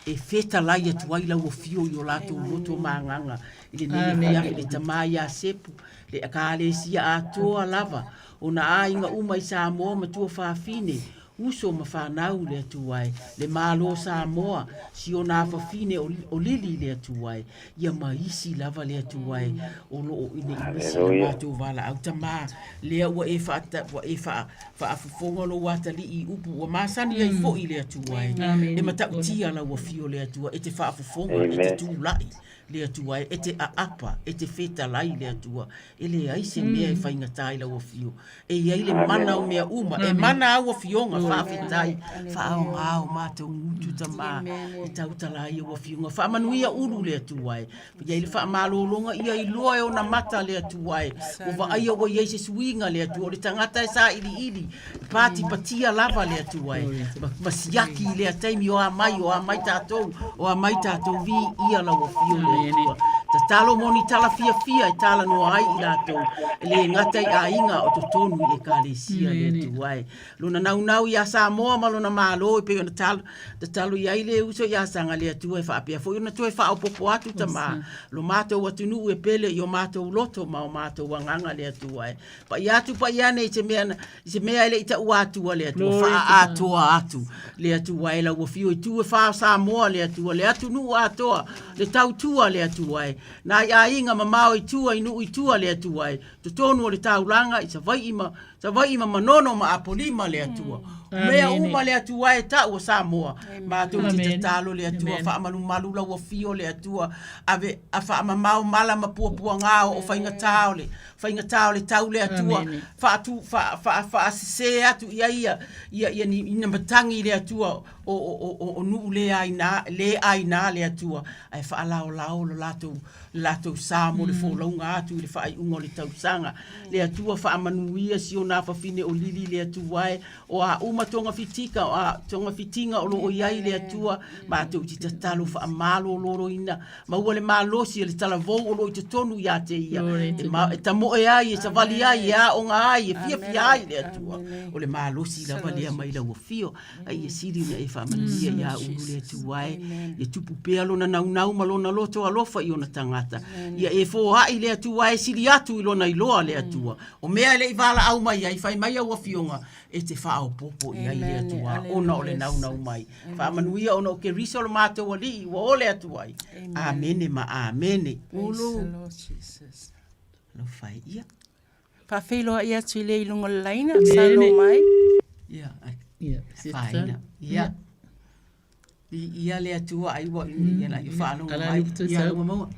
E feta lai atua I lau fio I o lato loto maanganga. I le nene fiafi le tamaya sepu. Le akale sia atoa lava. O na ainga uma I Samoa ma tua whaafine. Uso ma whanau le atuai. Le malo Samoa. Si o na whaafine o lili le atuai. Ia maisi lava le atuai. O lo o ine inisi na mātou wala. Au tamā. Lea ua e whaafufonga lo watali I upu. Ua masani ai fo I le atuai. E matau tia la ua fio le atua. E te whaafufonga. E te tūlai. Le atua e te aapa, e te feta lai le atua. E le aise mea e whaingatai la wafio. E iai le mana o mea uma. E mana au wafionga whaafetai. Whaao ngāo mātou ngutu tamā. E tautala ia wafionga. Whaamanuia uru le atua e. Iai le whaamalolonga ia I loa e o na mata le atua e. O waaia o iai se suinga le atua. O le tangata e sa ili. Pāti patia lava le atua e. Masiaki le ataimi o amai tātou. O amai tātou vi ia la wafio le. Ta talo moni tala fia e tala no ai I lato le ngata I ainga o totonu e kalesia le tuai luna nau ia Samoa ma luna malo pe ona talo ia ile uso ia sanga le tu e fa pe fo ona tu e fa o popo atu tama lo mato watu nu e pele yo mato loto ma o mato wanganga le tuai pa ia tu pa ia nei se mea ile ita watu le tu fa atu le tuai la wo fio tu e fa Samoa le atu nu atoa le tau tua le atuai. Na ia inga mamao I tua inu I tua le atuai. Totonu o le taulanga I sa vai ima manono ma apolima le atua. Mea uma le atua e ta o Samoa. Ma tu te talo le atua fa malu la o fio le atua. Ave afa mamao mala ma pua ngao o fainga tao le tau le atua. Fa se atu ia ni matangi le atua o nu le aina le atua. Ai fa lao lo lato Samo le fo longa atu le fa ai ungo le tau sanga. Le atua fa manuia si ona fa fine o lili le atua o a uma tonga fitinga o lo o iai le atua ma te uti talo fa malo loro ina ma ua le malo si le tala vou o lo I te tonu ia te ia e tamo e ai e savali ai o nga ai e fia ai le atua o le malo si la valia mai la ufio ai e siri na e fa manuia ia ulu le atua e tupu pea lona nau ma lona loto alofa I ona tangata ia e fo hai le atua e siri atu I lona iloa le atua o mea le ivala au mai ai fai mai au fionga e te whao popo I ai le atua ona o le nau mai wha manuia ona o ke riso lo mātou a li wa o le atua amene ma amene ulu lo fai ia pa whelo ia tu le ilungo laina salo mai ia faina ia ia le atua ai wa ia la whaanonga mai ia luma maua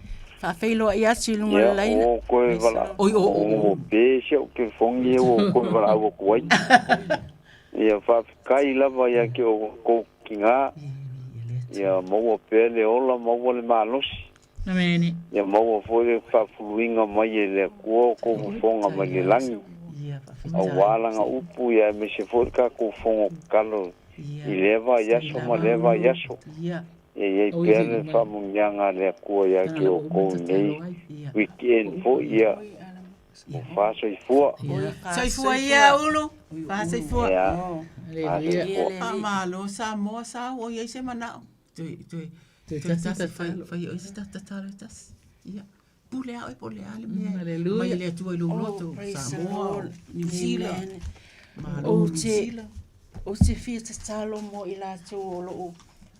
fa whelo ia tu ilungo laina o koe wala o pēsia o ke whongi o koe wala o kuai ia whaafikai lava ia ke o kōkinga ia maua pēle ola maua le mālosi Amene. Ia maua foi whaafuluinga mai e le kua ko whonga mai le langi a wālanga upu ia me se foi ka ko whonga kalo I leva yaso ma leva yaso e pēle whaamungianga le kua ia ke o kou nei weekend fo ia o whaaso I fua Soifua ia ulu Soifua Amalo Samoa sa o ia se manao tasi fai o isi tatalo tasi ia pule au e pule ale mea mai le atua I loto Samoa New Zealand o te fia te talo mo I lato o loo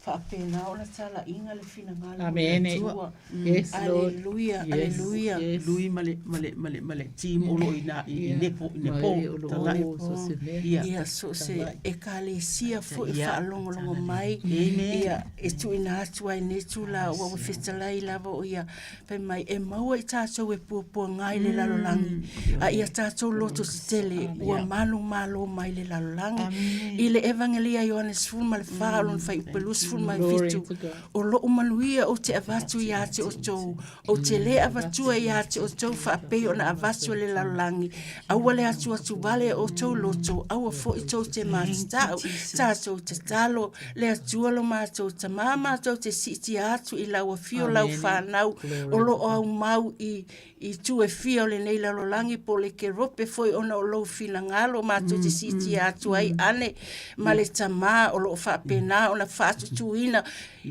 Whapena o la tala inga le fina ngala. Amen. Yes, Lord. Alleluia, alleluia. Lui male team olo ina i nepo tala ia so se e kalesia fo e whaalongolongo mai ia e tu ina atu ai netu la ua wawhitalai lava o ia pe mai e maua i tātou e puapua ngai le lalolangi a ia tātou loto stele ua malo mai le lalolangi i le evangelia Ioannes fulma le whaalon fai upelus fulma i fitu o lo umanuia o te avatu i ate o tou o te le avatua i ate o tou whaapei o na avatu le lalolangi aua le atu vale o tou loto aua fo i tou te mātitau tātou te talo le atua lo mātou ta mātou te siti atu i lau a fio lau whanau o lo au mau i tu e fia o le nei lalolangi po le ke rope foi ona o lo fina ngalo mātou te siti atu ai ane ma le tamā o lo whapena o na whatutuina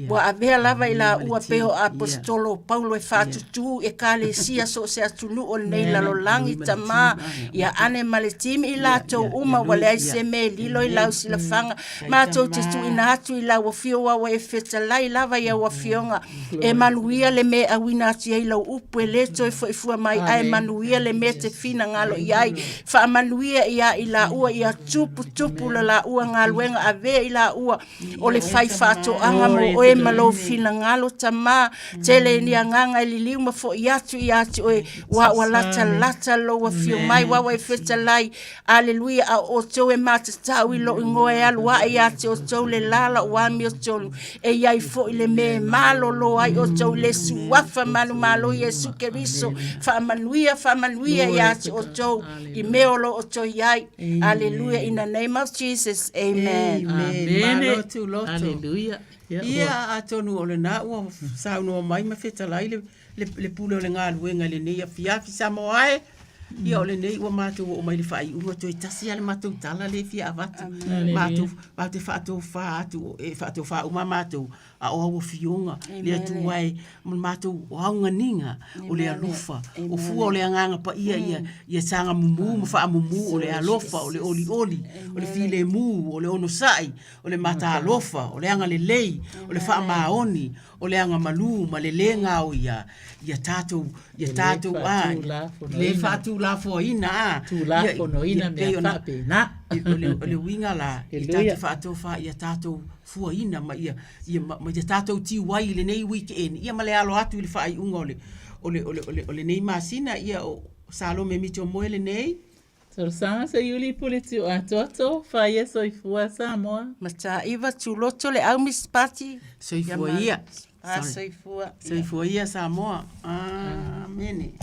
wa avea lava i la ua peo apostolo Paulo e whatutu e kale sia so se atunu o le nei lalolangi tamā ia ane ma le timi i lātou uma wale ai se me lilo i lau sila whanga mātou te tu ina atu i lau a fio wawa e whetalai lava ia wa fionga e manuia le me awina atu i lau upu e leto e fua mai ai manuia le me te fina ngalo i ai wha manuia ia i la ua ia tupu la ua ngaluenga a vea i la ua o le whai whato anga mo o e malo fina ngalo tamā tele ni anganga i liliu ma fo i atu oe wa lata lo wa fio mai wawa e whetalai aleluia a o tau e matatau i lo ingoa e alu a i ate o tau le lala o ami o tolu e iai fo i le me malo lo ai o tau le suafa manu malo Yesu Keriso whaamanuia i ate o tau i meolo o tau iai aleluia in the name of Jesus amen malotu loto aleluia ia atonu o le na ua sauno mai ma whetalai le pule o le ngā luenga le nei a fiafi Samoae ia o le nei ua mātou o mai le whai ua toi tasi ale mātou tala le fia avatu mātou whātou whātou e whātou whā uma mātou a o awa fionga le atu wai mātou o aunga ninga o le alofa o fua o le anganga pa ia sanga mumu ma wha mumu o le alofa o le oli o le file mu o le ono sai o le mata alofa o le anga le lei o le wha maoni o le anga malu ma le lenga o ia tātou le whātou la fo ina tu la fo no ina me whapena o le winga la i tātou whātou wha ia tātou fua ina ma ia tātou ti wai le nei weekend ia ma le alo atu i le whaai unga o le nei masina ia o salo me mito moe le nei Torsanga sa yuli politi o atoto whaia soi fua Samoa mata iwa tu loto le au Miss Patty soi fua ia soi fua ia Samoa amen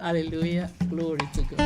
hallelujah glory to God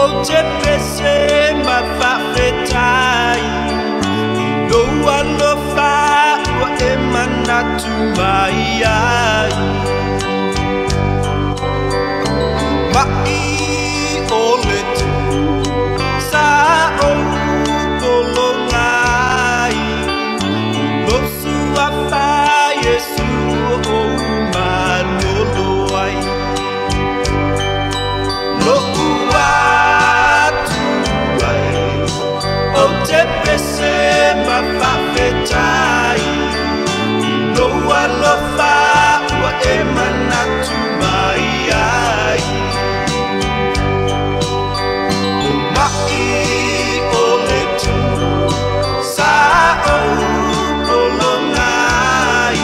o te pese ma whawhetai no alofa ua e manatu mai ai mai o le te sa o kolongai no sua wha Yesu o manolo ai no atu ai o te pese ma whawhetai no alofa ua e manatu mai ai mai o le tu sa o kolongai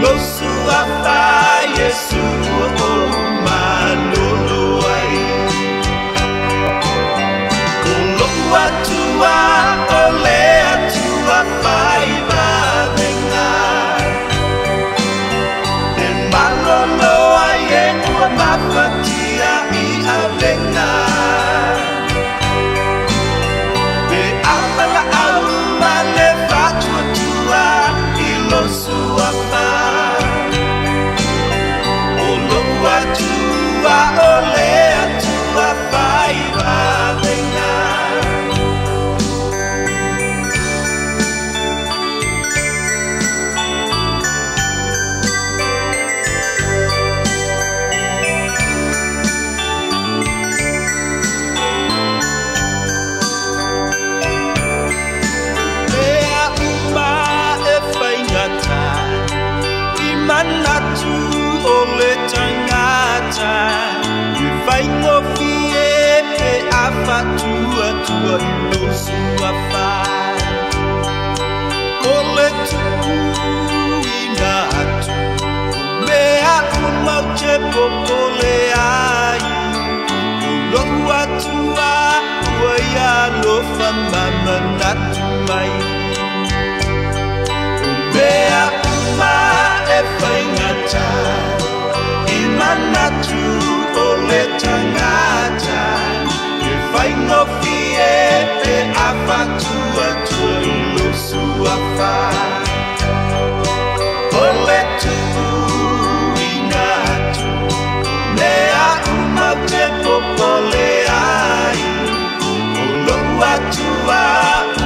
no sua wha Yesu o manolo ai ko atua o le atua whai wawenga e malolo ai e kua mapatia i awenga e amala au ma le whatuatua i lo sua wha o lo atua o le atua whai wawenga manatu o le tangata e vai ngofie pe afatua tua no sua fa o le tu inatu mea umauche popole ai lo atua ua ia lo famama natu mai mea e whaingata i manatu o le tangata e whaingofie e awhatua tua i lo sua wha o le tu ingatu mea umate popole ai o lo atua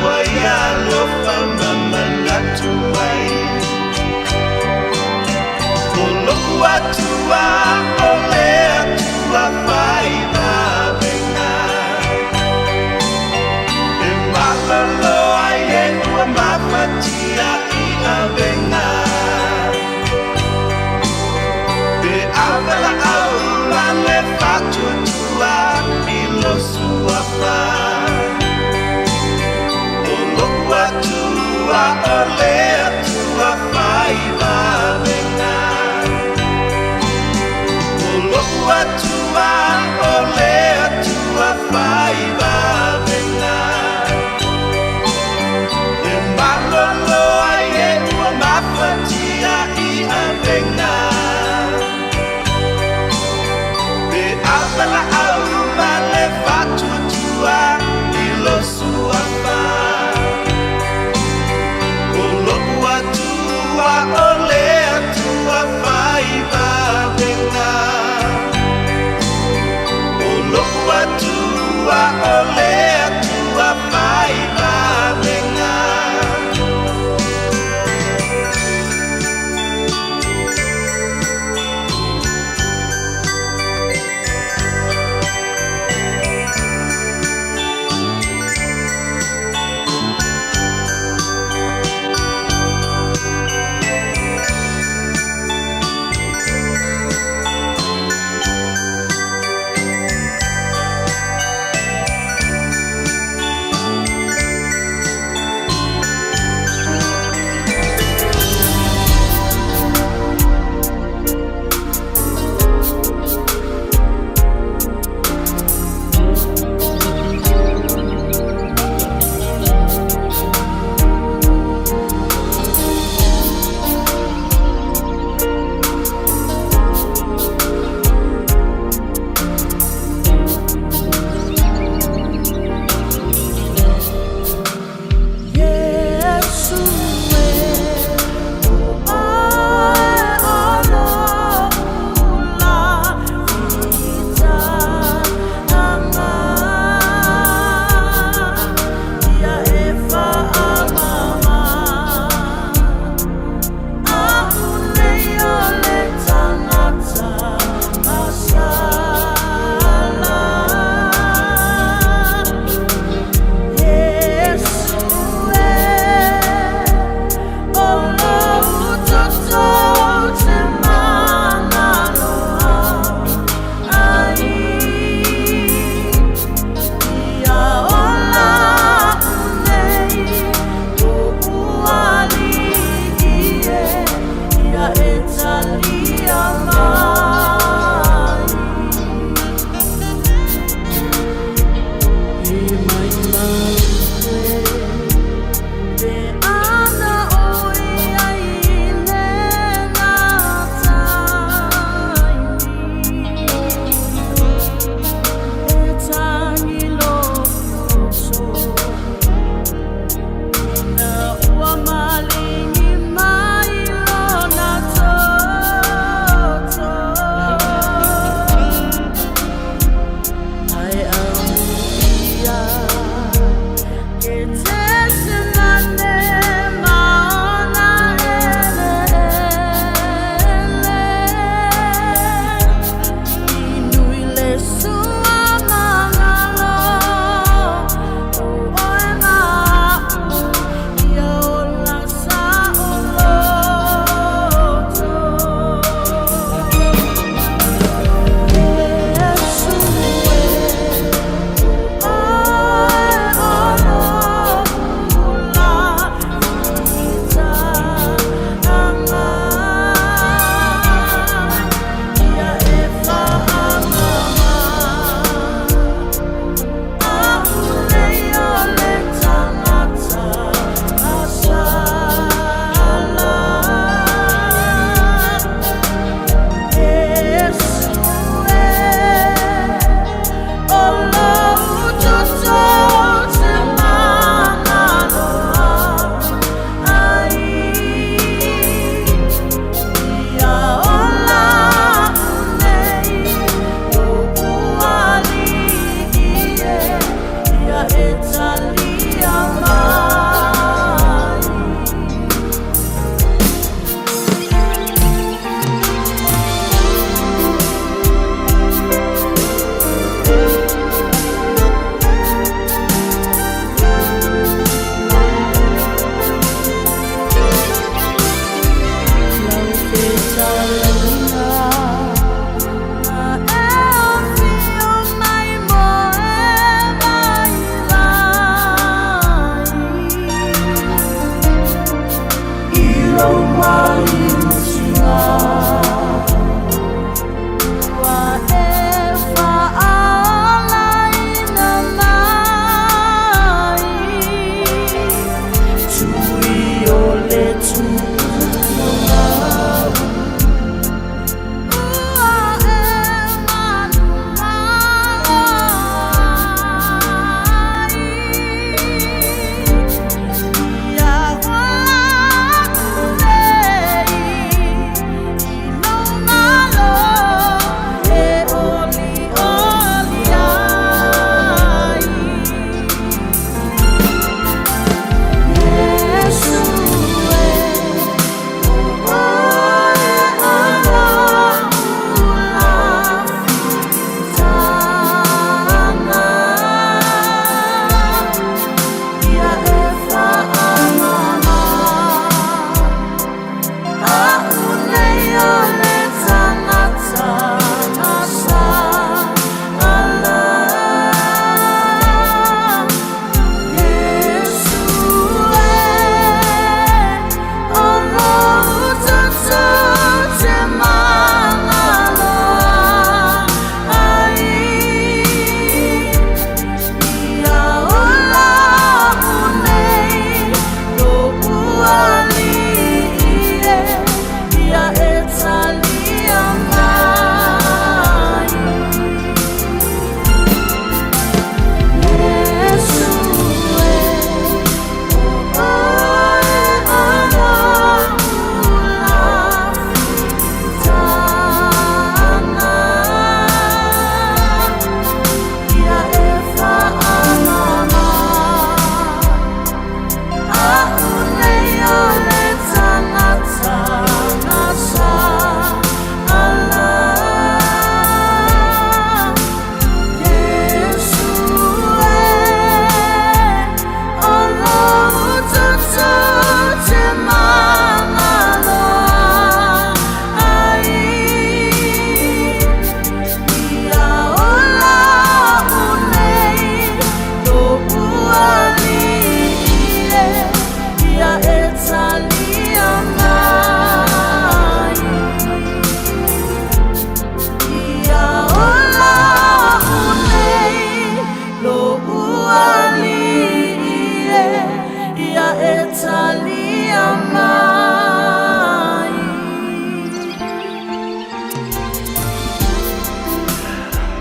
ua ia lo whamama natu mai atua o le atua whai wawenga e malolo ai e ua mapatia i awenga e awela au ma le whatuatua i lo sua wha o lo atua o le atua whai wawenga atua o le atua whai wawenga e malolo ai e ua mapatia i awenga e awela au ma le whatuatua i lo sua wha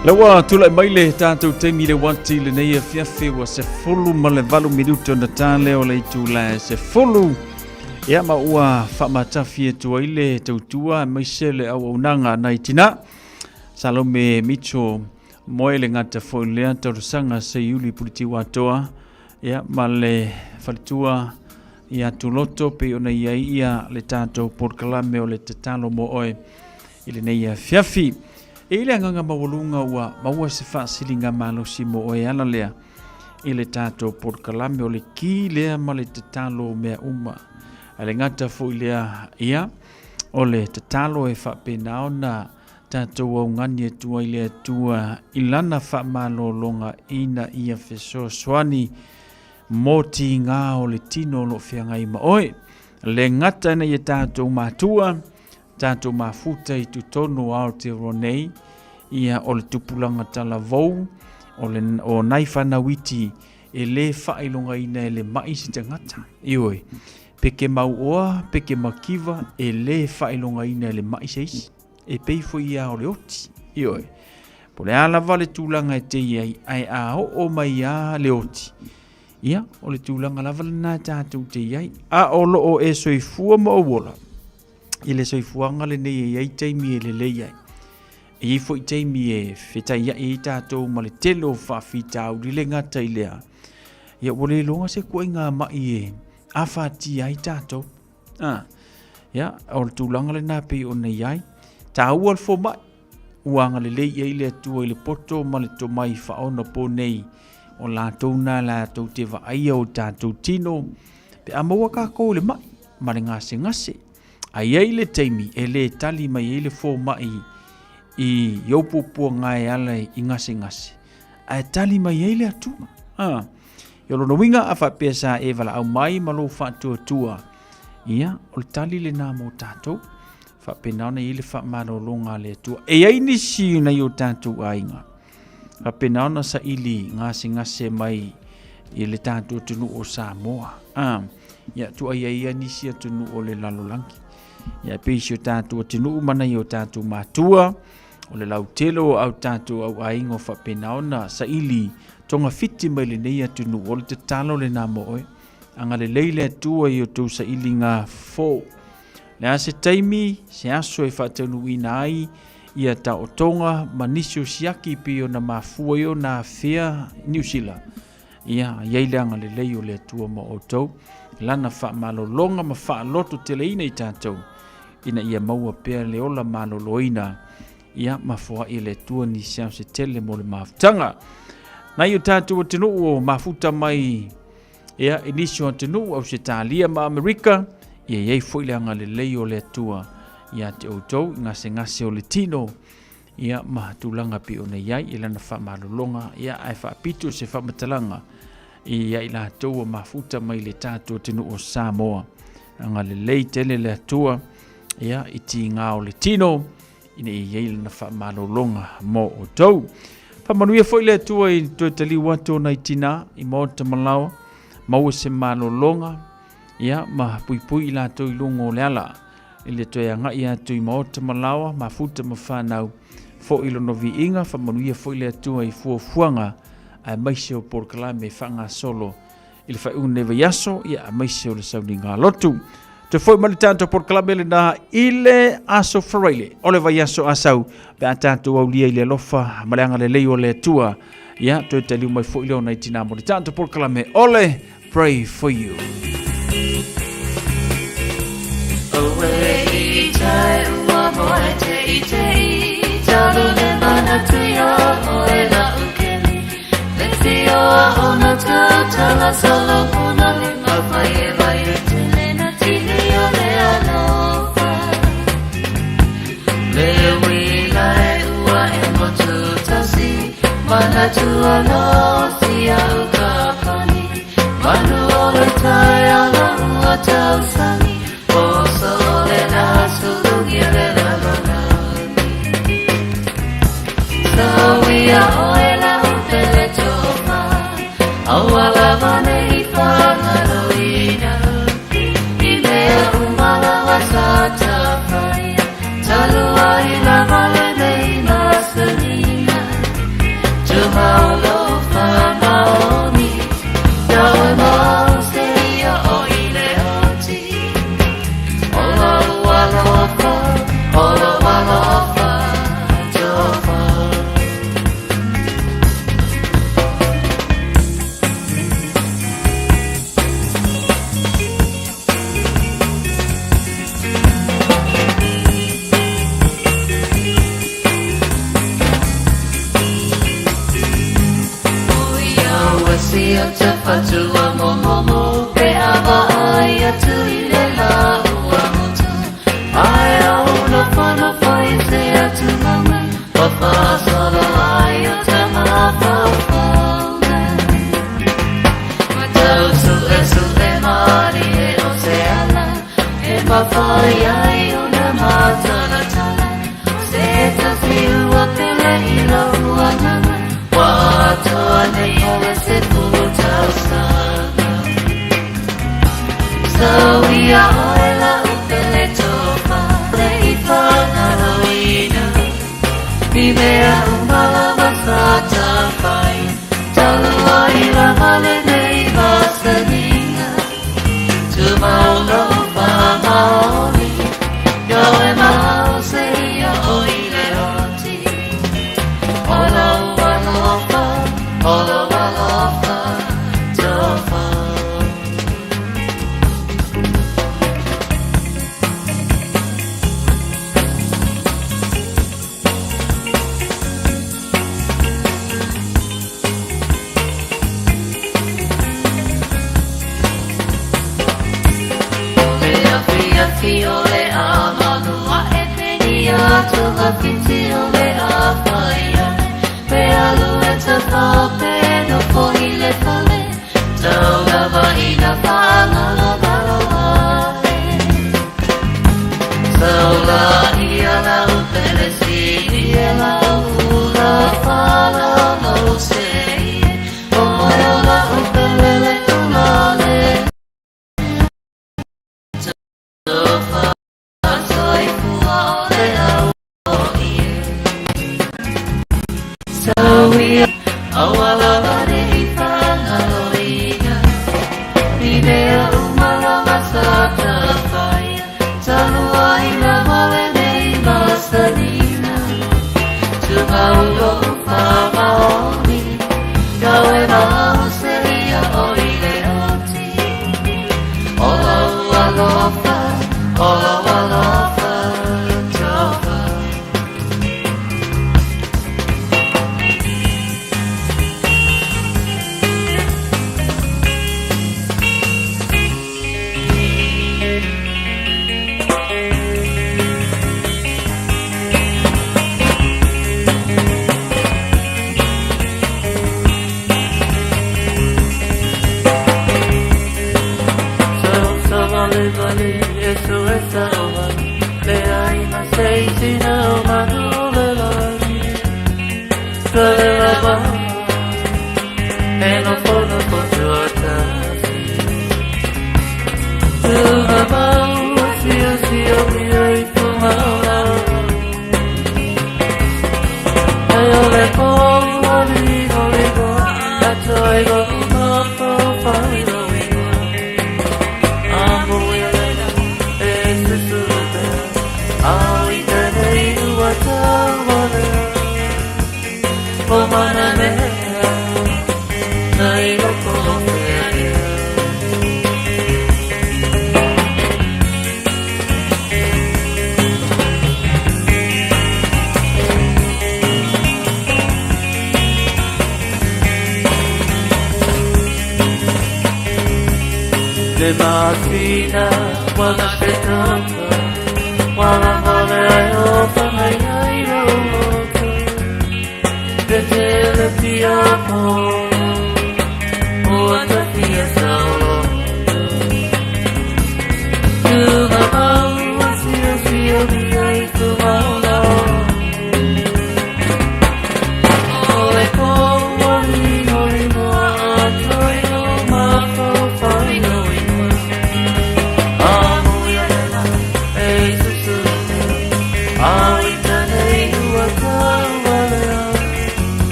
Lawa tulai maile tātou teimi le wati le nei e fiafe wa se fulu ma le valu minuto na tāle o le tula se fulu. Ia ma ua whamatafi e tua ile tautua mai se le au unanga nai tina. Salome Micho moe le ngata fo lea taurusanga se iuli puriti watoa. Ia ma le whalitua ia tuloto pe ona ia le tātou porkalame o le tatalo mo oe ile nei e fiafi. E ile nganga mawalunga ua maua se whaasilinga malo si mo oe ala lea i le tātou porkalame o le ki lea ma le tatalo mea uma. A le ngata fo ilea ia o le tatalo e whapena o na tātou au ngani e tua ilea tua ilana whamalo longa ina ia wheso swani moti ngā o le tino lo whiangai ma oe. Le ngata na i tātou mātua tātou mafuta i tutono Aotearoa ia o le tupulanga tala vou o nai whanawiti e le whailonga ina e le maisi tangata. Ioi, peke mau oa, peke makiva e le whailonga ina e le maisi eisi. E peifo ia o le oti. Ioi, po le ala vale tūlanga e te iai ai a o mai a le oti. Ia, o le tūlanga lava lana tātou te iai. A o lo o e soifua ma o wola. I le soifuanga le nei e ai teimi e le leiai. E ifo i teimi e whetai ia e tātou ma le telo whawhita au li le ngata i lea. Ia wale longa se kua ngā mai e a whati ai tātou. Ia, o le tūlanga le nāpe o nei ai. Tā ua le fo mai. Uanga le lei e le atua i le poto ma le tomai whaona po nei. O lātou nā lātou te whaia o tātou tino. Pe a maua kako le mai. Ma le ngase ngase. Ai ai le teimi e le tali mai e le fo mai i iopupua ngai ala i ngase ngase. Ai tali mai e le atua. Iolo no winga a whapea sa e wala au mai malo whatua tua ia o le tali le nā mō tātou whapenaona i le whamarolonga le tua e ai nisi na i o tātou ainga whapenaona sa ili ngase mai i le tātou tunu o Samoa ia tu ai nisi a tunu o le lalolangi ia peisi o tātou tunu mana i o tātou mātua o le lautelo au tātou au ainga o whapenaona sa ili tonga fiti mai le nei atu nu o le te talo le nā moe. Anga le leile atua i o tau sa ili ngā fō. Le ase taimi, se aso e whatanu ina ai, ia ta o tonga manisio siaki pi o na mafua i o na fea New Zealand. Ia, iaile anga le lei o le atua mo o tau. Lana wha malolonga ma wha loto te leina i tātou. Ina ia maua pēr le ola maloloina. Ia, mafua i le atua ni siam se tele mo le mafutanga. Na i o tātou o tenu o mafuta mai ea inisio o tenu au se tālia ma Amerika ia iei foile anga le lei o le atua ia te outou ngase o le tino ia mahatulanga pi o nei iai ilana whamarolonga ia ai whapito se whamatalanga ia ila atua mafuta mai le tātou o tenu o Samoa anga le lei tele le atua ia iti ngā o le tino ina iei ilana whamarolonga mo o tau. Pamanuia foi le tua i toi tali wato na itina i mota malawa maua se malolonga ia ma pui i la toi lungo le ala i le toi anga ia toi mota malawa ma futa ma whanau fo ilo novi inga pamanuia foi le tua i fuanga a maise o porkalame whanga solo i le whai uneva yaso ia a maise o le sauni ngā lotu. Te foi mali tanto por kalabele na ile aso fraile. Ole vai aso asau. Pe a tanto au lia ile lofa. Maleanga le lei o le tua. Ia, toi te liu mai fo ileo na itina mori tanto por kalame. Ole, pray for you. Owe i tai ua moe te i te i. Talu le mana tuia oe na ukeli. Le fio a ona tala solo puna lima vai e vai e te. Mana tua no sia ukapani Manu ole tai ala ua tau sani O sole na sulugi le lalonani Sauia oe la upele tofa Awala vane i whangaroina I mea umala wasata whaia Talua i la vale nei masanina Maolo whamaoni Naue mau se ia o i le oti Ola wala waka Ola wala waka Tofa Sia te whatua momo Pe awa ai atu i le la ua mutu Ai au no whana whai se atu maunga Papa solo ai o te mawhawhanga Matau su e mari e o se ala E mawhai ai o na matala tala Se ta whiua pele i la ua nanga Watoa nei ola se putau sana Sauia oela upele tofa Le i whangaroina Mimea umala wasata whai Talua i la male nei vasaninga Tumaulo whamaoni Yoe mahau se ia o i le oti Ola Ola walofa tofa Ole amanu a etenia tuga fiti ole afaya pe alu eta pape no pohile pale tau lava ina fanga lo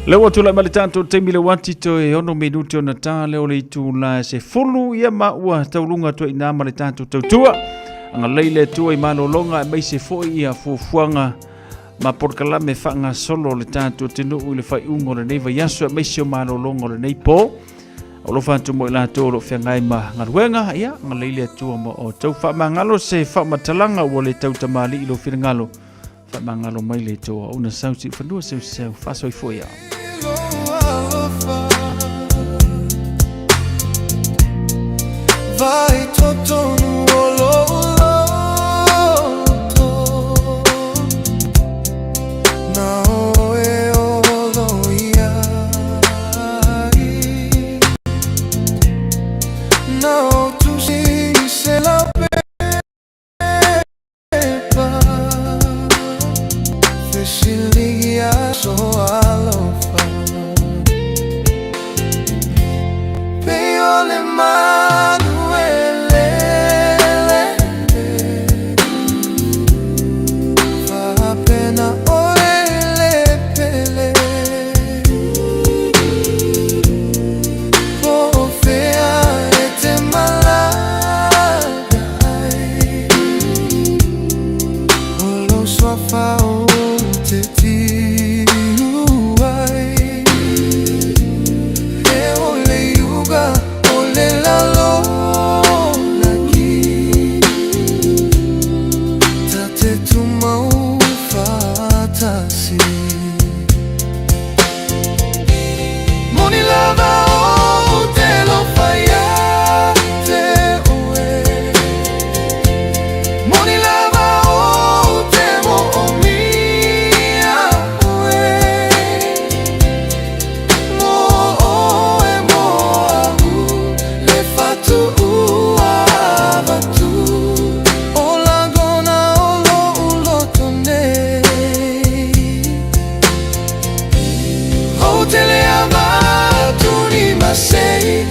Lewa tula mali tanto temi le wati to e ono minuti ona ta leo le itu la se fulu ia maua taulunga to ina mali tanto tautua anga leile tua i malo longa mai se foi ia fufuanga ma porkala me fanga solo le tanto tenu le fai ungo le neva yaso mai se malo longo le neipo o lo fantu mo la to lo fengai ma ngaruenga ia anga leile tua mo o tau fa mangalo se fa matalanga o le tau tamali ilo firngalo fa mangalo mai le to una sauti fanua se fa so foi ia vai toto nuoloto na oe olo iai na o tu si se la pepa se si ligia so alo Say